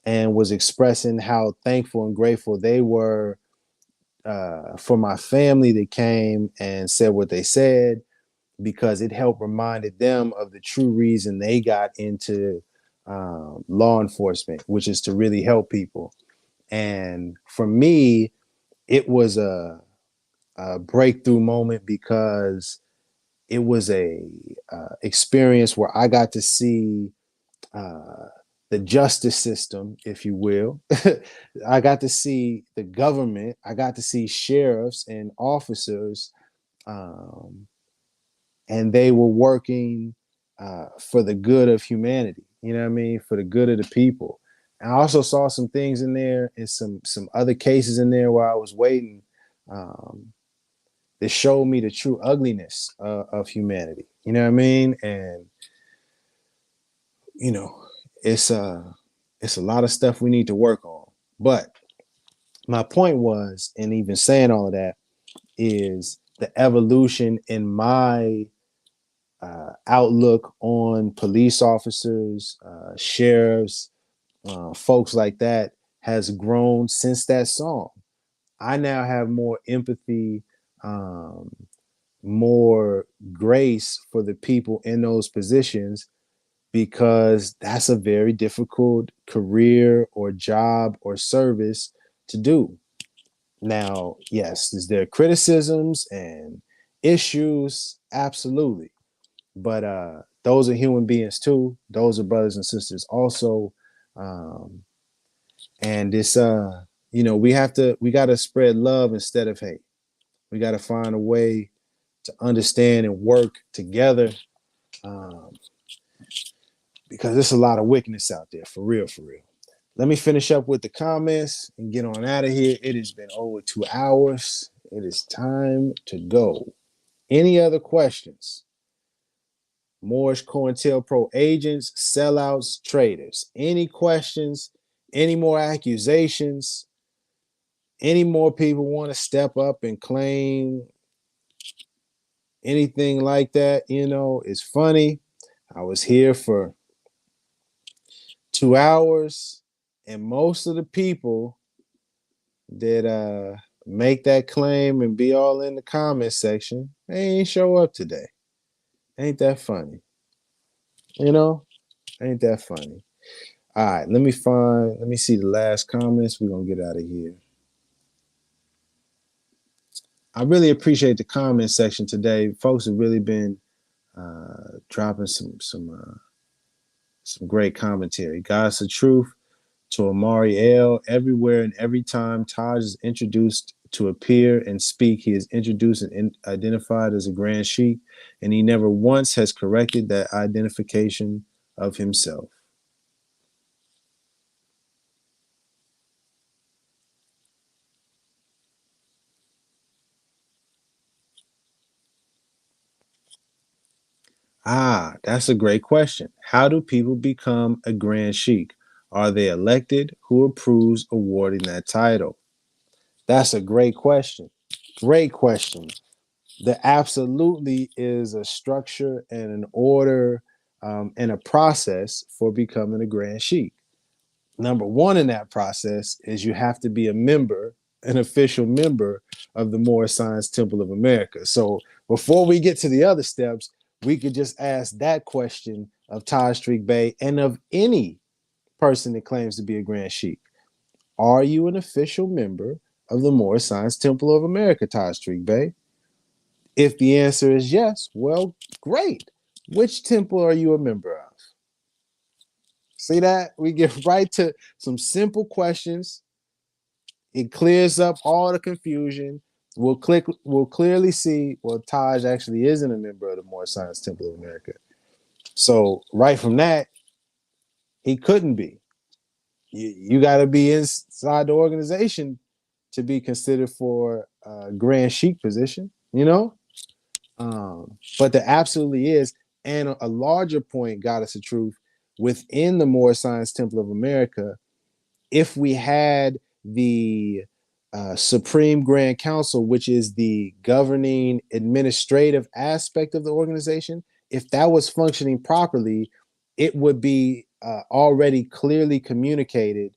and was expressing how thankful and grateful they were for my family that came and said what they said, because it helped reminded them of the true reason they got into law enforcement, which is to really help people. And for me, it was a breakthrough moment because it was a experience where I got to see the justice system, if you will. I got to see the government. I got to see sheriffs and officers, and they were working for the good of humanity. You know what I mean? For the good of the people. And I also saw some things in there and some other cases in there where I was waiting that showed me the true ugliness of humanity. You know what I mean? And it's a lot of stuff we need to work on. But my point was, and even saying all of that, is the evolution in my outlook on police officers, sheriffs, folks like that has grown since that song. I now have more empathy, more grace for the people in those positions, because that's a very difficult career or job or service to do. Now, yes, is there criticisms and issues? Absolutely. But those are human beings too. Those are brothers and sisters also. Um, and it's we gotta spread love instead of hate. We gotta find a way to understand and work together, um, because there's a lot of wickedness out there, for real, for real. Let me finish up with the comments and get on out of here. It has been over 2 hours. It is time to go. Any other questions? Moorish Cointelpro agents, sellouts, traitors. Any questions? Any more accusations? Any more people want to step up and claim anything like that? It's funny. I was here for 2 hours, and most of the people that make that claim and be all in the comment section, they ain't show up today. Ain't that funny? Ain't that funny? All right, let me see the last comments. We're gonna get out of here. I really appreciate the comment section today. Folks have really been dropping some great commentary. God's the truth to Amari L. Everywhere and every time Taj is introduced to appear and speak, he is introduced and identified as a grand sheik, and he never once has corrected that identification of himself. That's a great question. How do people become a grand sheik? Are they elected? Who approves awarding that title? That's a great question. Great question. There absolutely is a structure and an order, and a process for becoming a grand sheik. Number one in that process is you have to be a member, an official member of the Moorish Science Temple of America. So before we get to the other steps, we could just ask that question of Taj Street Bey and of any person that claims to be a grand sheik. Are you an official member of the Moorish Science Temple of America, Taj Street Bey? If the answer is yes, well, great. Which temple are you a member of? See that? We get right to some simple questions. It clears up all the confusion. We'll clearly see, well, Taj actually isn't a member of the Moorish Science Temple of America. So right from that, he couldn't be. You got to be inside the organization to be considered for a grand sheik position, But there absolutely is. And a larger point, Goddess of Truth, within the Moorish Science Temple of America, if we had the Supreme Grand Council, which is the governing administrative aspect of the organization, if that was functioning properly, it would be already clearly communicated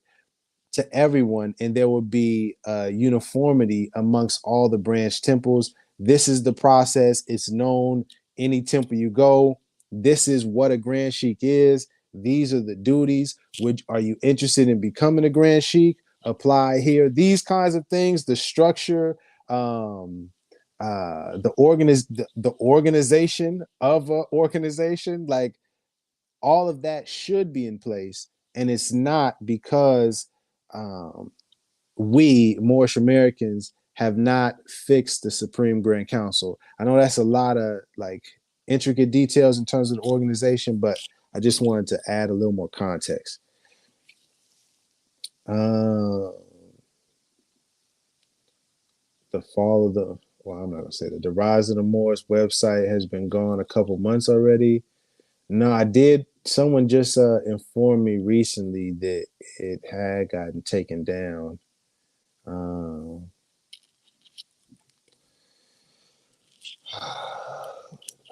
to everyone, and there would be uniformity amongst all the branch temples. This is the process. It's known any temple you go. This is what a grand sheik is. These are the duties. Which are you interested in becoming a grand sheik? Apply here. These kinds of things. The structure, the organization of an organization, like all of that should be in place, and it's not because we Moorish Americans have not fixed the Supreme Grand Council. I know that's a lot of like intricate details in terms of the organization, but I just wanted to add a little more context. The fall of I'm not gonna say that. The rise of the Moorish website has been gone a couple months already. No, I did. Someone just informed me recently that it had gotten taken down.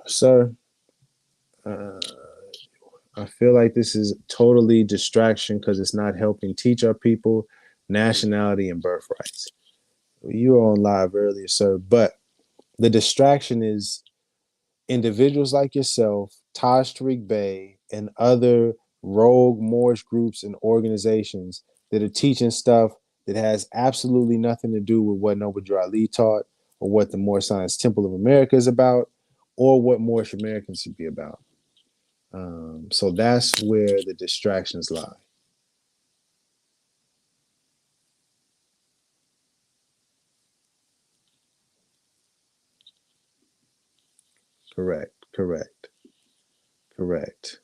Sir, I feel like this is totally distraction because it's not helping teach our people nationality and birthrights. you were on live earlier, sir. But the distraction is individuals like yourself, Taj Tariq Bey, and other rogue Moorish groups and organizations that are teaching stuff that has absolutely nothing to do with what Noble Drew Ali taught, or what the Moorish Science Temple of America is about, or what Moorish Americans should be about. So that's where the distractions lie. Correct, correct, correct,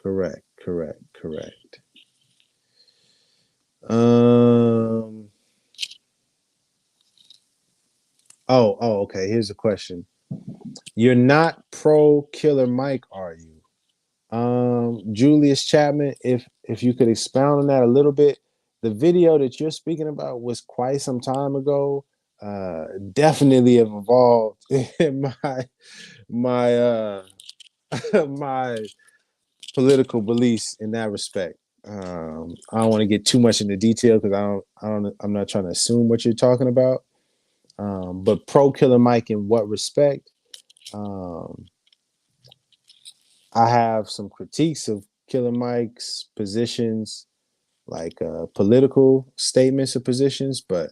correct, correct, correct. Okay. Here's a question. You're not pro Killer Mike, are you? Julius Chapman, if you could expound on that a little bit. The video that you're speaking about was quite some time ago. Definitely have evolved in my my political beliefs in that respect. I don't want to get too much into detail because I'm not trying to assume what you're talking about. But pro Killer Mike in what respect? Um, I have some critiques of Killer Mike's positions, like political statements or positions, but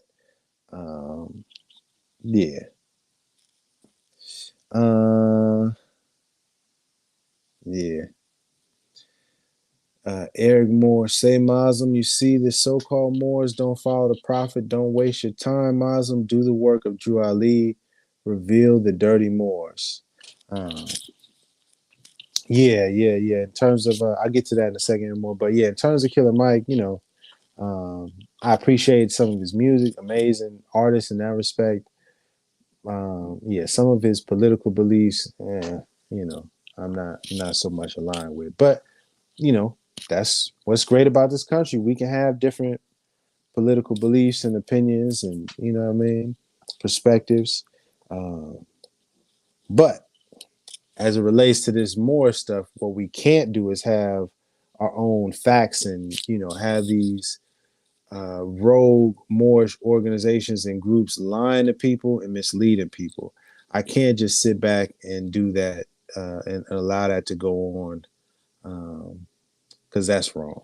um, yeah. Uh, yeah. Eric Moore, say Muslim, you see the so-called Moors don't follow the prophet. Don't waste your time, Muslim. Do the work of Drew Ali. Reveal the dirty Moors. Um, yeah. In terms of, I'll get to that in a second more. But yeah, in terms of Killer Mike, I appreciate some of his music. Amazing artist in that respect. Yeah, some of his political beliefs, I'm not so much aligned with. But that's what's great about this country. We can have different political beliefs and opinions, and perspectives. But as it relates to this more stuff, what we can't do is have our own facts and have these rogue Moorish organizations and groups lying to people and misleading people. I can't just sit back and do that and allow that to go on because that's wrong.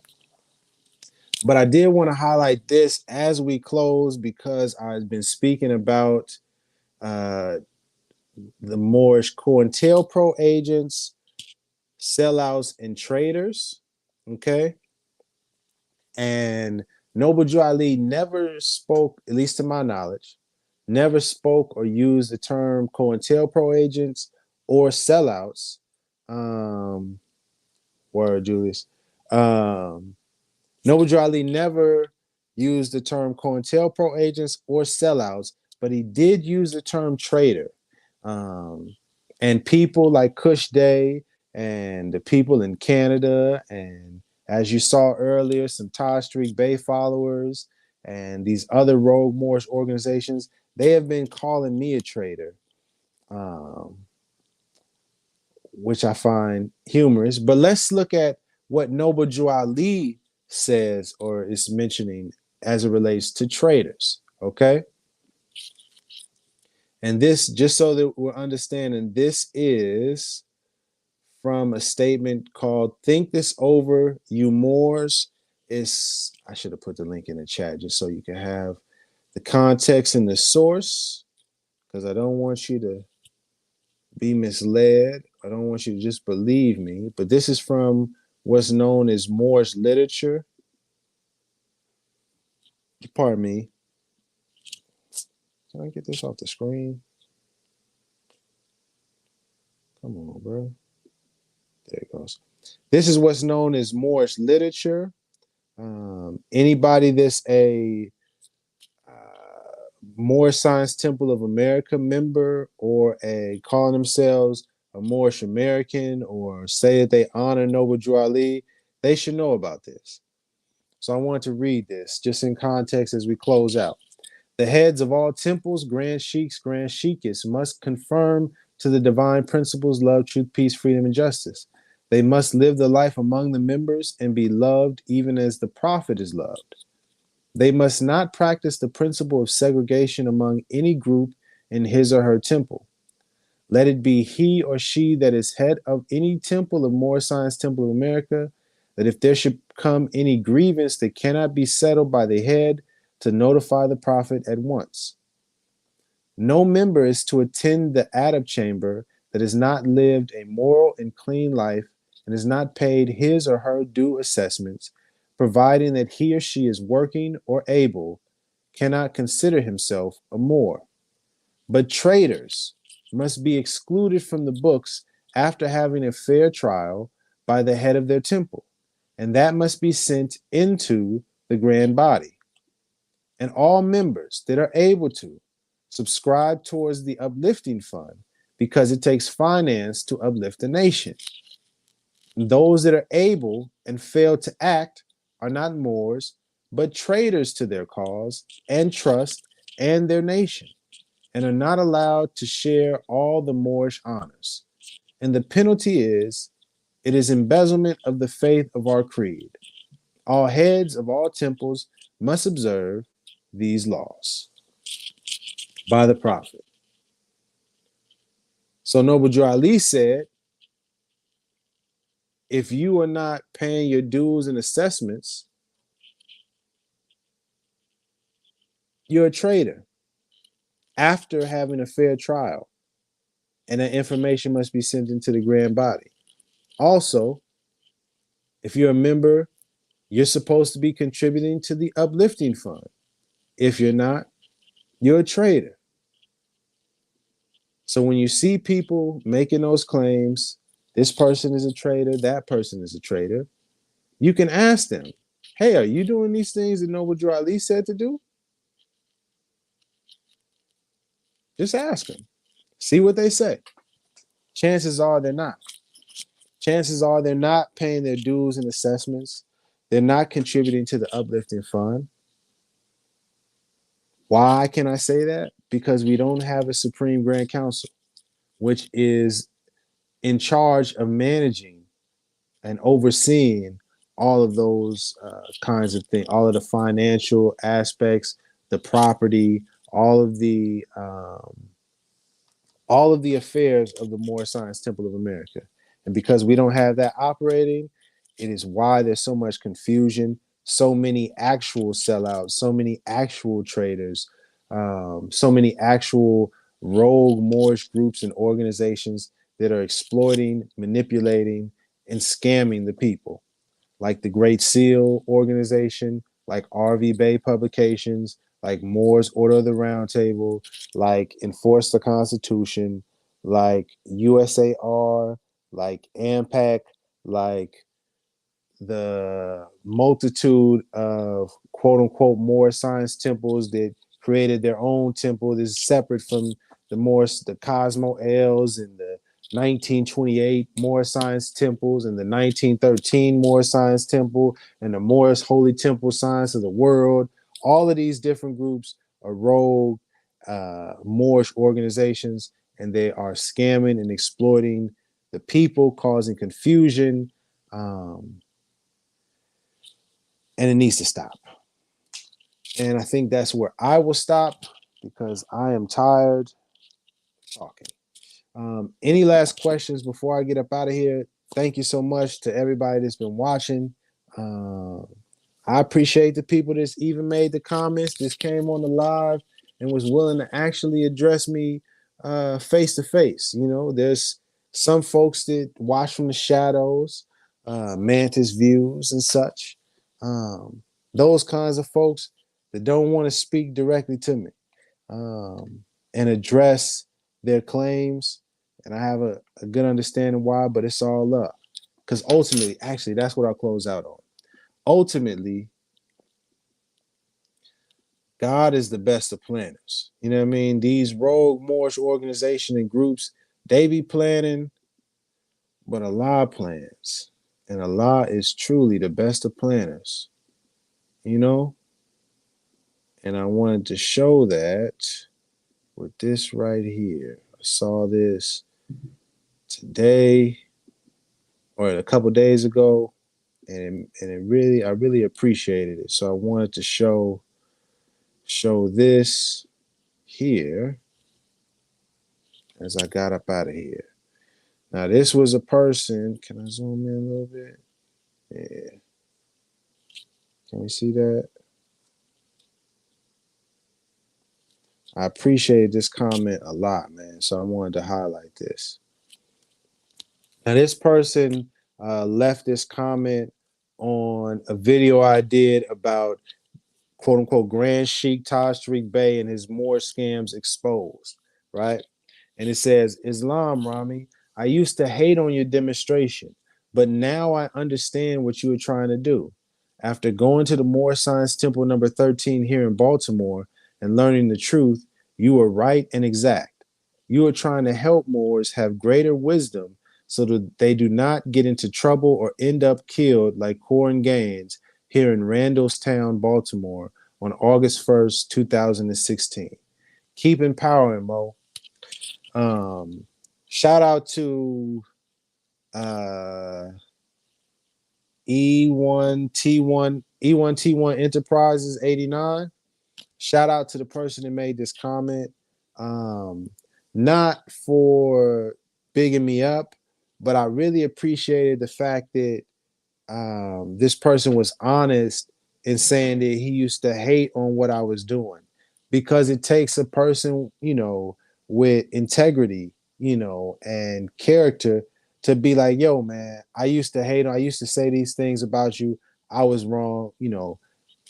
But I did want to highlight this as we close because I've been speaking about uh, the Moorish Cointelpro Agents, sellouts, and traitors. Okay. And Noble Drew Ali never spoke, at least to my knowledge, never spoke or used the term COINTELPRO agents or sellouts. Word, Julius. Noble Drew Ali never used the term COINTELPRO agents or sellouts, but he did use the term traitor. And people like Kush Day and the people in Canada, and as you saw earlier, some Taj Street Bay followers and these other rogue Moorish organizations, they have been calling me a traitor, which I find humorous. But let's look at what Noble Drew Ali says or is mentioning as it relates to traitors, okay? And this, just so that we're understanding, this is from a statement called Think This Over, You Moors. I should have put the link in the chat just so you can have the context and the source, because I don't want you to be misled. I don't want you to just believe me. But this is from what's known as Moorish literature. Pardon me. Can I get this off the screen? Come on, bro. There it goes. This is what's known as Moorish literature. Anybody that's a Moorish Science Temple of America member or calling themselves a Moorish American or say that they honor Noble Drew Ali, they should know about this. So I want to read this just in context as we close out. The heads of all temples, grand sheiks, grand sheikis, must conform to the divine principles, love, truth, peace, freedom, and justice. They must live the life among the members and be loved even as the prophet is loved. They must not practice the principle of segregation among any group in his or her temple. Let it be he or she that is head of any temple of Moorish Science Temple of America, that if there should come any grievance that cannot be settled by the head, to notify the prophet at once. No member is to attend the adab chamber that has not lived a moral and clean life and has not paid his or her due assessments, providing that he or she is working or able, cannot consider himself a Moor. But traitors must be excluded from the books after having a fair trial by the head of their temple, and that must be sent into the grand body. And all members that are able to subscribe towards the uplifting fund, because it takes finance to uplift the nation. Those that are able and fail to act are not Moors, but traitors to their cause and trust and their nation, and are not allowed to share all the Moorish honors. And the penalty is, it is embezzlement of the faith of our creed. All heads of all temples must observe these laws. By the prophet. So Noble Drew Ali said, if you are not paying your dues and assessments, you're a traitor after having a fair trial, and that information must be sent into the grand body. Also, if you're a member, you're supposed to be contributing to the uplifting fund. If you're not, you're a traitor. So when you see people making those claims, this person is a traitor, that person is a traitor, you can ask them, hey, are you doing these things that Noble Drew Ali said to do? Just ask them. See what they say. Chances are they're not. Chances are they're not paying their dues and assessments. They're not contributing to the uplifting fund. Why can I say that? Because we don't have a Supreme Grand Council, which is in charge of managing and overseeing all of those kinds of things, all of the financial aspects, the property, all of the affairs of the Moorish Science Temple of America. And because we don't have that operating, it is why there's so much confusion, so many actual sellouts, so many actual traders, so many actual rogue Moorish groups and organizations that are exploiting, manipulating, and scamming the people, like the Great Seal organization, like RV Bay Publications, like Moore's Order of the Round Table, like Enforce the Constitution, like USAR, like AMPAC, like the multitude of quote unquote Moorish science temples that created their own temple that is separate from the Moorish, the Cosmo L's and the 1928 Moorish Science Temples and the 1913 Moorish Science Temple and the Moorish Holy Temple Science of the World. All of these different groups are rogue Moorish organizations, and they are scamming and exploiting the people, causing confusion, and it needs to stop. And I think that's where I will stop because I am tired talking. Any last questions before I get up out of here? Thank you so much to everybody that's been watching. I appreciate the people that's even made the comments, that came on the live and was willing to actually address me face to face. You know, there's some folks that watch from the shadows, Mantis views and such. Those kinds of folks that don't want to speak directly to me and address their claims. And I have a good understanding why, but it's all love. Because ultimately, actually, that's what I'll close out on. Ultimately, God is the best of planners. You know what I mean? These rogue Moorish organizations and groups, they be planning, but Allah plans. And Allah is truly the best of planners. You know? And I wanted to show that with this right here. I saw this today. or a couple days ago, and I really appreciated it. So I wanted to show this here as I got up out of here. Now this was a person. Can I zoom in a little bit? Yeah. Can we see that? I appreciate this comment a lot, man. So I wanted to highlight this. Now this person left this comment on a video I did about quote unquote Grand Sheikh Taj Tariq Bey and his more scams exposed, right? And it says, Islam, Rami, I used to hate on your demonstration, but now I understand what you were trying to do. After going to the Moorish Science Temple number 13 here in Baltimore and learning the truth, you were right and exact. You are trying to help Moors have greater wisdom so that they do not get into trouble or end up killed like Corin Gaines here in Randallstown, Baltimore on August 1st, 2016. Keep empowering, Mo. Shout out to E1T1 Enterprises 89. Shout out to the person that made this comment. Not for bigging me up, but I really appreciated the fact that this person was honest in saying that he used to hate on what I was doing, because it takes a person, with integrity, and character to be like, yo, man, I used to hate on, I used to say these things about you. I was wrong.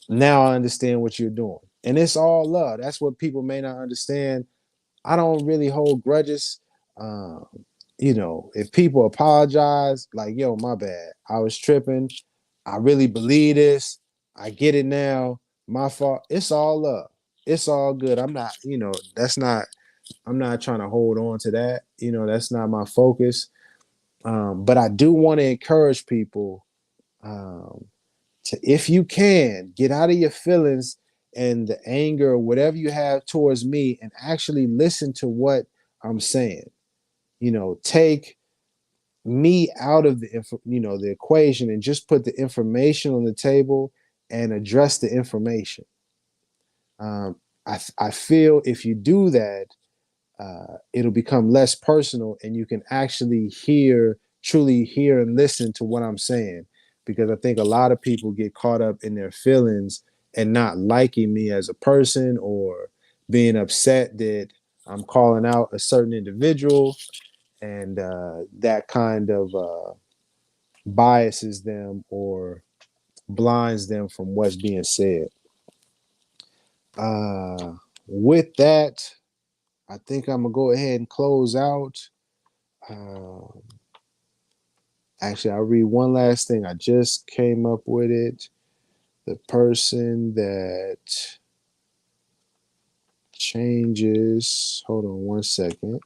Now I understand what you're doing. And it's all love. That's what people may not understand. I don't really hold grudges. Um, if people apologize, like, yo, my bad, I was tripping. I really believe this. I get it now. My fault. It's all love. It's all good. I'm not, I'm not trying to hold on to that. That's not my focus. But I do want to encourage people um, to, if you can, get out of your feelings and the anger or whatever you have towards me and actually listen to what I'm saying. Take me out of the equation and just put the information on the table and address the information. I feel if you do that, it'll become less personal and you can actually truly hear and listen to what I'm saying. Because I think a lot of people get caught up in their feelings and not liking me as a person, or being upset that I'm calling out a certain individual, and that kind of biases them or blinds them from what's being said. With that, I think I'm gonna go ahead and close out. Actually, I'll read one last thing. I just came up with it. The person that changes. Hold on one second.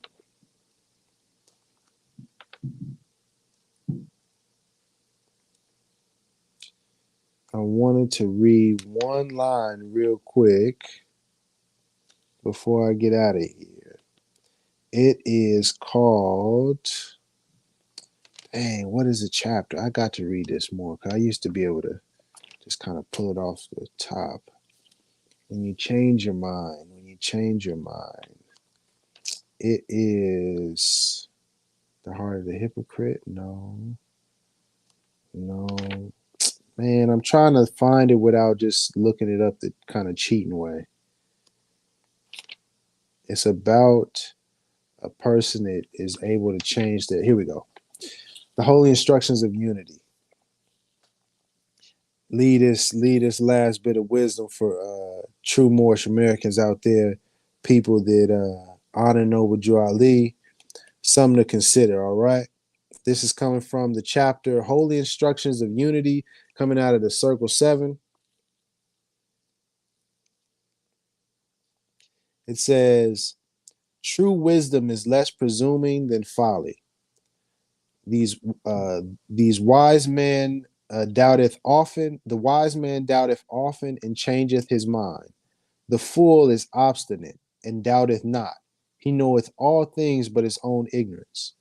I wanted to read one line real quick before I get out of here. It is called. Dang, what is the chapter? I got to read this more because I used to be able to just kind of pull it off the top. When you change your mind, it is the heart of the hypocrite. No, man, I'm trying to find it without just looking it up the kind of cheating way. It's about a person that is able to change that. Here we go. The holy instructions of unity. Lead this last bit of wisdom for true Moorish Americans out there, people that honor Noble Drew Ali. Something to consider, all right? This is coming from the chapter Holy Instructions of Unity, coming out of the Circle 7. It says, true wisdom is less presuming than folly. These wise men doubteth often. The wise man doubteth often and changeth his mind. The fool is obstinate and doubteth not. He knoweth all things but his own ignorance.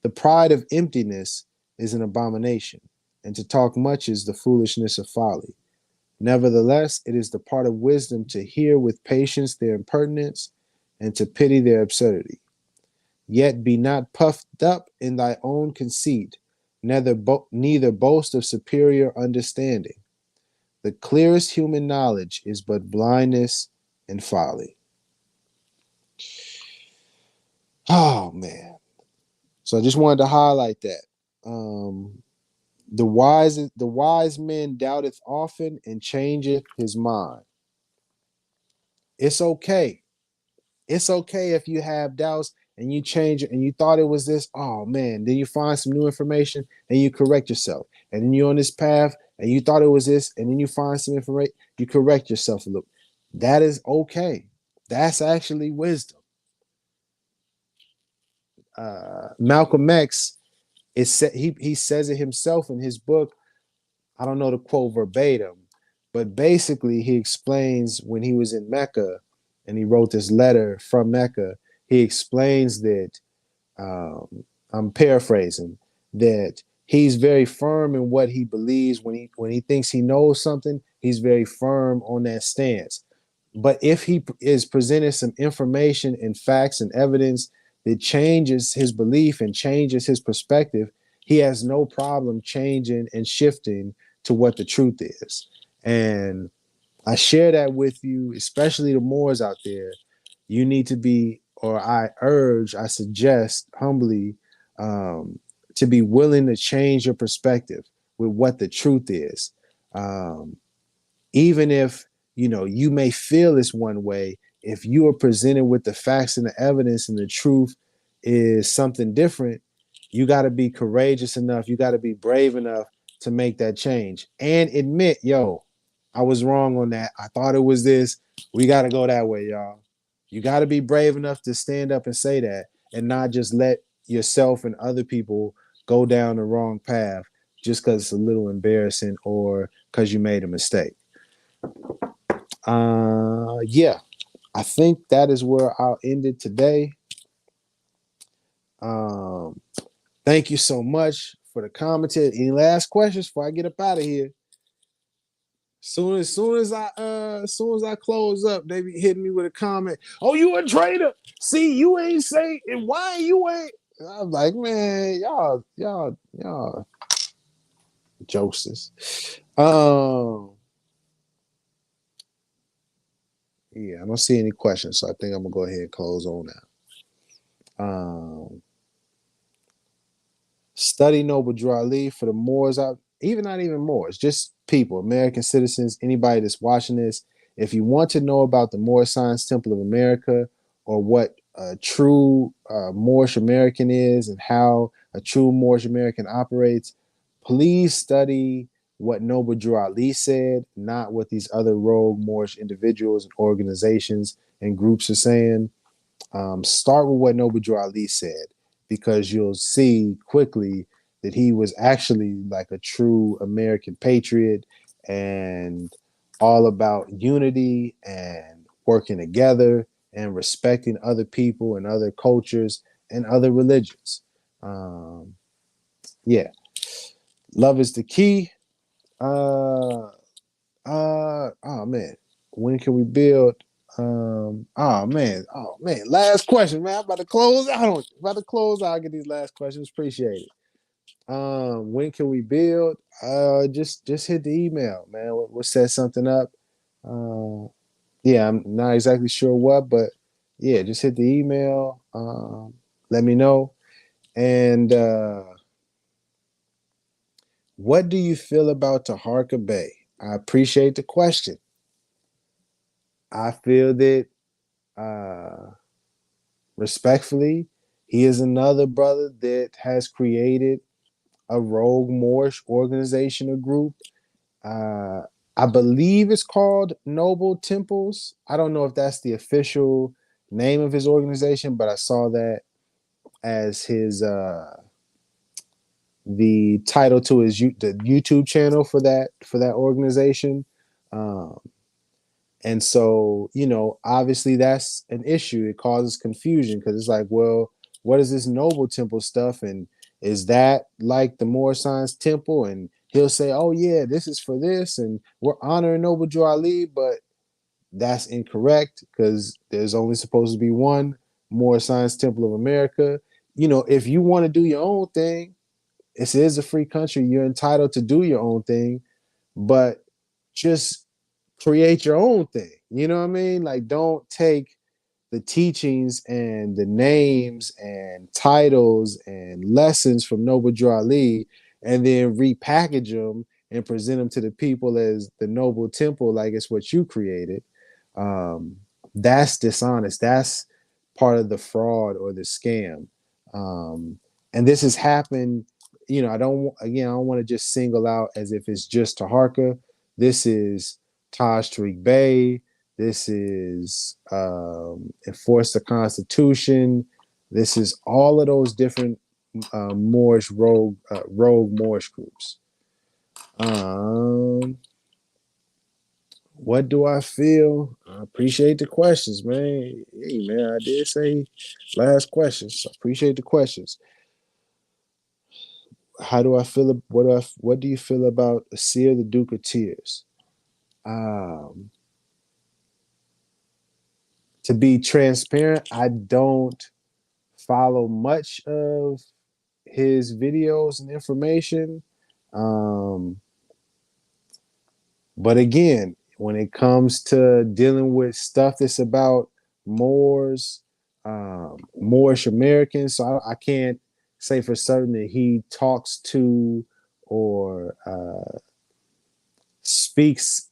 The pride of emptiness is an abomination, and to talk much is the foolishness of folly. Nevertheless, it is the part of wisdom to hear with patience their impertinence, and to pity their absurdity. Yet be not puffed up in thy own conceit, neither boast of superior understanding. The clearest human knowledge is but blindness and folly. Oh man. So I just wanted to highlight that. The wise man doubteth often and changeth his mind. It's okay. It's okay if you have doubts and you change it and you thought it was this. Oh man, then you find some new information and you correct yourself. And then you're on this path and you thought it was this, and then you find some information, you correct yourself a little. That is okay. That's actually wisdom. Malcolm X he says it himself in his book. I don't know the quote verbatim, but basically he explains when he was in Mecca and he wrote this letter from Mecca. He explains that I'm paraphrasing, that he's very firm in what he believes. When he thinks he knows something, he's very firm on that stance. But if he is presented some information and facts and evidence that changes his belief and changes his perspective, he has no problem changing and shifting to what the truth is. And I share that with you, especially the Moors out there. You need to be, or I suggest humbly, to be willing to change your perspective with what the truth is. Even if you may feel this one way, if you are presented with the facts and the evidence and the truth is something different, you got to be courageous enough, you got to be brave enough to make that change and admit, yo, I was wrong on that. I thought it was this. We got to go that way, y'all. You got to be brave enough to stand up and say that, and not just let yourself and other people go down the wrong path just because it's a little embarrassing or because you made a mistake. Yeah, I think that is where I'll end it today. Thank you so much for the commentary. Any last questions before I get up out of here? Soon as I close up, they be hitting me with a comment. Oh, you a traitor? See, you ain't say, and why you ain't? I'm like, man, y'all jokesters. Yeah, I don't see any questions, so I think I'm gonna go ahead and close on now. Study Noble Drew Ali for the Moors out, even not even Moors, just people, American citizens, anybody that's watching this. If you want to know about the Moorish Science Temple of America, or what a true Moorish American is and how a true Moorish American operates, please study what Noble Drew Ali said, not what these other rogue Moorish individuals and organizations and groups are saying. Start with what Noble Drew Ali said, because you'll see quickly that he was actually like a true American patriot and all about unity and working together and respecting other people and other cultures and other religions. Yeah, love is the key. Oh man, when can we build? Oh man, last question, man. I'm about to close out. I'll get these last questions. Appreciate it. When can we build? Just hit the email, man. We'll set something up. Yeah, I'm not exactly sure what, but yeah, just hit the email. Let me know. And what do you feel about Taharka Bay? I appreciate the question. I feel that respectfully, he is another brother that has created a rogue Moorish organization or group. Uh, I believe it's called Noble Temples. I don't know if that's the official name of his organization, but I saw that as his the title to the YouTube channel for that organization. Um, And so, obviously that's an issue. It causes confusion because it's like, well, what is this Noble Temple stuff? And Is that like the Moorish Science Temple? And he'll say, oh yeah, this is for this, and we're honoring Noble Drew Ali, but that's incorrect because there's only supposed to be one Moorish Science Temple of America. You know, if you want to do your own thing, this is a free country. You're entitled to do your own thing, but just create your own thing. You know what I mean? Like, don't take the teachings and the names and titles and lessons from Noble Drew Ali and then repackage them and present them to the people as the Noble Temple, like it's what you created. Um, that's dishonest. That's part of the fraud or the scam. And this has happened. You know, I don't want to just single out as if it's just Taharka. This is Taj Tariq Bey. This is Enforce the Constitution. This is all of those different Moorish rogue Moorish groups. What do I feel? I appreciate the questions, man. Hey, man, I did say last questions. So appreciate the questions. How do I feel? What do you feel about Asir the Duke of Tears? To be transparent, I don't follow much of his videos and information. But again, when it comes to dealing with stuff that's about Moors, Moorish Americans, so I can't say for certain that he talks to or speaks.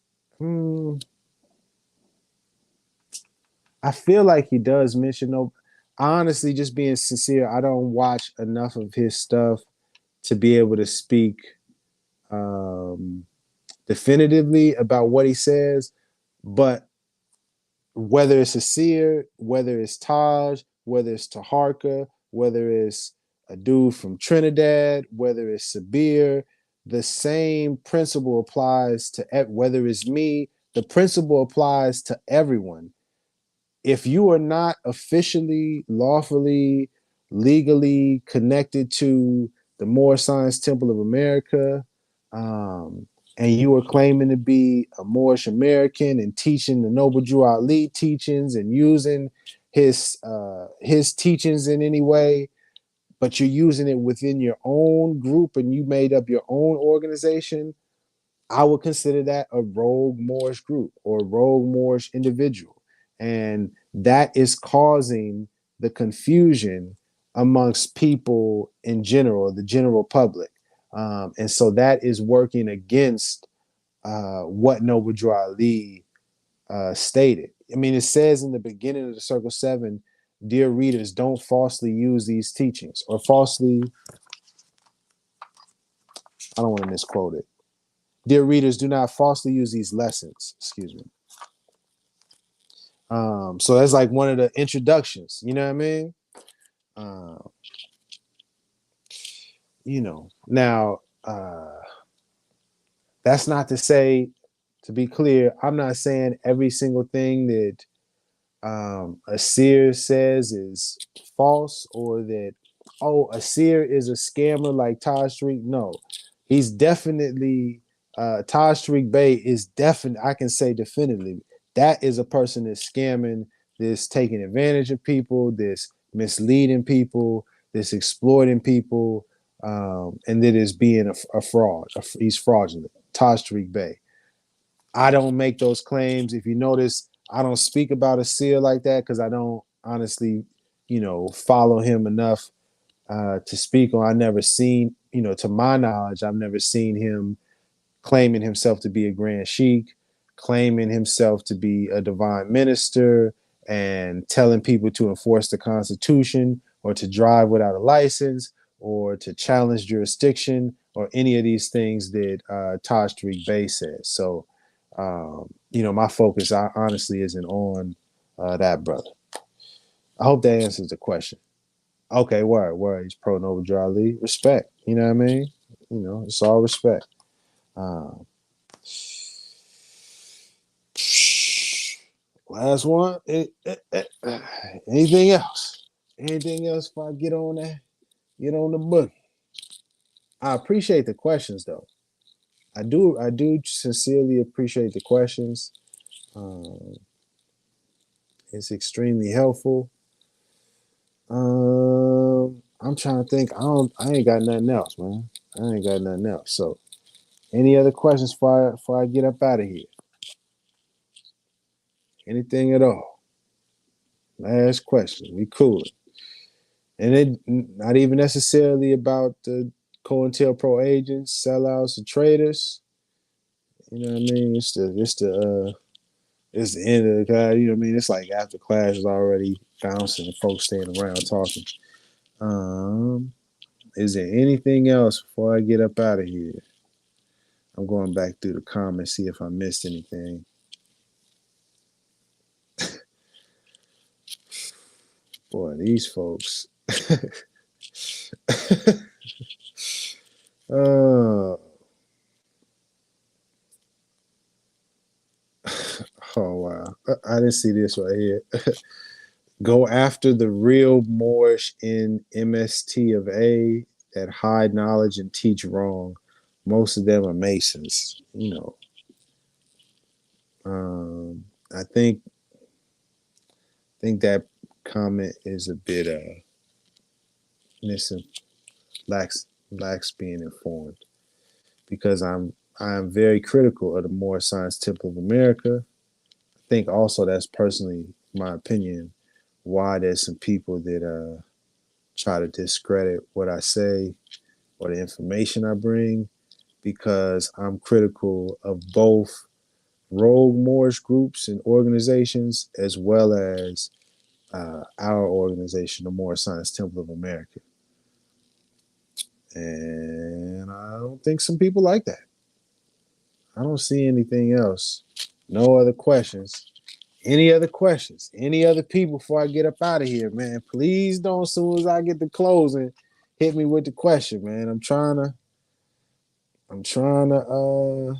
I feel like he does mention though. Honestly, just being sincere, I don't watch enough of his stuff to be able to speak definitively about what he says. But whether it's Asir, whether it's Taj, whether it's Taharka, whether it's a dude from Trinidad, whether it's Sabir, the same principle applies to whether it's me. The principle applies to everyone. If you are not officially, lawfully, legally connected to the Moorish Science Temple of America, and you are claiming to be a Moorish American and teaching the Noble Drew Ali teachings and using his teachings in any way, but you're using it within your own group and you made up your own organization, I would consider that a rogue Moorish group or a rogue Moorish individual. And that is causing the confusion amongst people in general, the general public. And so that is working against what Noble Drew Ali stated. I mean, it says in the beginning of the Circle 7, dear readers, don't falsely use these teachings or falsely, I don't want to misquote it. Dear readers, do not falsely use these lessons. Excuse me. So that's like one of the introductions. You know what I mean? You know. Now, that's not to say, to be clear, I'm not saying every single thing that a seer says is false or that, oh, a seer is a scammer like Taj Tariq. No, he's definitely, Taj Tariq Bey is definitely, I can say definitively, that is a person that's scamming, that's taking advantage of people, that's misleading people, that's exploiting people, and that is being a fraud. He's fraudulent. Taj Tariq Bey. I don't make those claims. If you notice, I don't speak about a seer like that because I don't honestly, follow him enough to speak on. I never seen, to my knowledge, I've never seen him claiming himself to be a grand sheik, claiming himself to be a divine minister, and telling people to enforce the Constitution or to drive without a license or to challenge jurisdiction or any of these things that Taj Tariq Bey says. So, my focus honestly isn't on that brother. I hope that answers the question. Okay, word. He's pro Noble Drew Ali. Respect. You know what I mean? It's all respect. Last one. Anything else? Anything else before I get on that? Get on the book. I appreciate the questions though. I do sincerely appreciate the questions. Um, it's extremely helpful. I'm trying to think. I ain't got nothing else, man. I ain't got nothing else. So, any other questions before I get up out of here? Anything at all? Last question. We cool. And it not even necessarily about the COINTELPRO agents, sellouts, and traders. You know what I mean? It's the end of the class. You know what I mean? It's like after class is already bouncing and folks staying around talking. Is there anything else before I get up out of here? I'm going back through the comments, see if I missed anything. Boy, these folks. Oh, oh wow. I didn't see this right here. Go after the real Moorish in MST of A that hide knowledge and teach wrong. Most of them are Masons, you know. I think that comment is a bit missing, lacks being informed, because I am very critical of the Moorish Science Temple of America. I think also that's personally my opinion why there's some people that try to discredit what I say or the information I bring, because I'm critical of both rogue Moorish groups and organizations as well as our organization, the Moorish Science Temple of America. And I don't think some people like that. I don't see anything else. No other questions. Any other questions? Any other people before I get up out of here, man? Please don't, as soon as I get to closing, hit me with the question, man. I'm trying to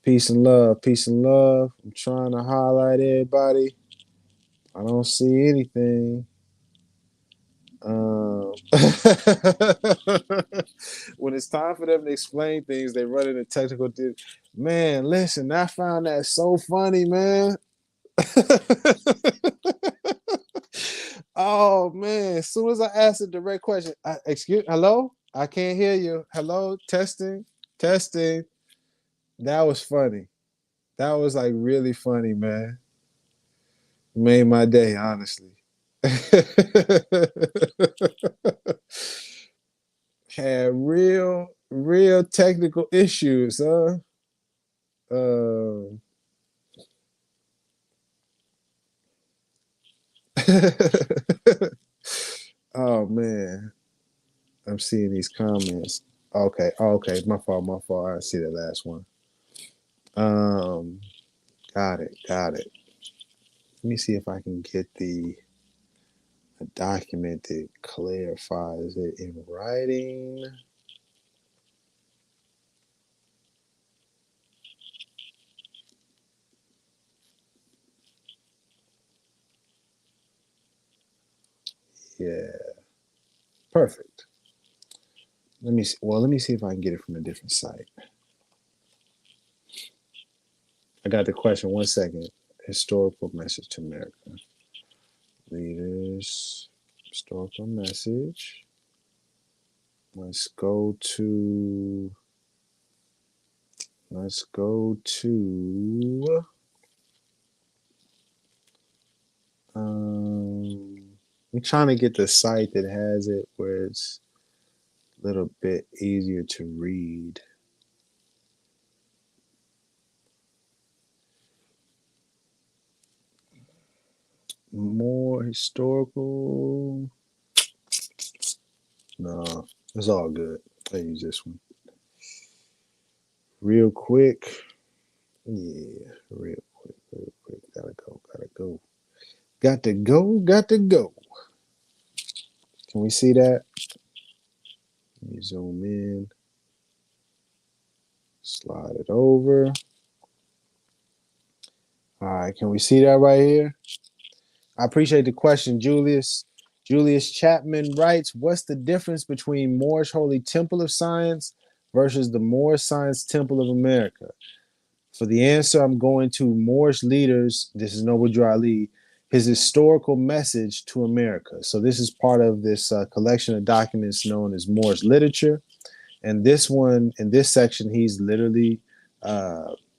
peace and love, peace and love. I'm trying to highlight everybody. I don't see anything. When it's time for them to explain things, they run into technical. Man, listen, I found that so funny, man. Oh man! As soon as I asked a direct question, hello, I can't hear you. Hello, testing, testing. That was funny. That was like really funny, man. Made my day, honestly. Had real technical issues, huh? Uh, oh man, I'm seeing these comments. Okay, my fault. I see the last one. Um, got it. Let me see if I can get a document that clarifies it in writing. Yeah, perfect. Let me see. Well, let me see if I can get it from a different site. I got the question. 1 second. Historical message to America. Leaders. Historical message. Let's go to. I'm trying to get the site that has it where it's a little bit easier to read. More historical. No, it's all good. I use this one. Real quick. Yeah, real quick. Gotta go. Got to go. Can we see that? Let me zoom in. Slide it over. All right, can we see that right here? I appreciate the question, Julius. Julius Chapman writes, what's the difference between Moorish Holy Temple of Science versus the Moorish Science Temple of America? For the answer, I'm going to Moorish leaders. This is Noble Drew Ali, his historical message to America. So this is part of this collection of documents known as Moorish literature. And this one, in this section, he's literally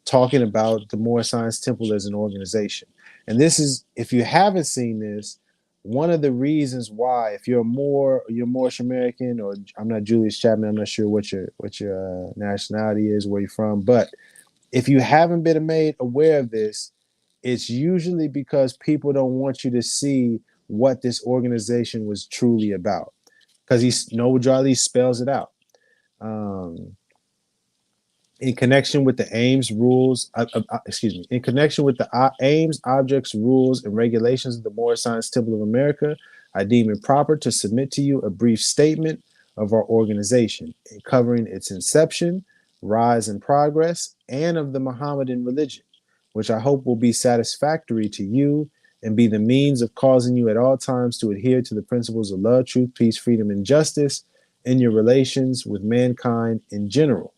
talking about the Moorish Science Temple as an organization. And this is, if you haven't seen this, one of the reasons why, if you're Moorish American, or I'm not Julius Chapman, I'm not sure what your nationality is, where you're from, but if you haven't been made aware of this, it's usually because people don't want you to see what this organization was truly about. Because Noble Drew Ali spells it out. In connection with the aims, rules, in connection with the aims, objects, rules, and regulations of the Moorish Science Temple of America, I deem it proper to submit to you a brief statement of our organization, covering its inception, rise and progress, and of the Mohammedan religion, which I hope will be satisfactory to you and be the means of causing you at all times to adhere to the principles of love, truth, peace, freedom, and justice in your relations with mankind in general.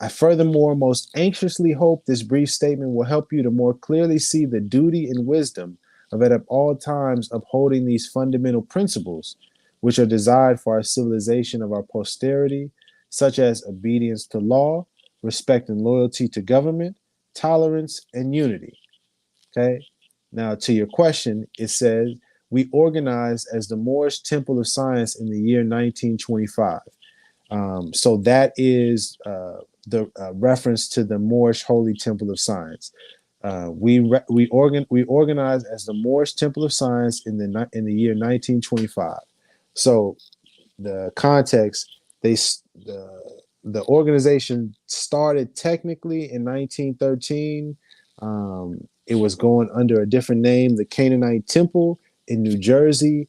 I furthermore most anxiously hope this brief statement will help you to more clearly see the duty and wisdom of at all times upholding these fundamental principles, which are desired for our civilization of our posterity, such as obedience to law, respect and loyalty to government, tolerance, and unity. Okay. Now, to your question, it says, we organized as the Moorish Temple of Science in the year 1925. So that is the reference to the Moorish Holy Temple of Science. We organized as the Moorish Temple of Science in the year 1925. So the context, the organization started technically in 1913. It was going under a different name, the Canaanite Temple in New Jersey.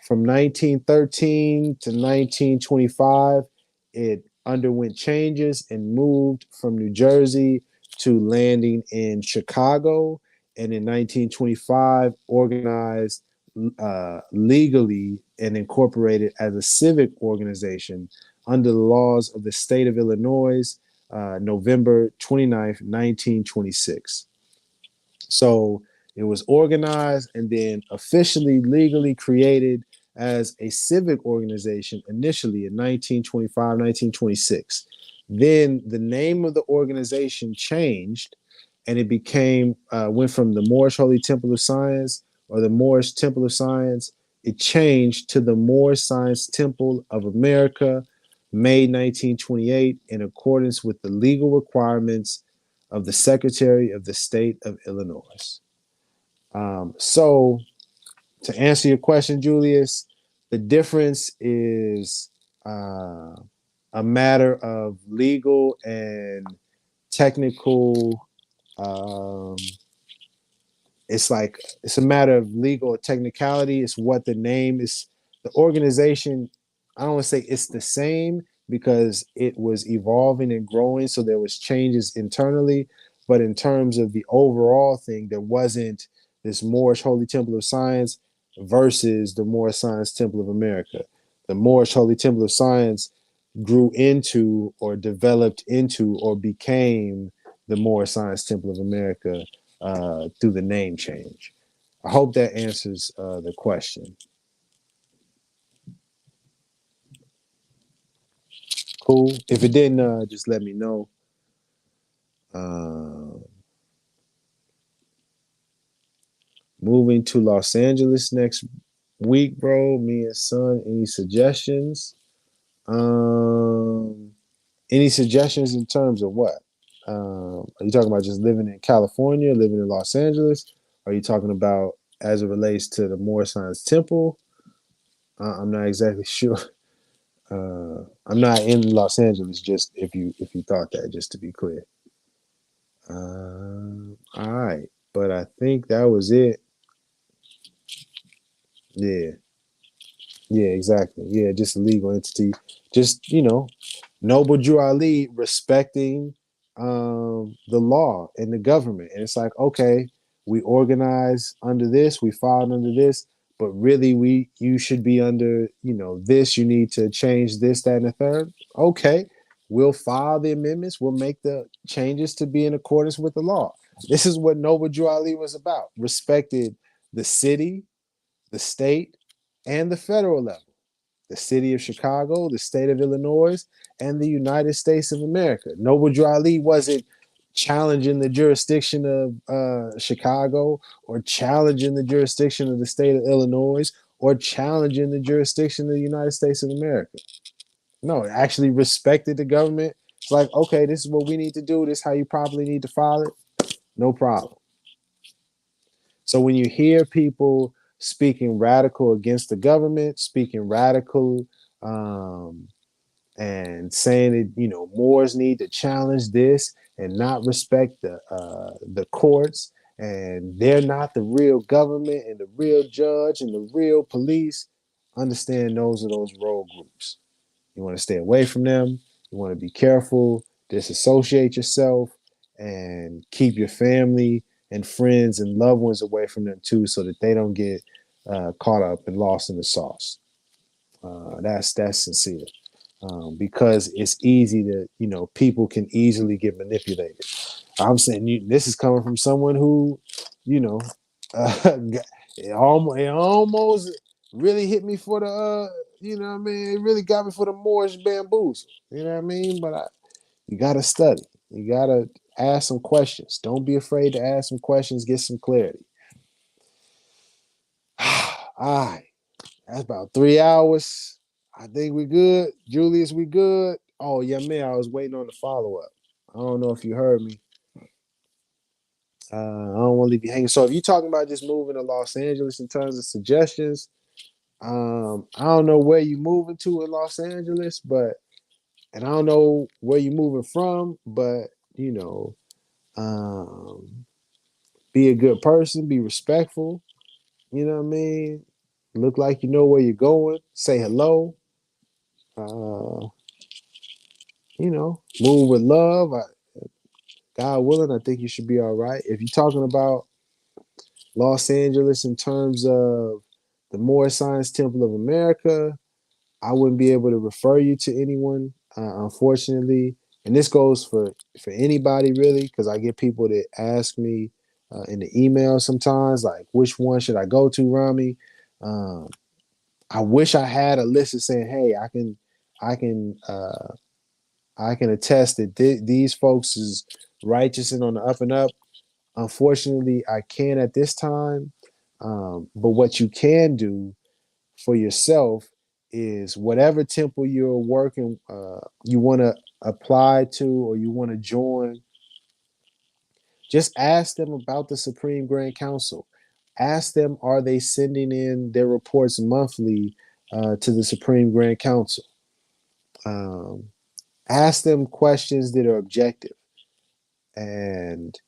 From 1913 to 1925, it underwent changes and moved from New Jersey to landing in Chicago. And in 1925, organized legally and incorporated as a civic organization under the laws of the state of Illinois, November 29th, 1926. So it was organized and then officially legally created as a civic organization initially in 1925, 1926. Then the name of the organization changed and it went from the Moorish Holy Temple of Science or the Moorish Temple of Science. It changed to the Moorish Science Temple of America, May 1928, in accordance with the legal requirements of the Secretary of the State of Illinois. So to answer your question, Julius, the difference is a matter of legal and technical. It's a matter of legal technicality. It's what the name is. The organization, I don't want to say it's the same because it was evolving and growing, so there was changes internally. But in terms of the overall thing, there wasn't this Moorish Holy Temple of Science versus the Moorish Science Temple of America. The Moorish Holy Temple of Science grew into or developed into or became the Moorish Science Temple of America through the name change. I hope that answers the question. Cool. If it didn't, just let me know. Moving to Los Angeles next week, bro. Me and son. Any suggestions? Any suggestions in terms of what? Are you talking about just living in California, living in Los Angeles? Are you talking about as it relates to the Moorish Science Temple? I'm not exactly sure. I'm not in Los Angeles. Just if you thought that, just to be clear. All right, but I think that was it. Yeah, yeah, exactly. Yeah, just a legal entity. Just Noble Drew Ali respecting the law and the government, and it's like, okay, we organize under this, we filed under this, but really you should be under, this, you need to change this, that, and the third. Okay, we'll file the amendments, we'll make the changes to be in accordance with the law. This is what Noble Drew Ali was about. Respected the city, the state, and the federal level. The city of Chicago, the state of Illinois, and the United States of America. Noble Drew Ali wasn't challenging the jurisdiction of Chicago, or challenging the jurisdiction of the state of Illinois, or challenging the jurisdiction of the United States of America. No, it actually respected the government. It's like, okay, this is what we need to do. This is how you properly need to file it. No problem. So when you hear people speaking radical against the government, speaking radical, and saying that Moors need to challenge this and not respect the courts, and they're not the real government and the real judge and the real police, understand those are those rogue groups. You want to stay away from them. You want to be careful, disassociate yourself, and keep your family and friends and loved ones away from them too, so that they don't get caught up and lost in the sauce. That's sincere. Because it's easy to, people can easily get manipulated. I'm saying this is coming from someone who, it almost really hit me for the, it really got me for the Moorish bamboozle. You know what I mean? But you got to study. You got to ask some questions. Don't be afraid to ask some questions, get some clarity. All right. That's about 3 hours. I think we good. Julius, we good. Oh, yeah, man, I was waiting on the follow-up. I don't know if you heard me. I don't want to leave you hanging. So if you're talking about just moving to Los Angeles in terms of suggestions, I don't know where you're moving to in Los Angeles, and I don't know where you're moving from, but, be a good person, be respectful, you know what I mean? Look like you know where you're going, say hello, move with love. God willing, I think you should be all right. If you're talking about Los Angeles in terms of the Moorish Science Temple of America, I wouldn't be able to refer you to anyone, unfortunately. And this goes for anybody really, because I get people that ask me in the email sometimes, like, which one should I go to, Rami? I wish I had a list of saying, hey, I can attest that these folks is righteous and on the up and up. Unfortunately, I can't at this time. But what you can do for yourself is whatever temple you're working, you want to apply to or you want to join, just ask them about the Supreme Grand Council. Ask them, are they sending in their reports monthly to the Supreme Grand Council? Ask them questions that are objective. And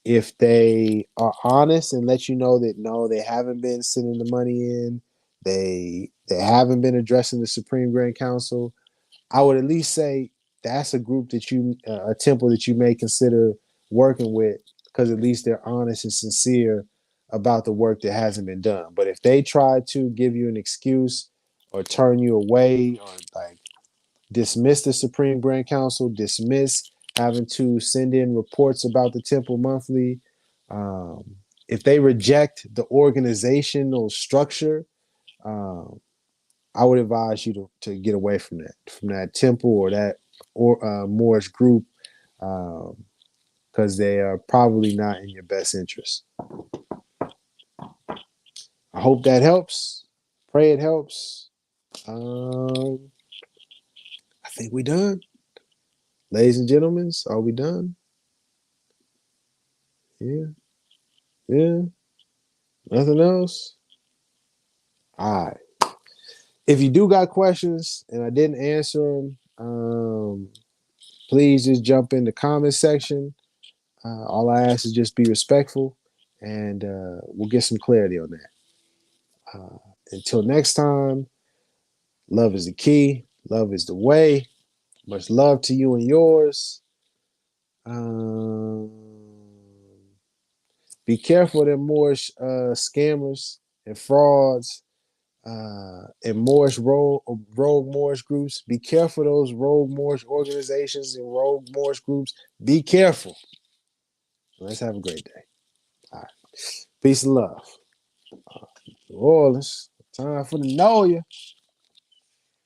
if they are honest and let you know that no, they haven't been sending the money in, they haven't been addressing the Supreme Grand Council, I would at least say that's a group that a temple that you may consider working with, because at least they're honest and sincere about the work that hasn't been done. But if they try to give you an excuse or turn you away or like dismiss the Supreme Grand Council, dismiss having to send in reports about the temple monthly, if they reject the organizational structure, I would advise you to get away from that temple or that Moorish group, because they are probably not in your best interest. I hope that helps. Pray it helps. I think we done. Ladies and gentlemen, are we done? Yeah. Yeah. Nothing else? All right. If you do got questions and I didn't answer them, please just jump in the comment section. All I ask is just be respectful, and we'll get some clarity on that. Until next time, love is the key. Love is the way. Much love to you and yours. Be careful of them Moorish scammers and frauds. and Moorish rogue Moorish groups. Be careful those rogue Moorish organizations and rogue Moorish groups. Be careful. Let's have a great day. All right. Peace and love. New Orleans. Time for the know ya.